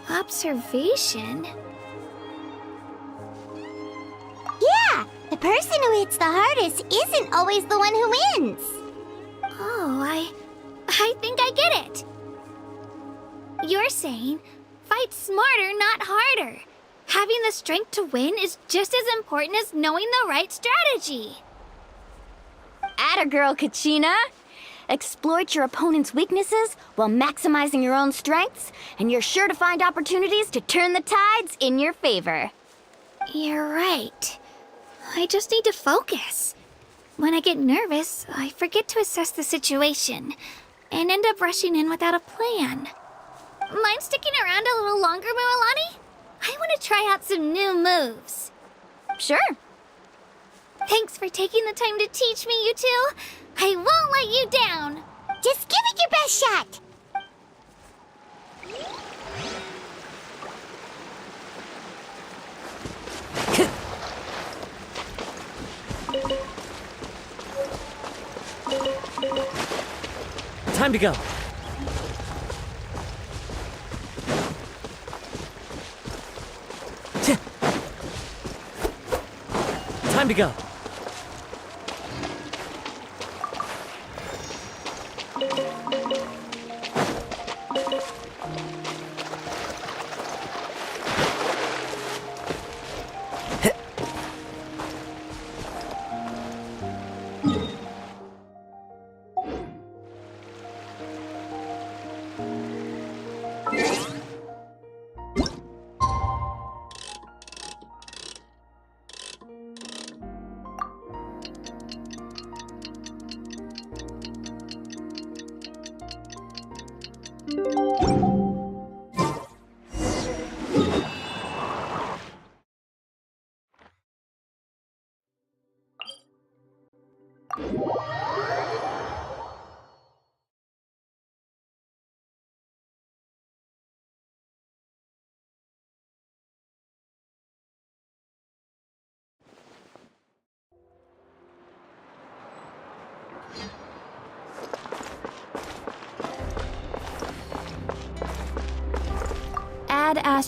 Observation? Yeah, the person who hits the hardest isn't always the one who wins. Oh, I think I get it. You're saying, fight smarter, not harder. Having the strength to win is just as important as knowing the right strategy. Atta girl, Kachina! Exploit your opponent's weaknesses while maximizing your own strengths, and you're sure to find opportunities to turn the tides in your favor. You're right. I just need to focus. When I get nervous, I forget to assess the situation and end up rushing in without a plan. Mind sticking around a little longer, Mualani? I want to try out some new moves. Sure. Thanks for taking the time to teach me, you two. I won't let you down. Just give it your best shot. Time to go. Time to go. Add Ash.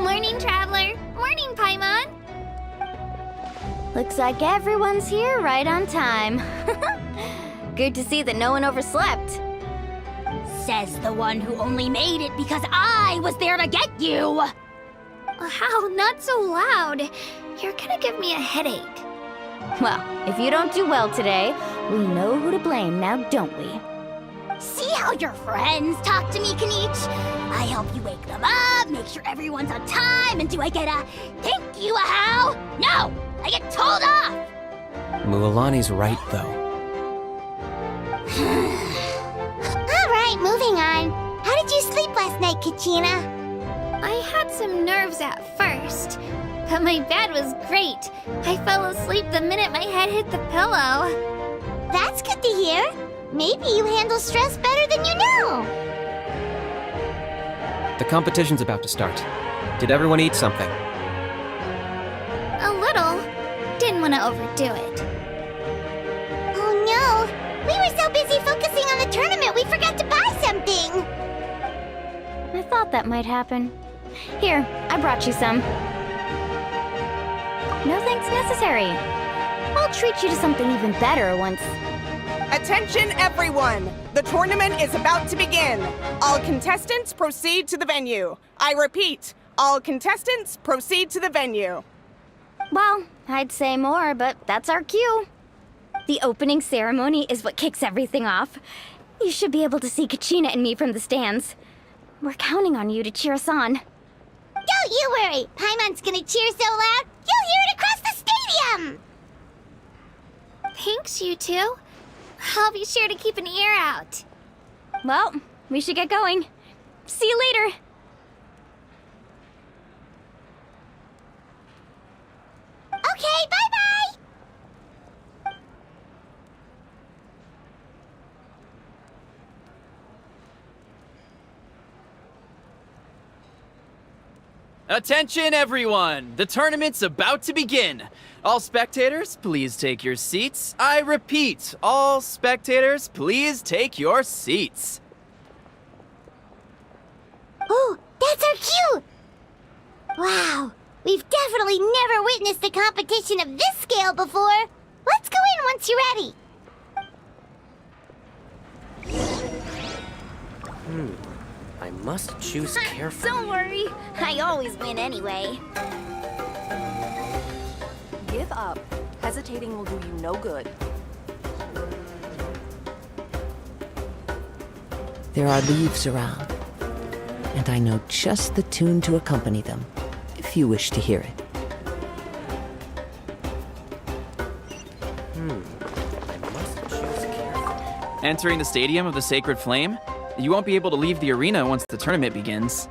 Morning, Traveler. Morning, Paimon. Looks like everyone's here right on time. Good to see that no one overslept. Says the one who only made it because I was there to get you! Wow, not so loud. You're gonna give me a headache. Well, if you don't do well today, we know who to blame now, don't we? See how your friends talk to me, Kanich? I help you wake them up, make sure everyone's on time, and do I get a thank you, a how? No! I get told off! Mualani's right, though. Alright, moving on. How did you sleep last night, Kachina? I had some nerves at first, but my bed was great. I fell asleep the minute my head hit the pillow. That's good to hear. Maybe you handle stress better than you know. The competition's about to start. Did everyone eat something? A little. Didn't want to overdo it. Oh no! We were so busy focusing on the tournament we forgot to buy something! I thought that might happen. Here, I brought you some. No thanks necessary. I'll treat you to something even better once... Attention everyone! The tournament is about to begin. All contestants proceed to the venue. I repeat, all contestants proceed to the venue. Well, I'd say more, but that's our cue. The opening ceremony is what kicks everything off. You should be able to see Kachina and me from the stands. We're counting on you to cheer us on. Don't you worry! Paimon's gonna cheer so loud, you'll hear it across the stadium! Thanks, you two. I'll be sure to keep an ear out. Well, we should get going. See you later. Okay, bye-bye! Attention, everyone! The tournament's about to begin. All spectators, please take your seats. I repeat, all spectators, please take your seats. Oh, that's our cue! Wow, we've definitely never witnessed a competition of this scale before. Let's go in once you're ready. I must choose carefully. Don't worry, I always win anyway. Give up. Hesitating will do you no good. There are leaves around, and I know just the tune to accompany them, if you wish to hear it. I must choose carefully. Entering the Stadium of the Sacred Flame? You won't be able to leave the arena once the tournament begins.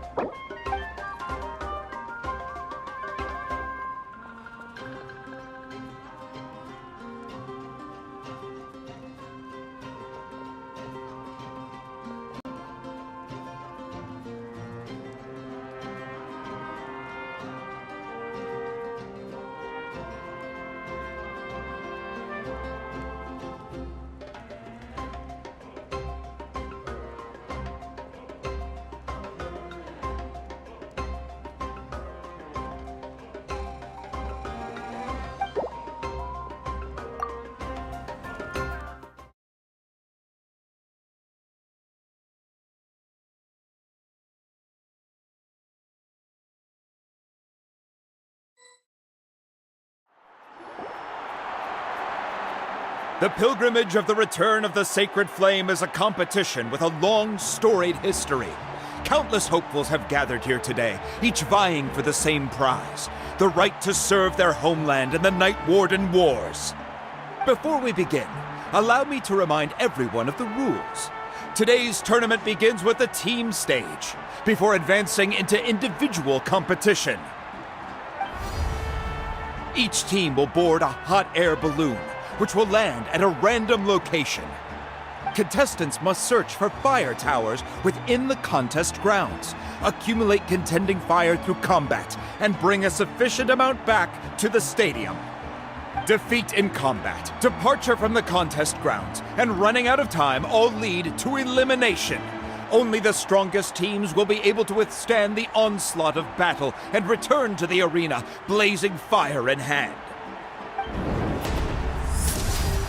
The pilgrimage of the return of the Sacred Flame is a competition with a long, storied history. Countless hopefuls have gathered here today, each vying for the same prize, the right to serve their homeland in the Night Warden Wars. Before we begin, allow me to remind everyone of the rules. Today's tournament begins with the team stage, before advancing into individual competition. Each team will board a hot air balloon, which will land at a random location. Contestants must search for fire towers within the contest grounds, accumulate contending fire through combat, and bring a sufficient amount back to the stadium. Defeat in combat, departure from the contest grounds, and running out of time all lead to elimination. Only the strongest teams will be able to withstand the onslaught of battle and return to the arena, blazing fire in hand.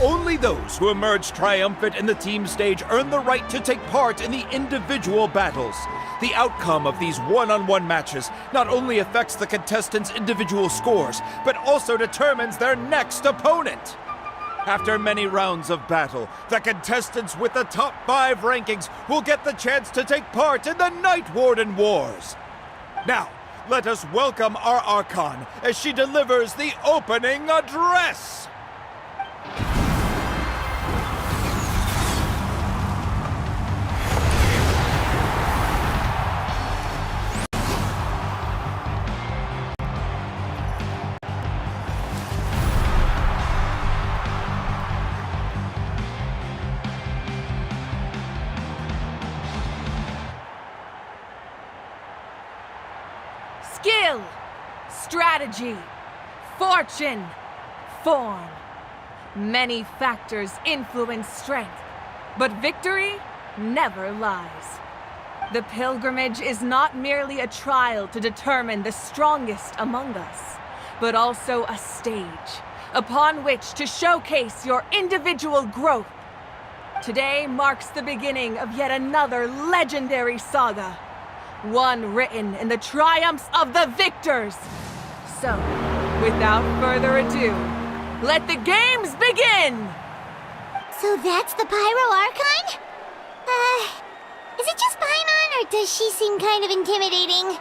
Only those who emerge triumphant in the team stage earn the right to take part in the individual battles. The outcome of these one-on-one matches not only affects the contestants' individual scores, but also determines their next opponent. After many rounds of battle, the contestants with the top 5 rankings will get the chance to take part in the Night Warden Wars. Now, let us welcome our Archon as she delivers the opening address. Skill, strategy, fortune, form. Many factors influence strength, but victory never lies. The pilgrimage is not merely a trial to determine the strongest among us, but also a stage upon which to showcase your individual growth. Today marks the beginning of yet another legendary saga, one written in the triumphs of the victors. So, without further ado, let the games begin! So that's the Pyro Archon? Is it just Paimon, or does she seem kind of intimidating?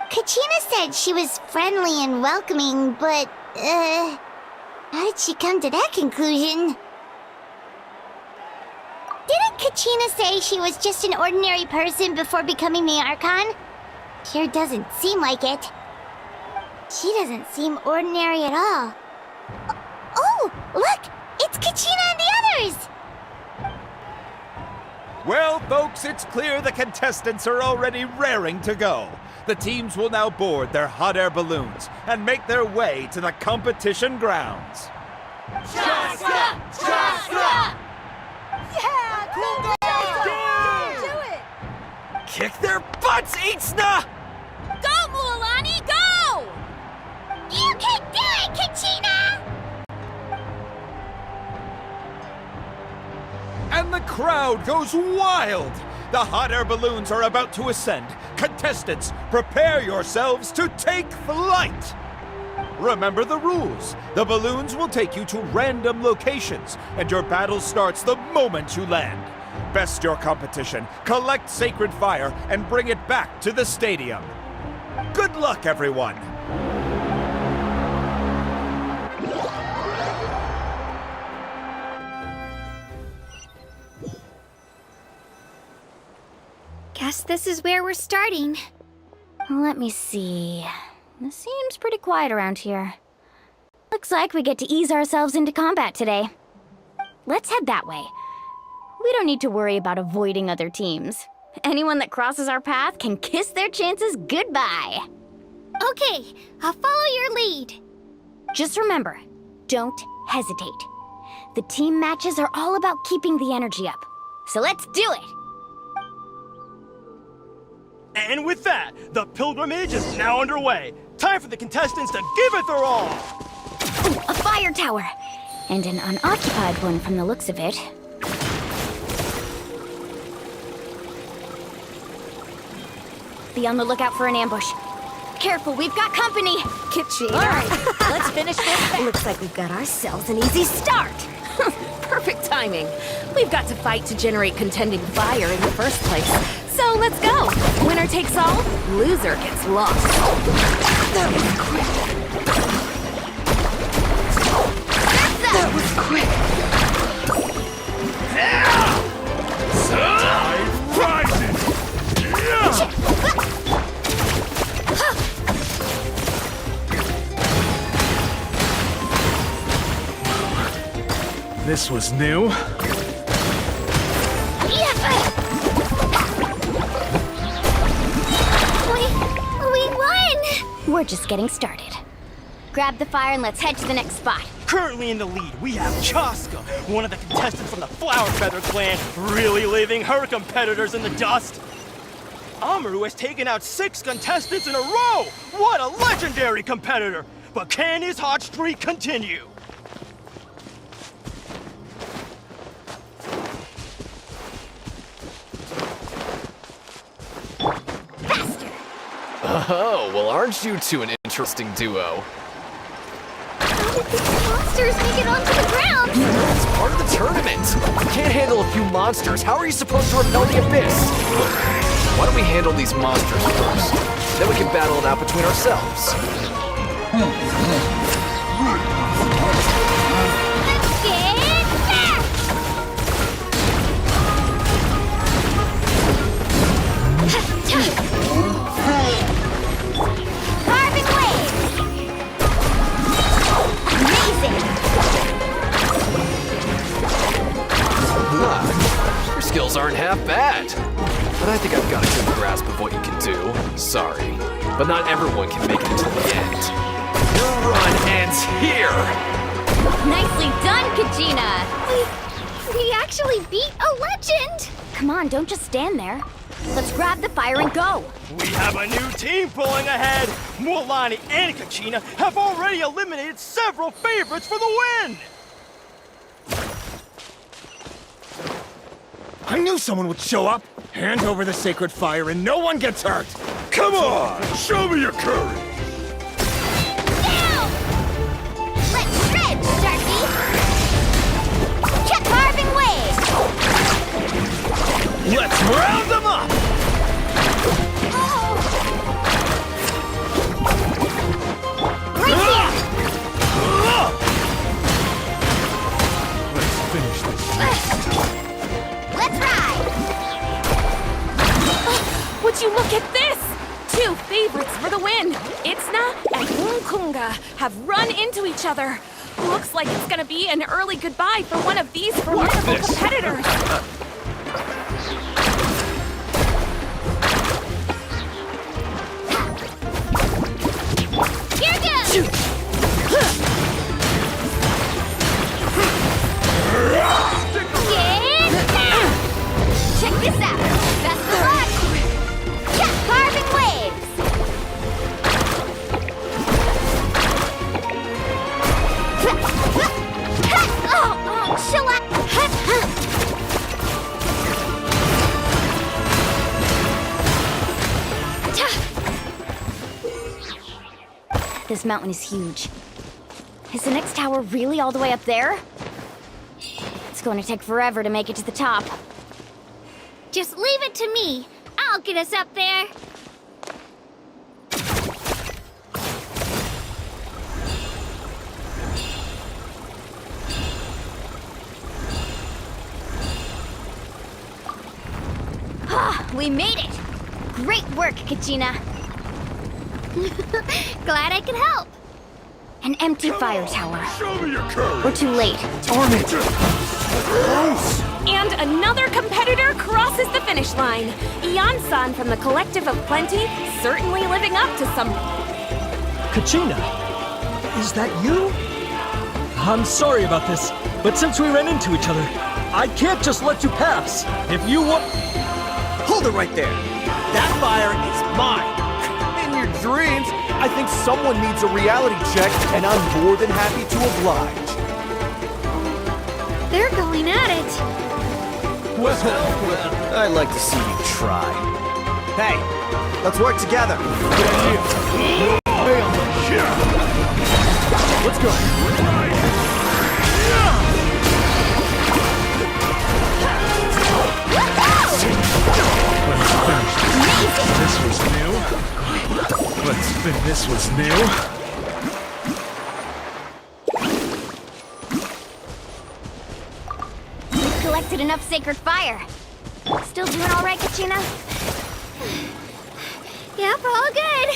Kachina said she was friendly and welcoming, but, how did she come to that conclusion? Didn't Kachina say she was just an ordinary person before becoming the Archon? Sure doesn't seem like it. She doesn't seem ordinary at all. Oh, look! It's Kachina and the others! Well, folks, it's clear the contestants are already raring to go. The teams will now board their hot air balloons and make their way to the competition grounds. Chaska! Chaska! Yeah, cool guys! Do it! Kick their butts, Itzna! Go, Mualani, go! You can do it, Kachina! And the crowd goes wild! The hot air balloons are about to ascend. Contestants, prepare yourselves to take flight! Remember the rules. The balloons will take you to random locations, and your battle starts the moment you land. Best your competition, collect sacred fire, and bring it back to the stadium. Good luck, everyone! Guess this is where we're starting. Let me see. It seems pretty quiet around here. Looks like we get to ease ourselves into combat today. Let's head that way. We don't need to worry about avoiding other teams. Anyone that crosses our path can kiss their chances goodbye. Okay, I'll follow your lead. Just remember, don't hesitate. The team matches are all about keeping the energy up. So let's do it! And with that, the pilgrimage is now underway. Time for the contestants to give it their all! Ooh, a fire tower! And an unoccupied one from the looks of it. Be on the lookout for an ambush. Careful, we've got company! Kitschy. All right, let's finish this. Looks like we've got ourselves an easy start. Perfect timing. We've got to fight to generate contending fire in the first place. So let's go. Winner takes all, loser gets lost. That was quick. That was quick. Tide rises! This was new. We won! We're just getting started. Grab the fire and let's head to the next spot. Currently in the lead, we have Chaska, one of the contestants from the Flower Feather clan, really leaving her competitors in the dust. Amaru has taken out 6 contestants in a row! What a legendary competitor! But can his hot streak continue? Oh, well, aren't you two an interesting duo? How did these monsters make it onto the ground? It's part of the tournament. You can't handle a few monsters. How are you supposed to repel the abyss? Why don't we handle these monsters first? Then we can battle it out between ourselves. Your skills aren't half bad. But I think I've got a good grasp of what you can do. Sorry. But not everyone can make it until the end. Your run ends here! Nicely done, Kachina! We actually beat a legend! Come on, don't just stand there. Let's grab the fire and go! We have a new team pulling ahead! Mualani and Kachina have already eliminated several favorites for the win! I knew someone would show up! Hand over the sacred fire and no one gets hurt! Come on! Show me your courage! Down! Let's shred, Sharky! Check carving waves! Let's round them up! Right here! Let's finish this. Let's ride! Would you look at this? 2 favorites for the win. Itzna and Kunga have run into each other. Looks like it's gonna be an early goodbye for one of these formidable competitors. this mountain is huge. Is the next tower really all the way up there? It's going to take forever to make it to the top. Just leave it to me. I'll get us up there. Ah, we made it! Great work, Kachina. Glad I could help. An empty fire tower. Show me your courage! We're too late. Darn it! Close! And another competitor crosses the finish line. Ian-san from the Collective of Plenty, certainly living up to some... Kachina, is that you? I'm sorry about this, but since we ran into each other, I can't just let you pass. If you want... Hold it right there. That fire is mine. In your dreams, I think someone needs a reality check, and I'm more than happy to oblige. They're going at it. Well, I'd like to see you try. Hey, let's work together. Let's go. This was new. Let's spin this was new. Collected enough sacred fire. Still doing all right, Kachina? Yep, all good.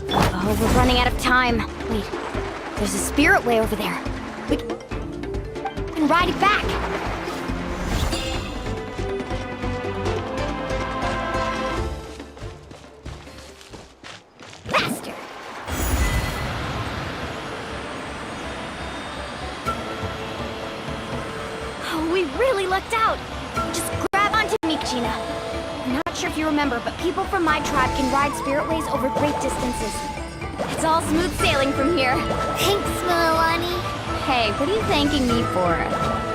Oh, we're running out of time. Wait, there's a spirit way over there. We can ride it back. Faster. Oh, we really lucked out. Just grab onto me, Kachina. I'm not sure if you remember, but people from my tribe can ride spiritways over great distances. It's all smooth sailing from here. Thanks, Milani. Hey, what are you thanking me for?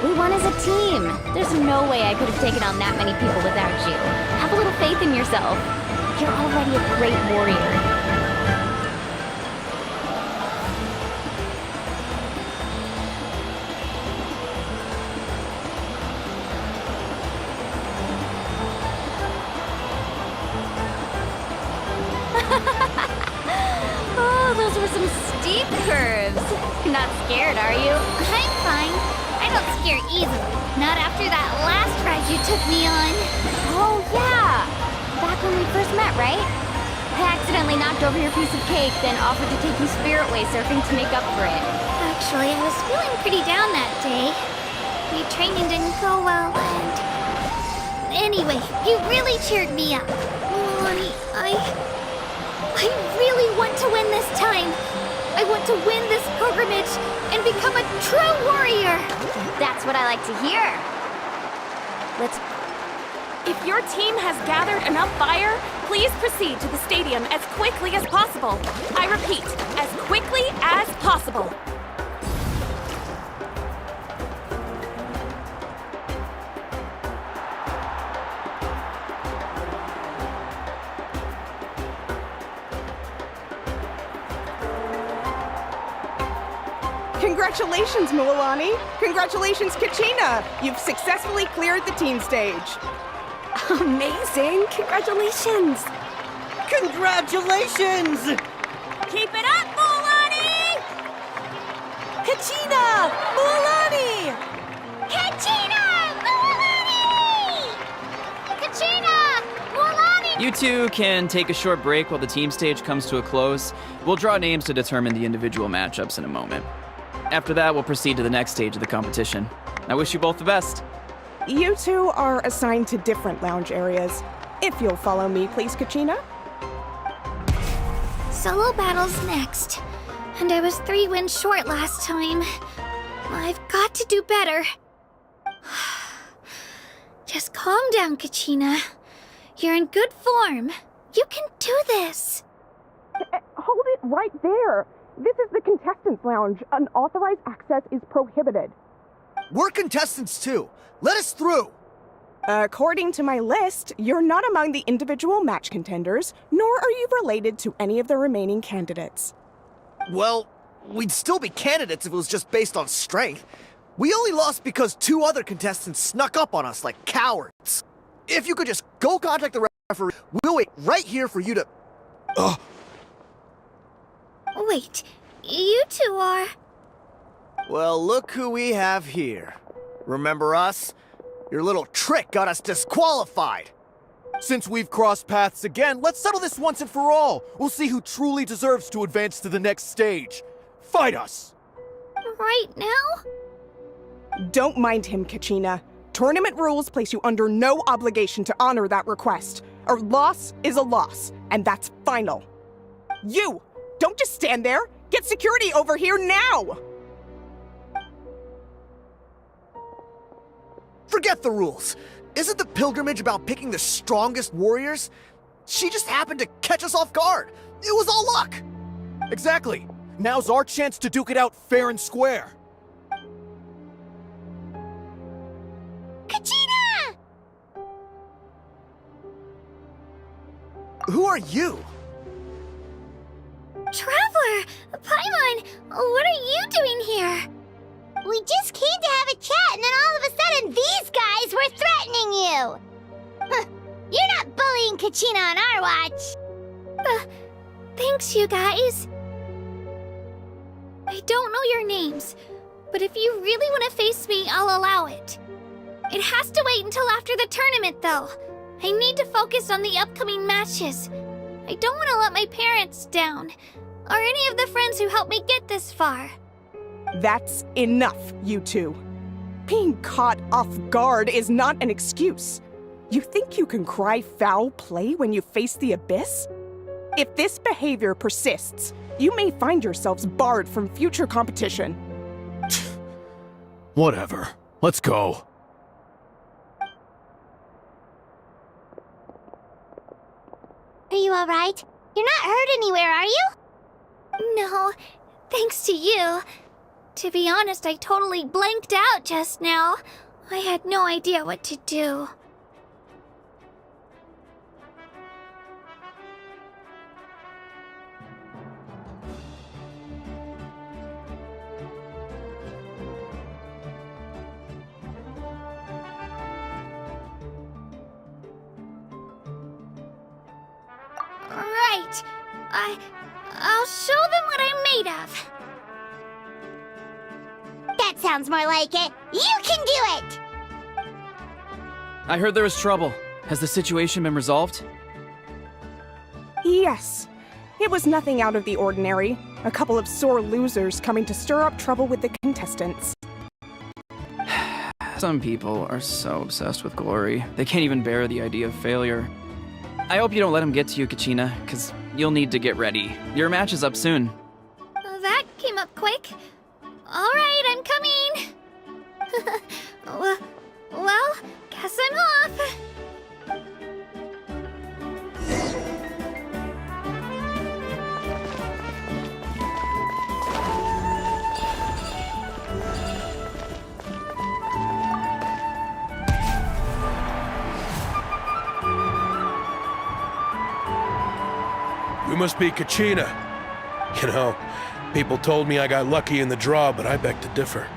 We won as a team. There's no way I could have taken on that many people without you. Have a little faith in yourself. You're already a great warrior. Oh, those were some steep curves. Not scared, are you? I'm fine. I don't scare easily. Not after that last ride you took me on. Oh, yeah. Back when we first met, right? I accidentally knocked over your piece of cake, then offered to take you spiritway surfing to make up for it. Actually, I was feeling pretty down that day. My training didn't go well, and... Anyway, you really cheered me up. Milani, I really want to win this time. I want to win this pilgrimage and become a true warrior. That's what I like to hear. Let's... If your team has gathered enough fire, please proceed to the stadium as quickly as possible. I repeat, as quickly as possible. Congratulations, Milani. Congratulations, Kachina. You've successfully cleared the team stage. Amazing. Congratulations. Congratulations! Keep it up, Milani! Kachina! Milani! Kachina! Milani! Kachina! Milani! You two can take a short break while the team stage comes to a close. We'll draw names to determine the individual matchups in a moment. After that, we'll proceed to the next stage of the competition. I wish you both the best. You two are assigned to different lounge areas. If you'll follow me, please, Kachina. Solo battle's next. And I was 3 wins short last time. I've got to do better. Just calm down, Kachina. You're in good form. You can do this. Hold it right there. This is the contestants' lounge. Unauthorized access is prohibited. We're contestants too. Let us through. According to my list, you're not among the individual match contenders, nor are you related to any of the remaining candidates. Well, we'd still be candidates if it was just based on strength. We only lost because 2 other contestants snuck up on us like cowards. If you could just go contact the referee, we'll wait right here for you to... Ugh. Wait, you two are... Well, look who we have here. Remember us? Your little trick got us disqualified. Since we've crossed paths again, let's settle this once and for all. We'll see who truly deserves to advance to the next stage. Fight us! Right now? Don't mind him, Kachina. Tournament rules place you under no obligation to honor that request. A loss is a loss, and that's final. You! Don't just stand there! Get security over here now! Forget the rules. Isn't the pilgrimage about picking the strongest warriors? She just happened to catch us off guard. It was all luck. Exactly. Now's our chance to duke it out fair and square. Kachina! Who are you? Traveler! Paimon! What are you doing here? We just came to have a chat, and then all of a sudden these guys were threatening you! Huh, you're not bullying Kachina on our watch! Thanks, you guys. I don't know your names, but if you really want to face me, I'll allow it. It has to wait until after the tournament, though. I need to focus on the upcoming matches. I don't want to let my parents down, or any of the friends who helped me get this far. That's enough, you two. Being caught off guard is not an excuse. You think you can cry foul play when you face the abyss? If this behavior persists, you may find yourselves barred from future competition. Whatever. Let's go. Are you alright? You're not hurt anywhere, are you? No, thanks to you. To be honest, I totally blanked out just now. I had no idea what to do. Right. I'll show them what I'm made of. That sounds more like it. You can do it! I heard there was trouble. Has the situation been resolved? Yes. It was nothing out of the ordinary. A couple of sore losers coming to stir up trouble with the contestants. Some people are so obsessed with glory, they can't even bear the idea of failure. I hope you don't let him get to you, Kachina, because you'll need to get ready. Your match is up soon. That came up quick. All right, I'm coming. Well, guess I'm off. You must be Kachina. You know, people told me I got lucky in the draw, but I beg to differ.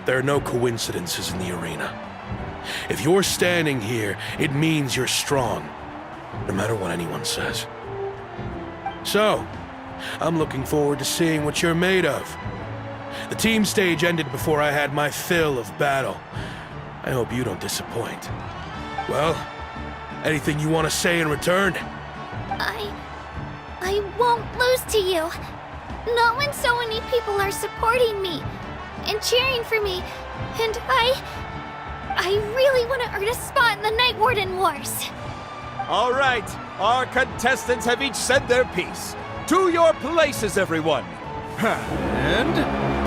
There are no coincidences in the arena. If you're standing here, it means you're strong, no matter what anyone says. So, I'm looking forward to seeing what you're made of. The team stage ended before I had my fill of battle. I hope you don't disappoint. Well, anything you want to say in return? I won't lose to you. Not when so many people are supporting me and cheering for me, and I really want to earn a spot in the Night Warden Wars. All right, our contestants have each said their piece. To your places, everyone. And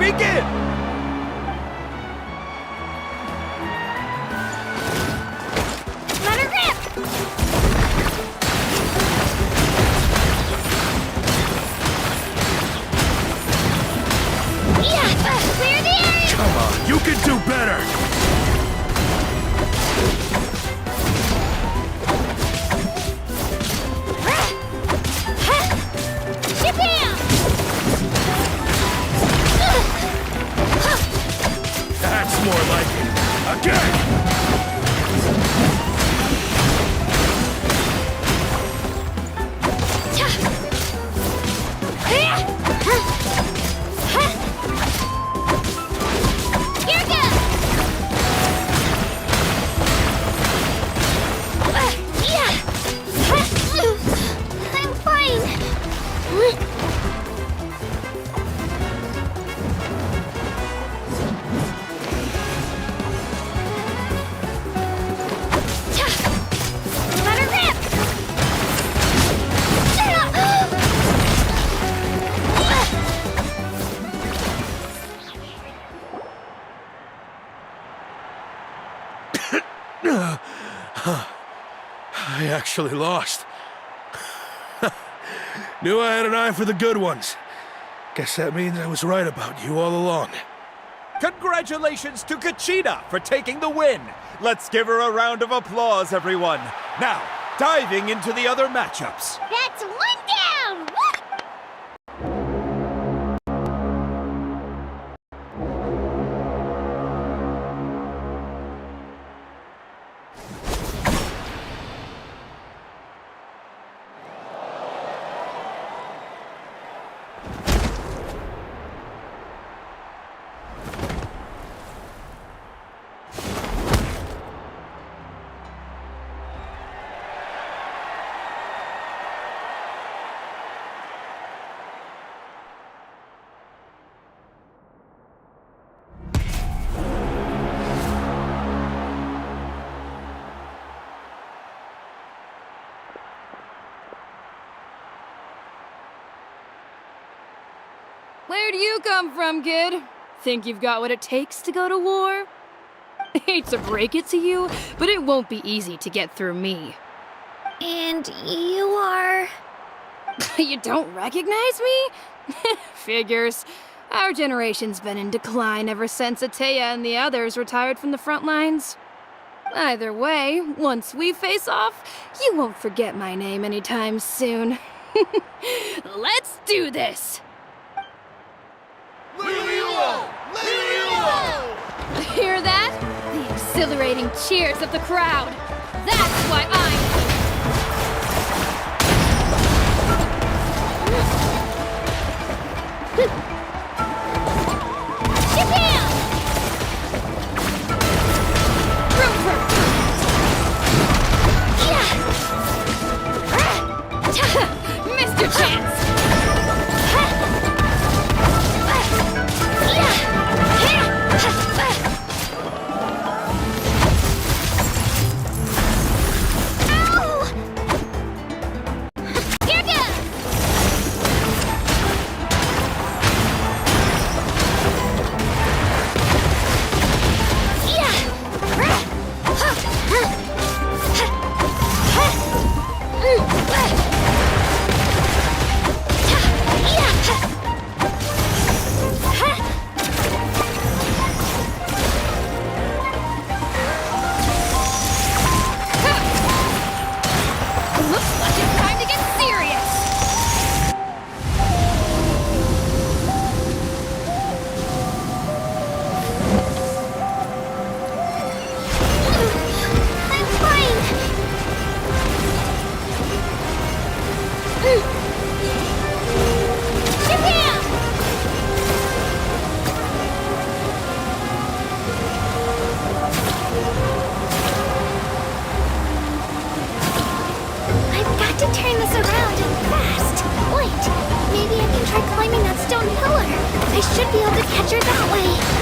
begin! Let her rip! Clear the area! Come on, you can do better! I actually lost. Knew I had an eye for the good ones. Guess that means I was right about you all along. Congratulations to Kachina for taking the win. Let's give her a round of applause, everyone. Now, diving into the other matchups. That's one down! Woo! Where do you come from, kid? Think you've got what it takes to go to war? Hate to break it to you, but it won't be easy to get through me. And you are... You don't recognize me? Figures. Our generation's been in decline ever since Ateya and the others retired from the front lines. Either way, once we face off, you won't forget my name anytime soon. Let's do this! Hear that? The exhilarating cheers of the crowd. That's why Mr. Chance! I should be able to catch her that way.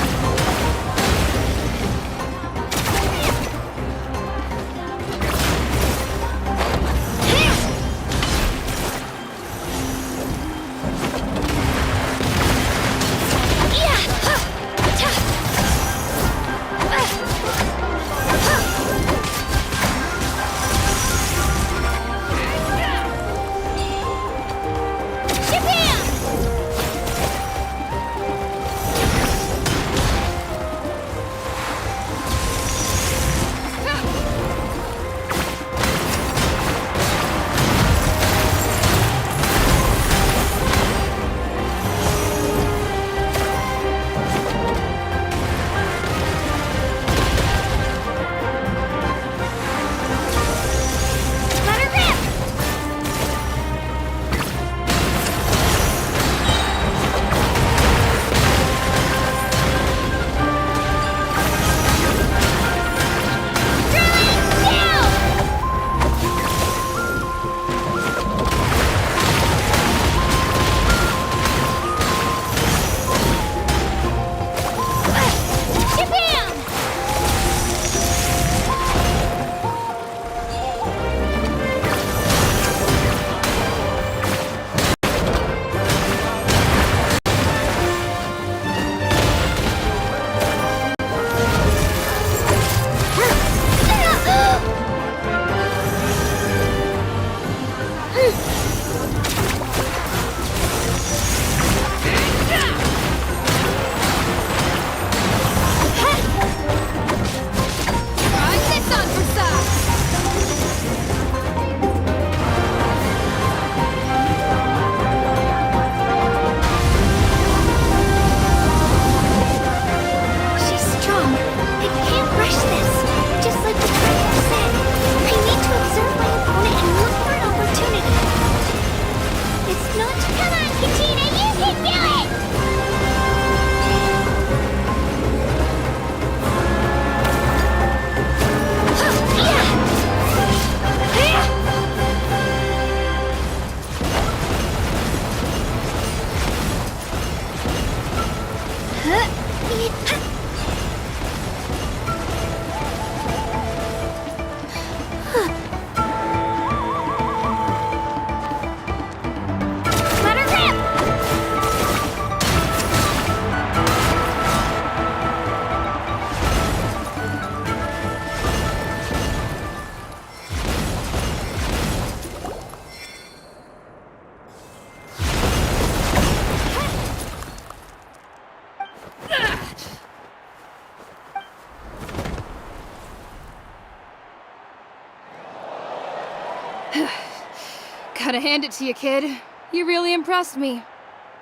Gotta hand it to you, kid. You really impressed me.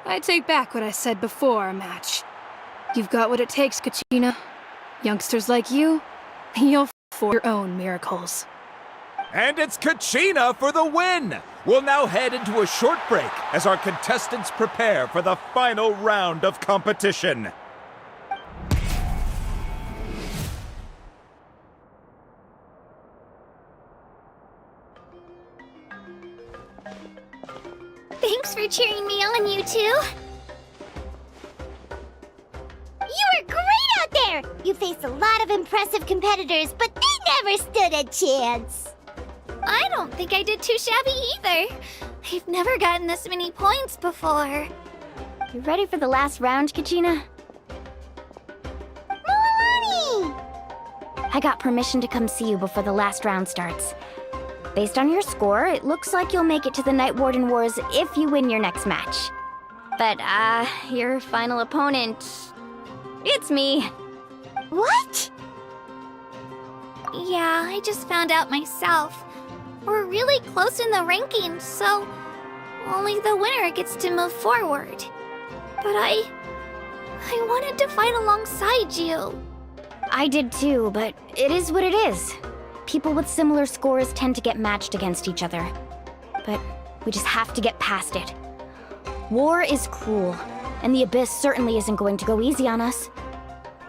I take back what I said before our match. You've got what it takes, Kachina. Youngsters like you, you'll for your own miracles. And it's Kachina for the win! We'll now head into a short break as our contestants prepare for the final round of competition. Thanks for cheering me on, you two. You were great out there! You faced a lot of impressive competitors, but they never stood a chance. I don't think I did too shabby either. I've never gotten this many points before. You ready for the last round, Kachina? Milani! I got permission to come see you before the last round starts. Based on your score, it looks like you'll make it to the Night Warden Wars if you win your next match. But, your final opponent... it's me. What? Yeah, I just found out myself. We're really close in the rankings, so only the winner gets to move forward. But I wanted to fight alongside you. I did too, but it is what it is. People with similar scores tend to get matched against each other. But we just have to get past it. War is cruel, and the Abyss certainly isn't going to go easy on us.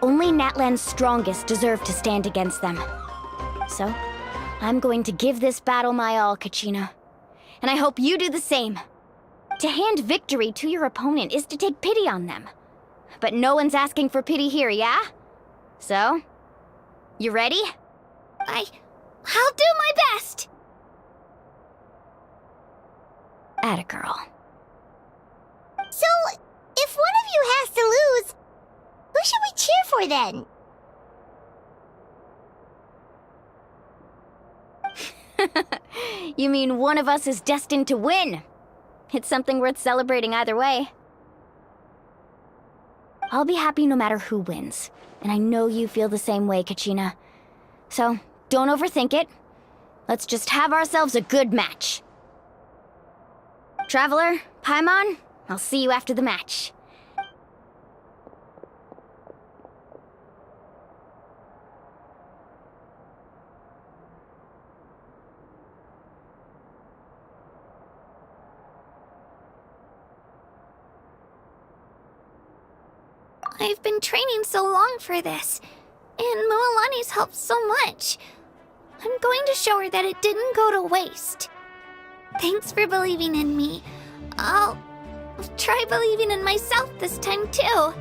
Only Natlan's strongest deserve to stand against them. So, I'm going to give this battle my all, Kachina. And I hope you do the same. To hand victory to your opponent is to take pity on them. But no one's asking for pity here, yeah? So, you ready? I'll do my best! Atta girl. So, if one of you has to lose, who should we cheer for then? You mean one of us is destined to win? It's something worth celebrating either way. I'll be happy no matter who wins, and I know you feel the same way, Kachina. So, don't overthink it. Let's just have ourselves a good match. Traveler, Paimon, I'll see you after the match. I've been training so long for this, and Mualani's helped so much. I'm going to show her that it didn't go to waste. Thanks for believing in me. I'll try believing in myself this time too.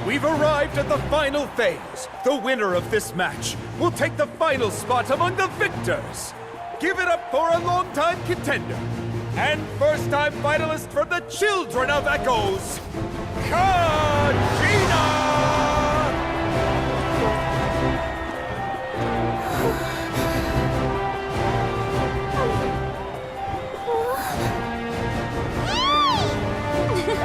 We've arrived at the final phase. The winner of this match will take the final spot among the victors. Give it up for a longtime contender and first-time finalist from the Children of Echoes, Kachina!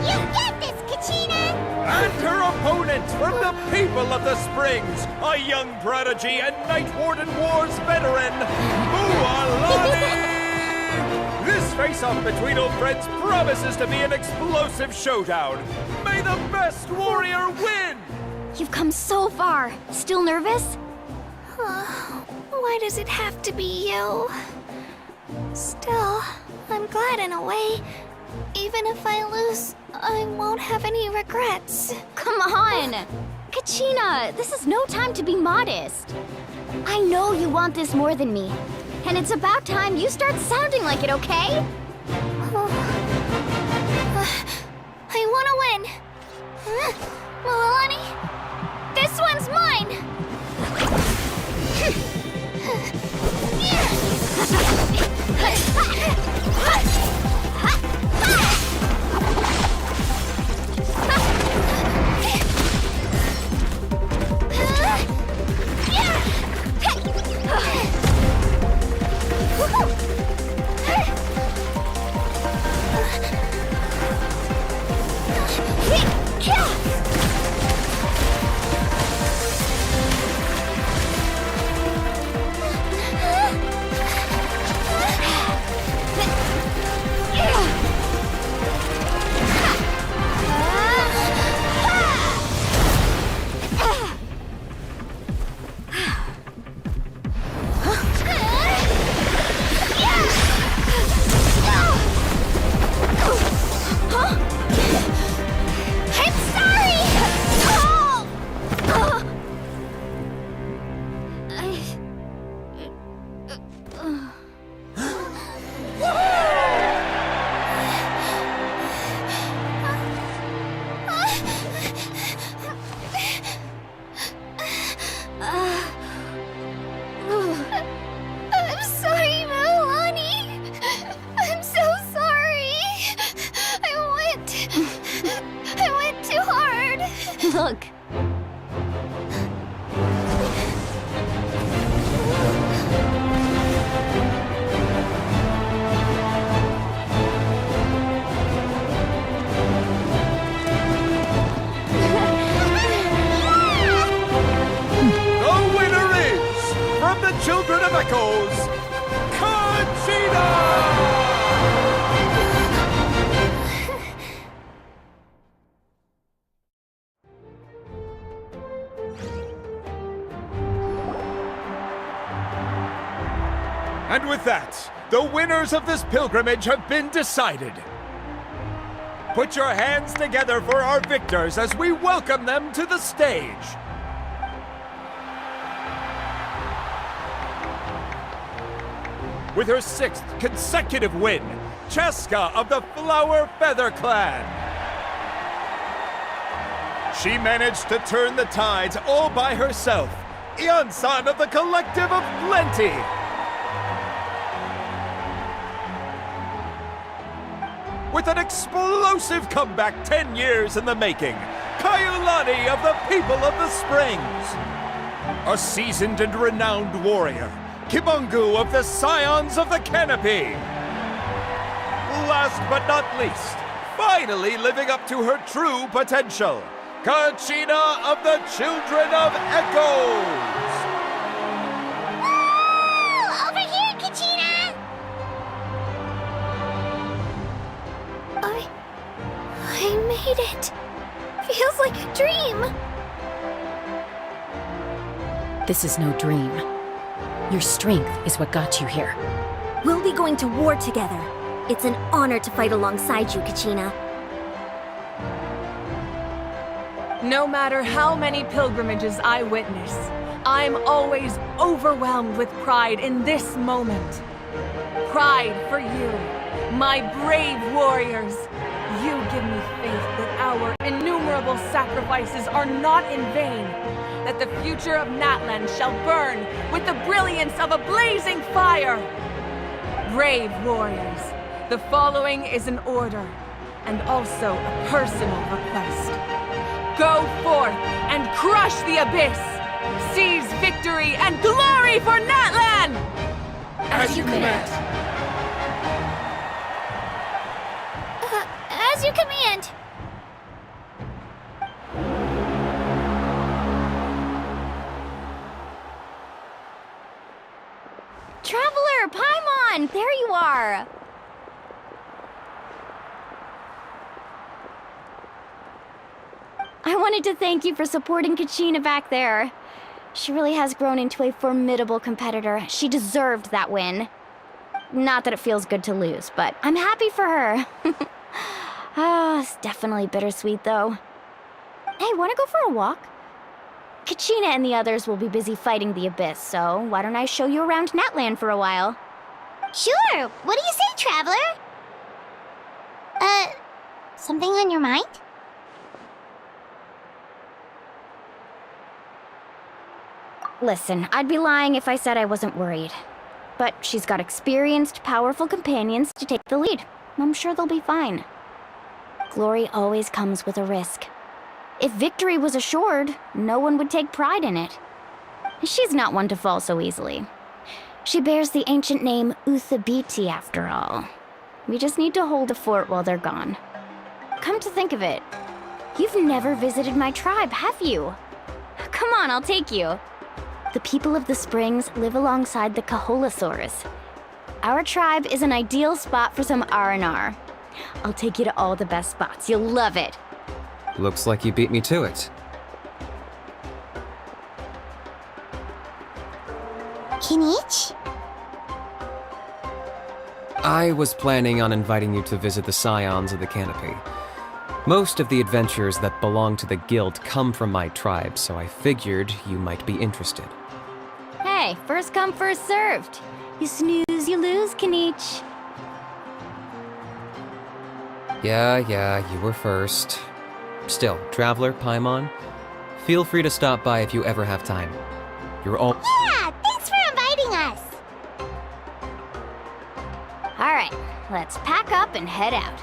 You got this, Kachina! And her opponent from the People of the Springs, a young prodigy and Night Warden Wars veteran, Mualani! This face-off between old friends promises to be an explosive showdown. May the best warrior win! You've come so far. Still nervous? Why does it have to be you? Still, I'm glad in a way. Even if I lose, I won't have any regrets. Come on! Kachina, this is no time to be modest. I know you want this more than me. And it's about time you start sounding like it, okay? I want to win. Milani, this one's mine. Look. The winner is, from the Children of Echoes, Conchita! And with that, the winners of this pilgrimage have been decided. Put your hands together for our victors as we welcome them to the stage. With her 6th consecutive win, Cheska of the Flower Feather Clan. She managed to turn the tides all by herself. Ian-san of the Collective of Plenty. With an explosive comeback 10 years in the making, Kaiulani of the People of the Springs. A seasoned and renowned warrior, Kibangu of the Scions of the Canopy. Last but not least, finally living up to her true potential, Kachina of the Children of Echoes. Over here, Kachina! I made it. Feels like a dream. This is no dream. Your strength is what got you here. We'll be going to war together. It's an honor to fight alongside you, Kachina. No matter how many pilgrimages I witness, I'm always overwhelmed with pride in this moment. Pride for you, my brave warriors. You give me faith that our innumerable sacrifices are not in vain, that the future of Natlan shall burn with the brilliance of a blazing fire. Brave warriors, the following is an order, and also a personal request. Go forth and crush the abyss! Seize victory and glory for Natlan! As you command. As you command. Traveler, Paimon, there you are. wanted to thank you for supporting Kachina back there. She really has grown into a formidable competitor. She deserved that win. Not that it feels good to lose, but I'm happy for her. It's definitely bittersweet, though. Hey, wanna go for a walk? Kachina and the others will be busy fighting the Abyss, so why don't I show you around Natlan for a while? Sure. What do you say, Traveler? Something on your mind? Listen, I'd be lying if I said I wasn't worried. But she's got experienced, powerful companions to take the lead. I'm sure they'll be fine. Glory always comes with a risk. If victory was assured, no one would take pride in it. She's not one to fall so easily. She bears the ancient name Uthabiti, after all. We just need to hold the fort while they're gone. Come to think of it, you've never visited my tribe, have you? Come on, I'll take you. The people of the Springs live alongside the Kaholasaurus. Our tribe is an ideal spot for some R&R. I'll take you to all the best spots. You'll love it. Looks like you beat me to it. Kinich? I was planning on inviting you to visit the Scions of the Canopy. Most of the adventures that belong to the guild come from my tribe, so I figured you might be interested. Hey, first come, first served. You snooze, you lose, Kinich. Yeah, you were first. Still, Traveler, Paimon, feel free to stop by if you ever have time. You're all— Yeah, thanks for inviting us. All right, let's pack up and head out.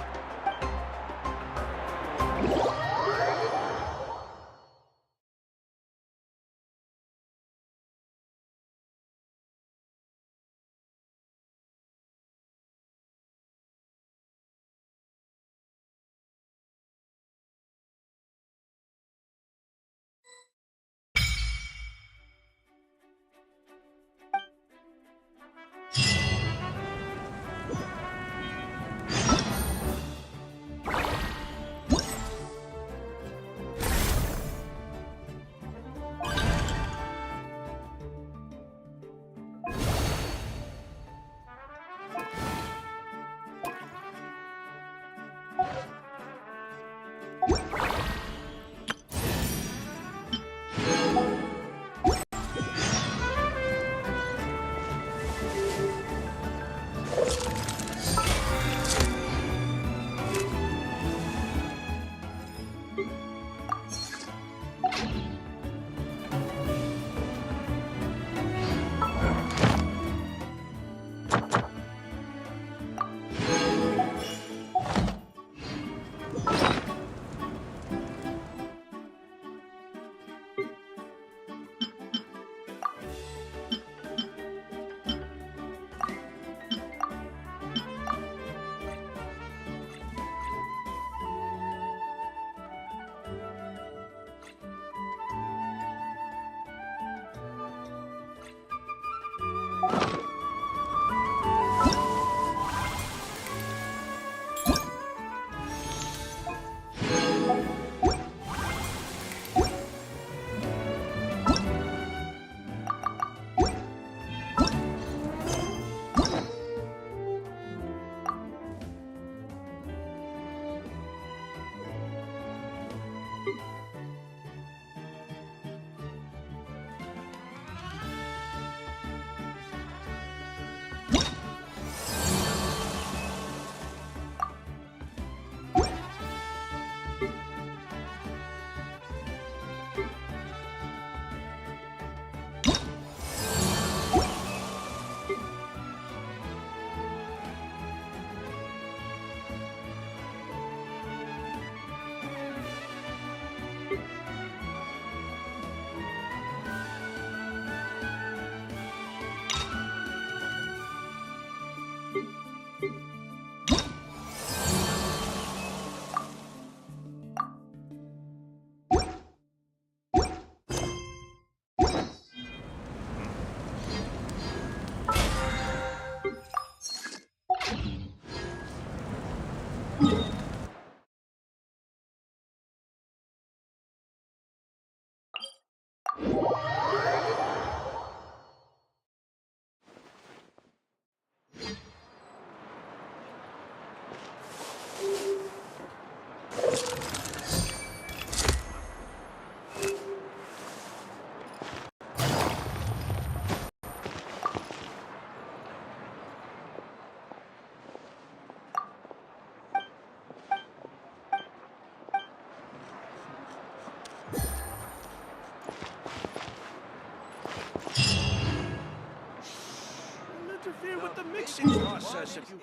fixing process if you...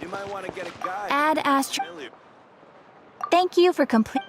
You might want to get a guide. Add Astro. Thank you for complete.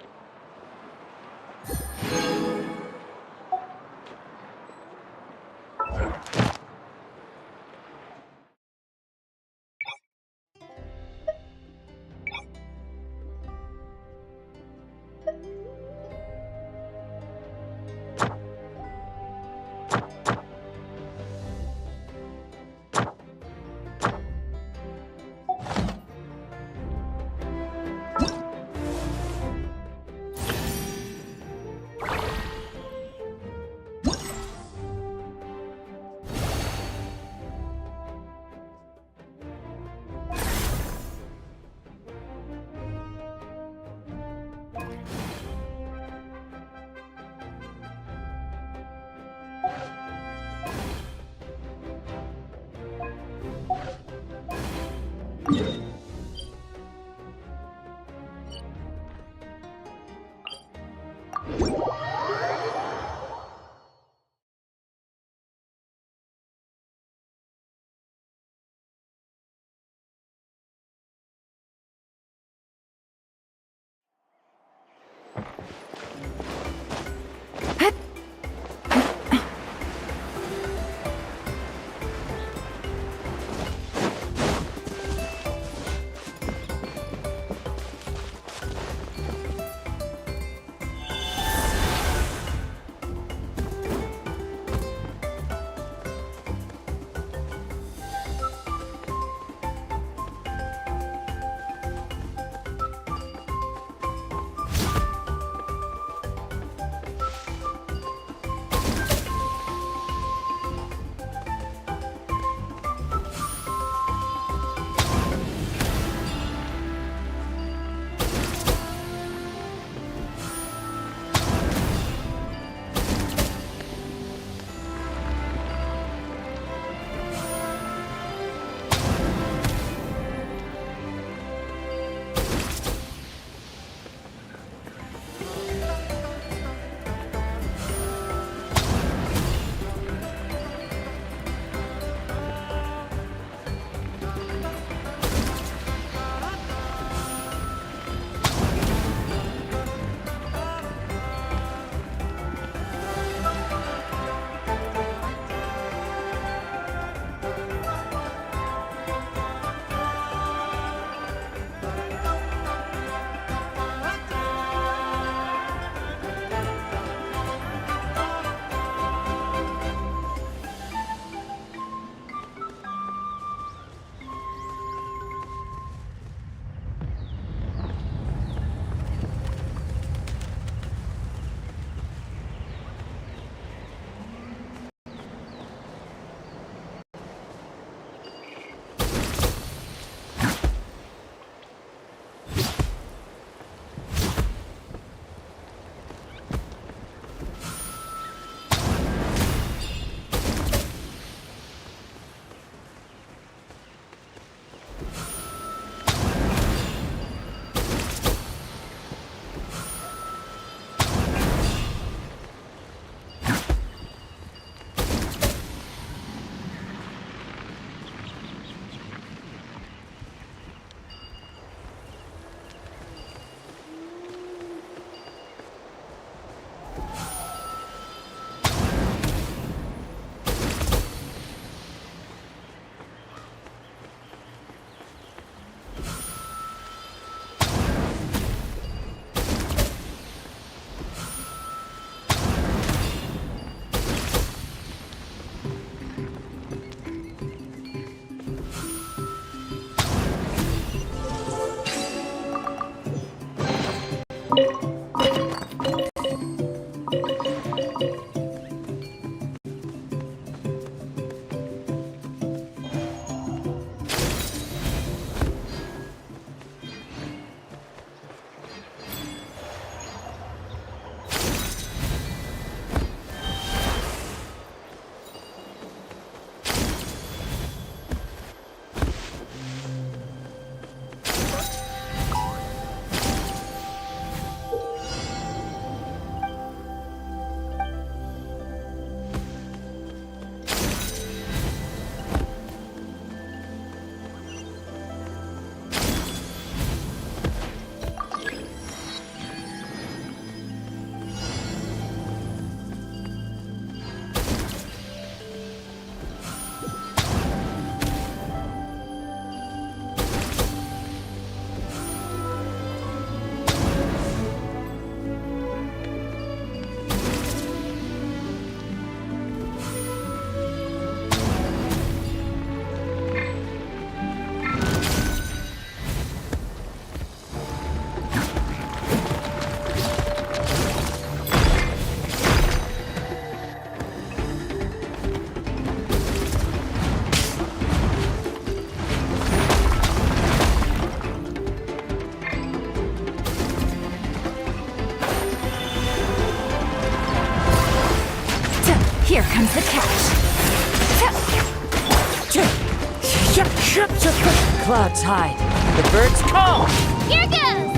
Clouds hide, the birds call. Here goes!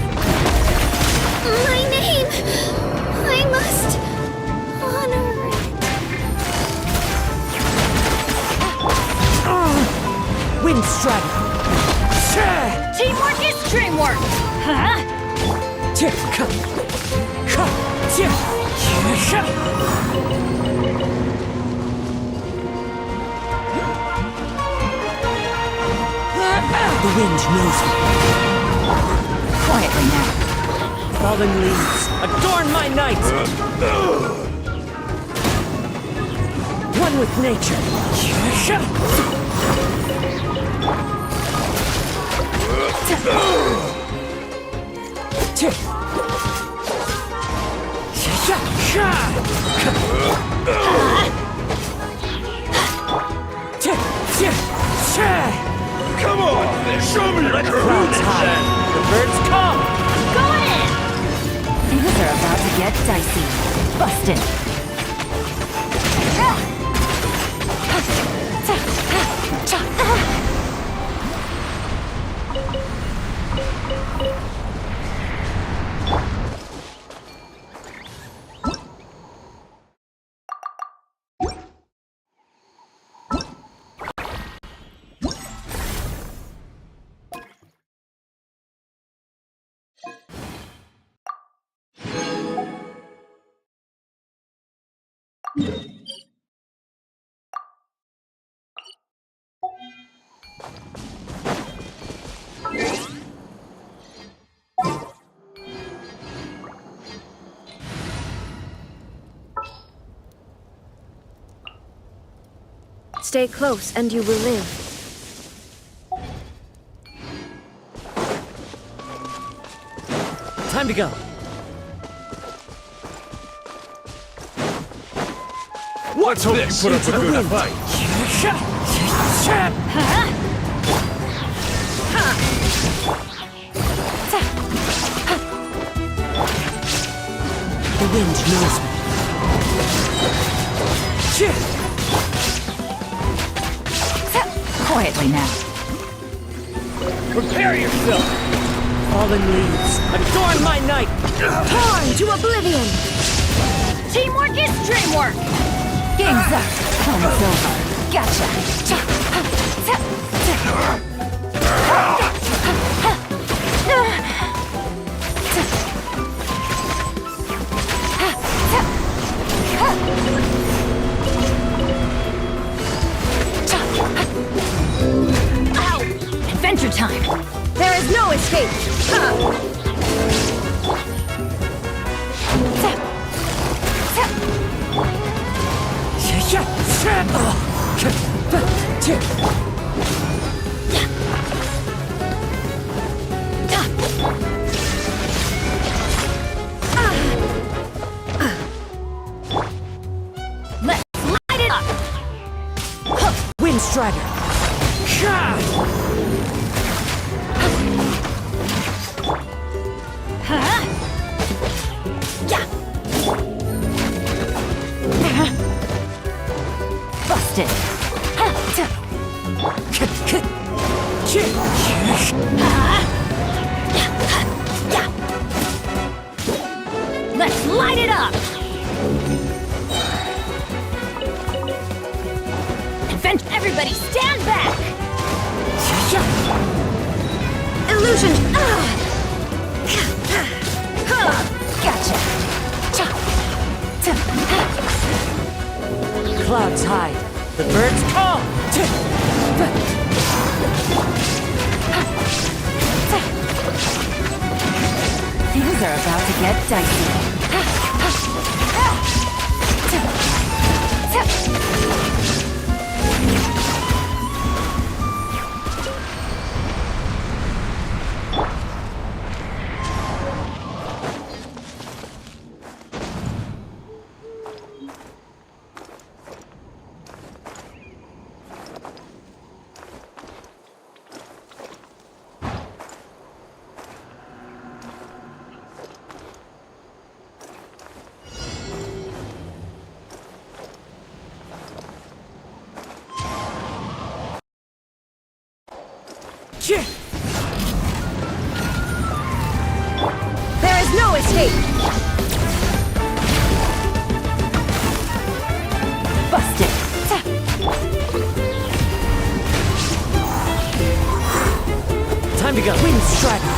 My name! I must honor it. Wind strider. Teamwork is dreamwork! Huh? The wind knows me. Quietly now. Fallen leaves, adorn my night. One with nature. Come on, show me your Clouds high, the birds call. Going in! Things are about to get dicey. Bustin'. Stay close and you will live. Time to go. Let's hope you put up a good fight. The wind knows me. Quietly now. Prepare yourself! Fallen leaves, adorn my night. Torn to oblivion! Teamwork is dreamwork! Game's up. Time's over. Gotcha. Ow! Adventure time! There is no escape! Let's light it up! Wind strider. Huh? Yeah! Busted. Let's light it up! Everybody stand back! Illusion! Gotcha. Clouds hide, the birds call. Things are about to get dicey. There is no escape! Busted! Time to go. Wind strider.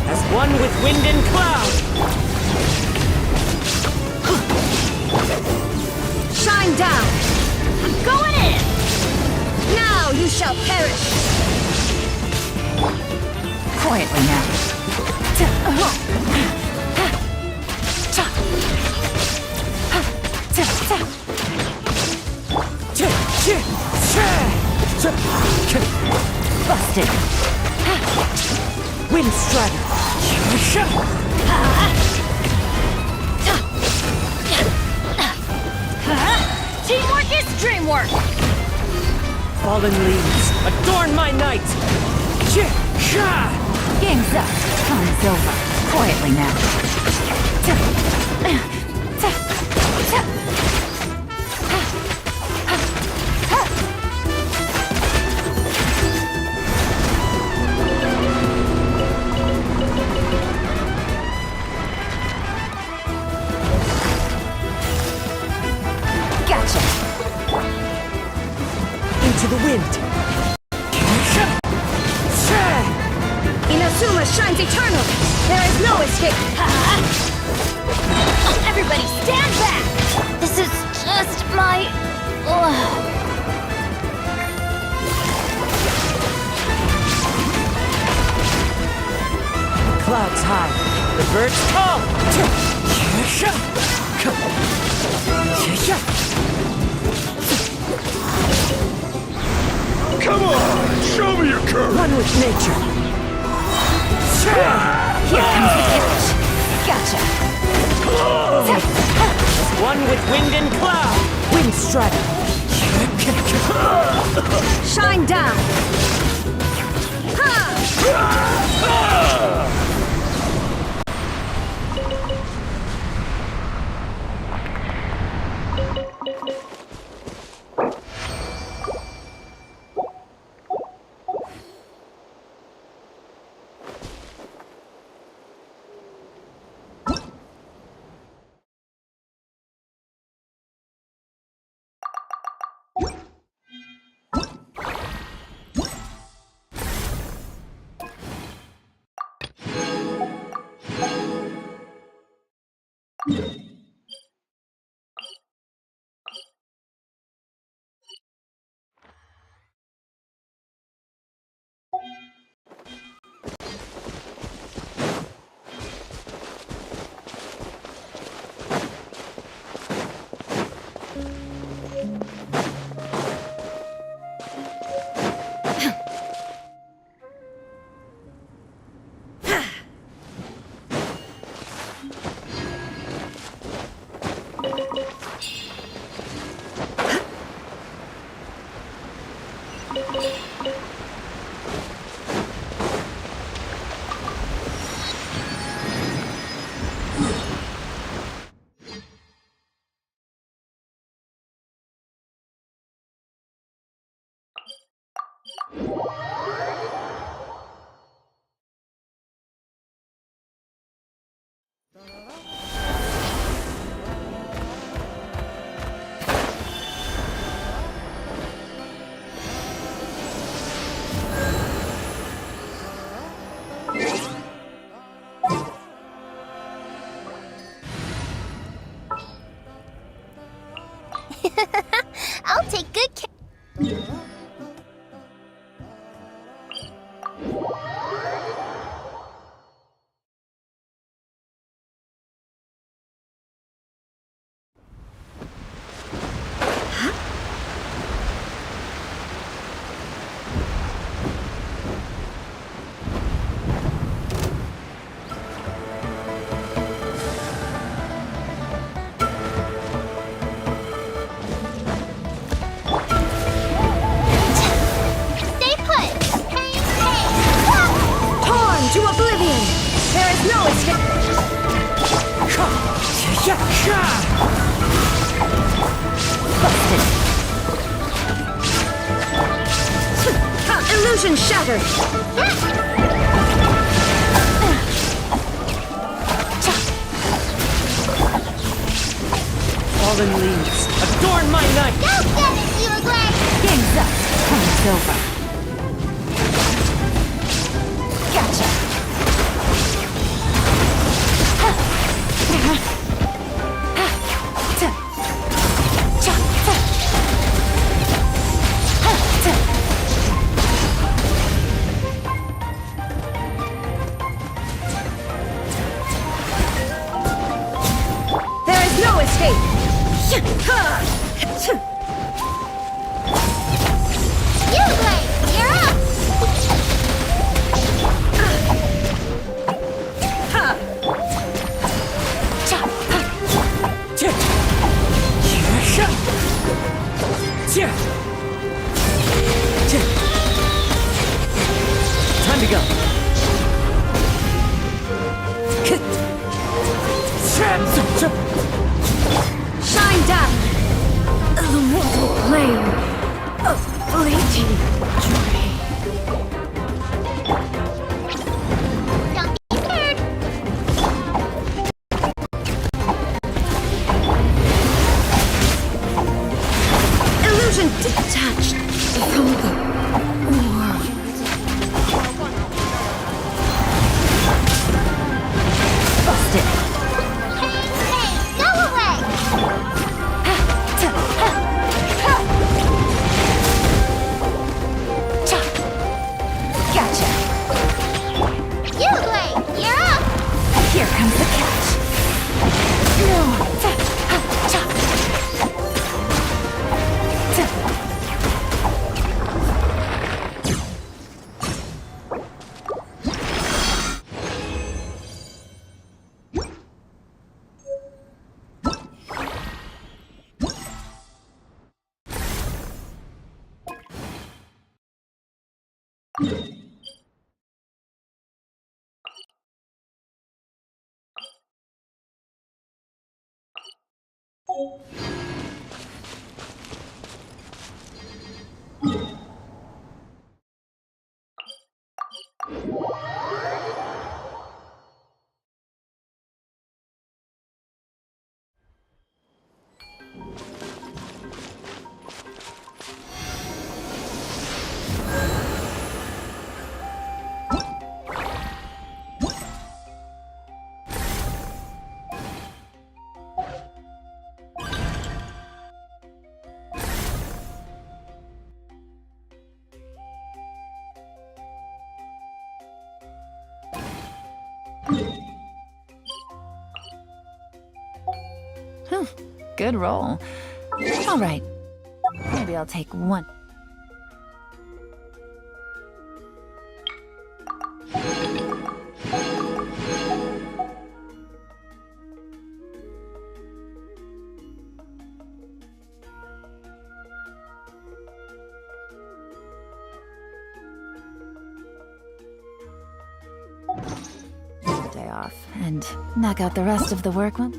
As one with wind and cloud. Shine down! I'm going in! Now you shall perish! Quietly now. Busted. Wind strider. Teamwork is dreamwork! Fallen leaves, adorn my night! Game's up. Time's over. Quietly now. Gotcha. Into the wind. Inazuma shines eternal. There is no escape. Everybody stand back. This is just my... Clouds high. The birds call. Come on, show me your curve. One with nature. Here comes the catch. Gotcha. One with wind and cloud. Wind strider. Shine down. I'll take good care. Illusion shattered! Fallen leaves, adorn my night! Go get it, you Gray! Game's up. Time's over. Gotcha. There is no escape! You Gray, you're up! Time to go. Shine down! The mortal plane of fleeting joy. Don't be scared! Illusion detached from the world. Busted. Hey, go away! Gotcha. You Gray, you're up! Here comes the catch. Good roll. All right. Maybe I'll take one. Day off and knock out the rest of the work one.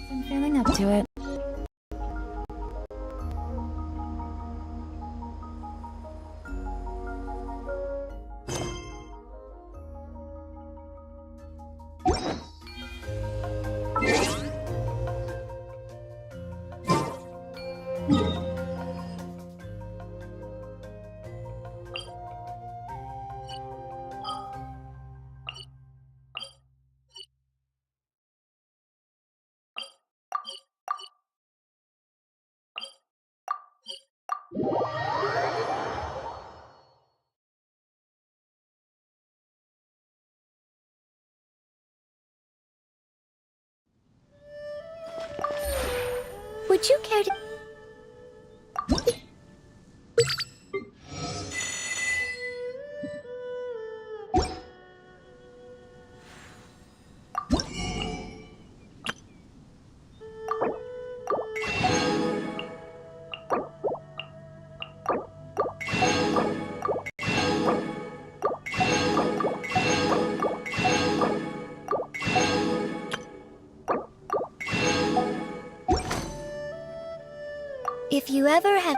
I'm feeling up to it. Would you care to... If you ever have...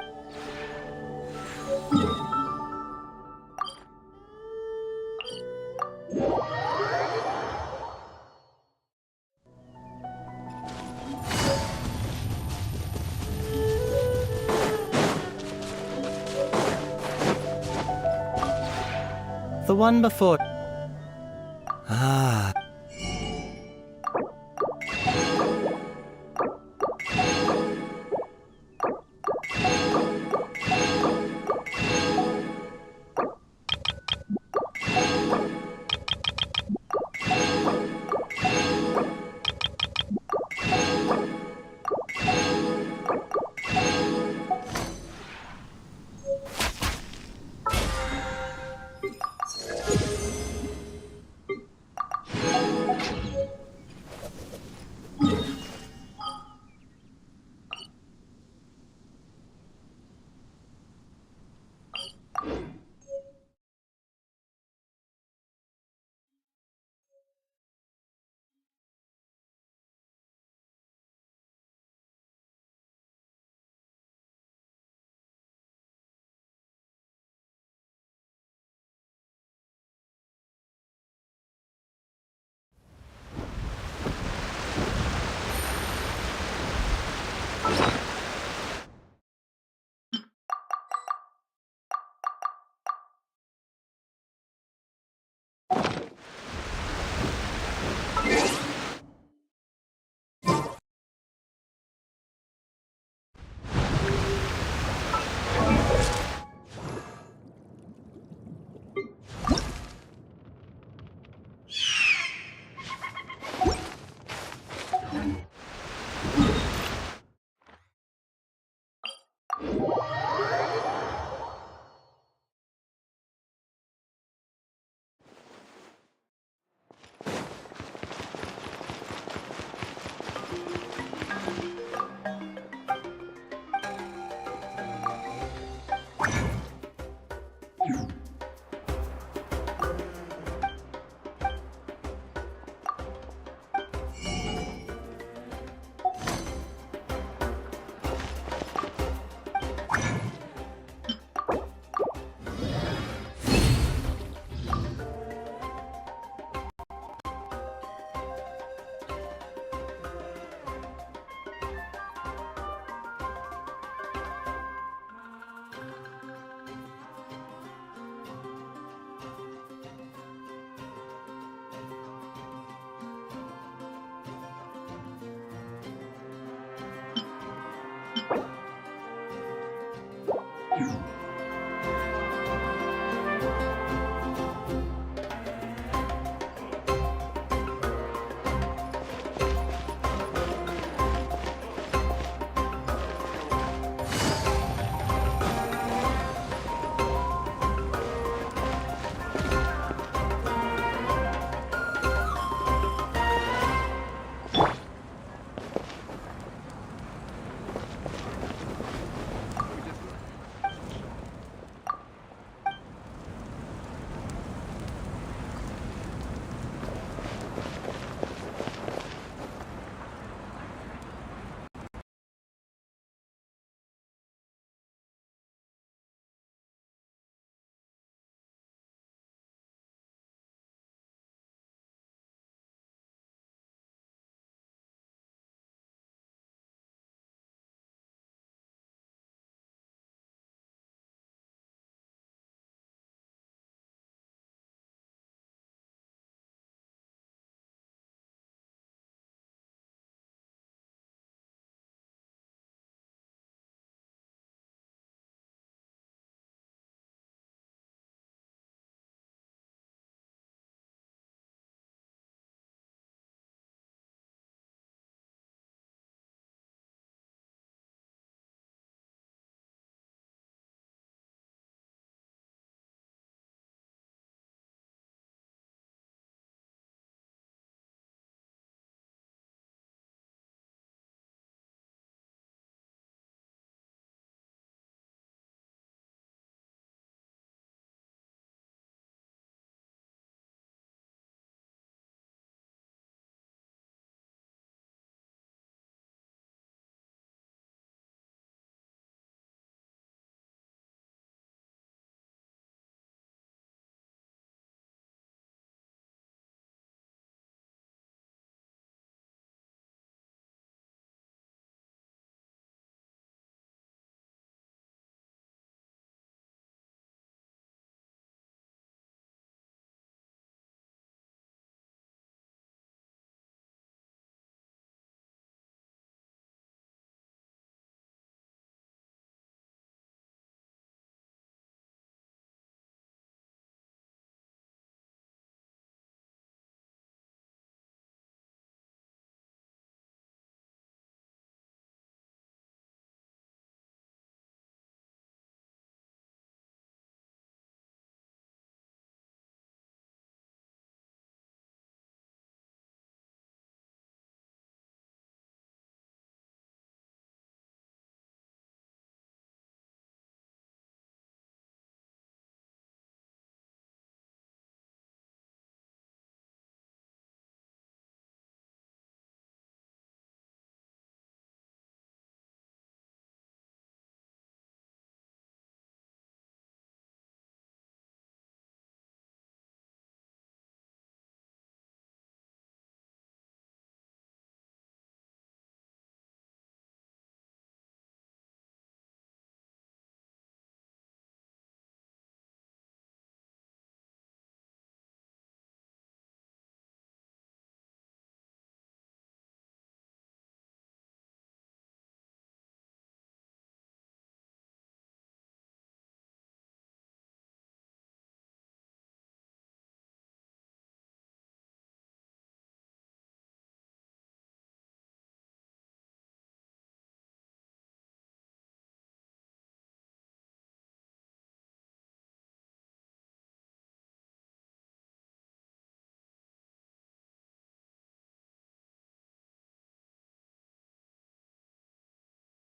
The one before... Ah.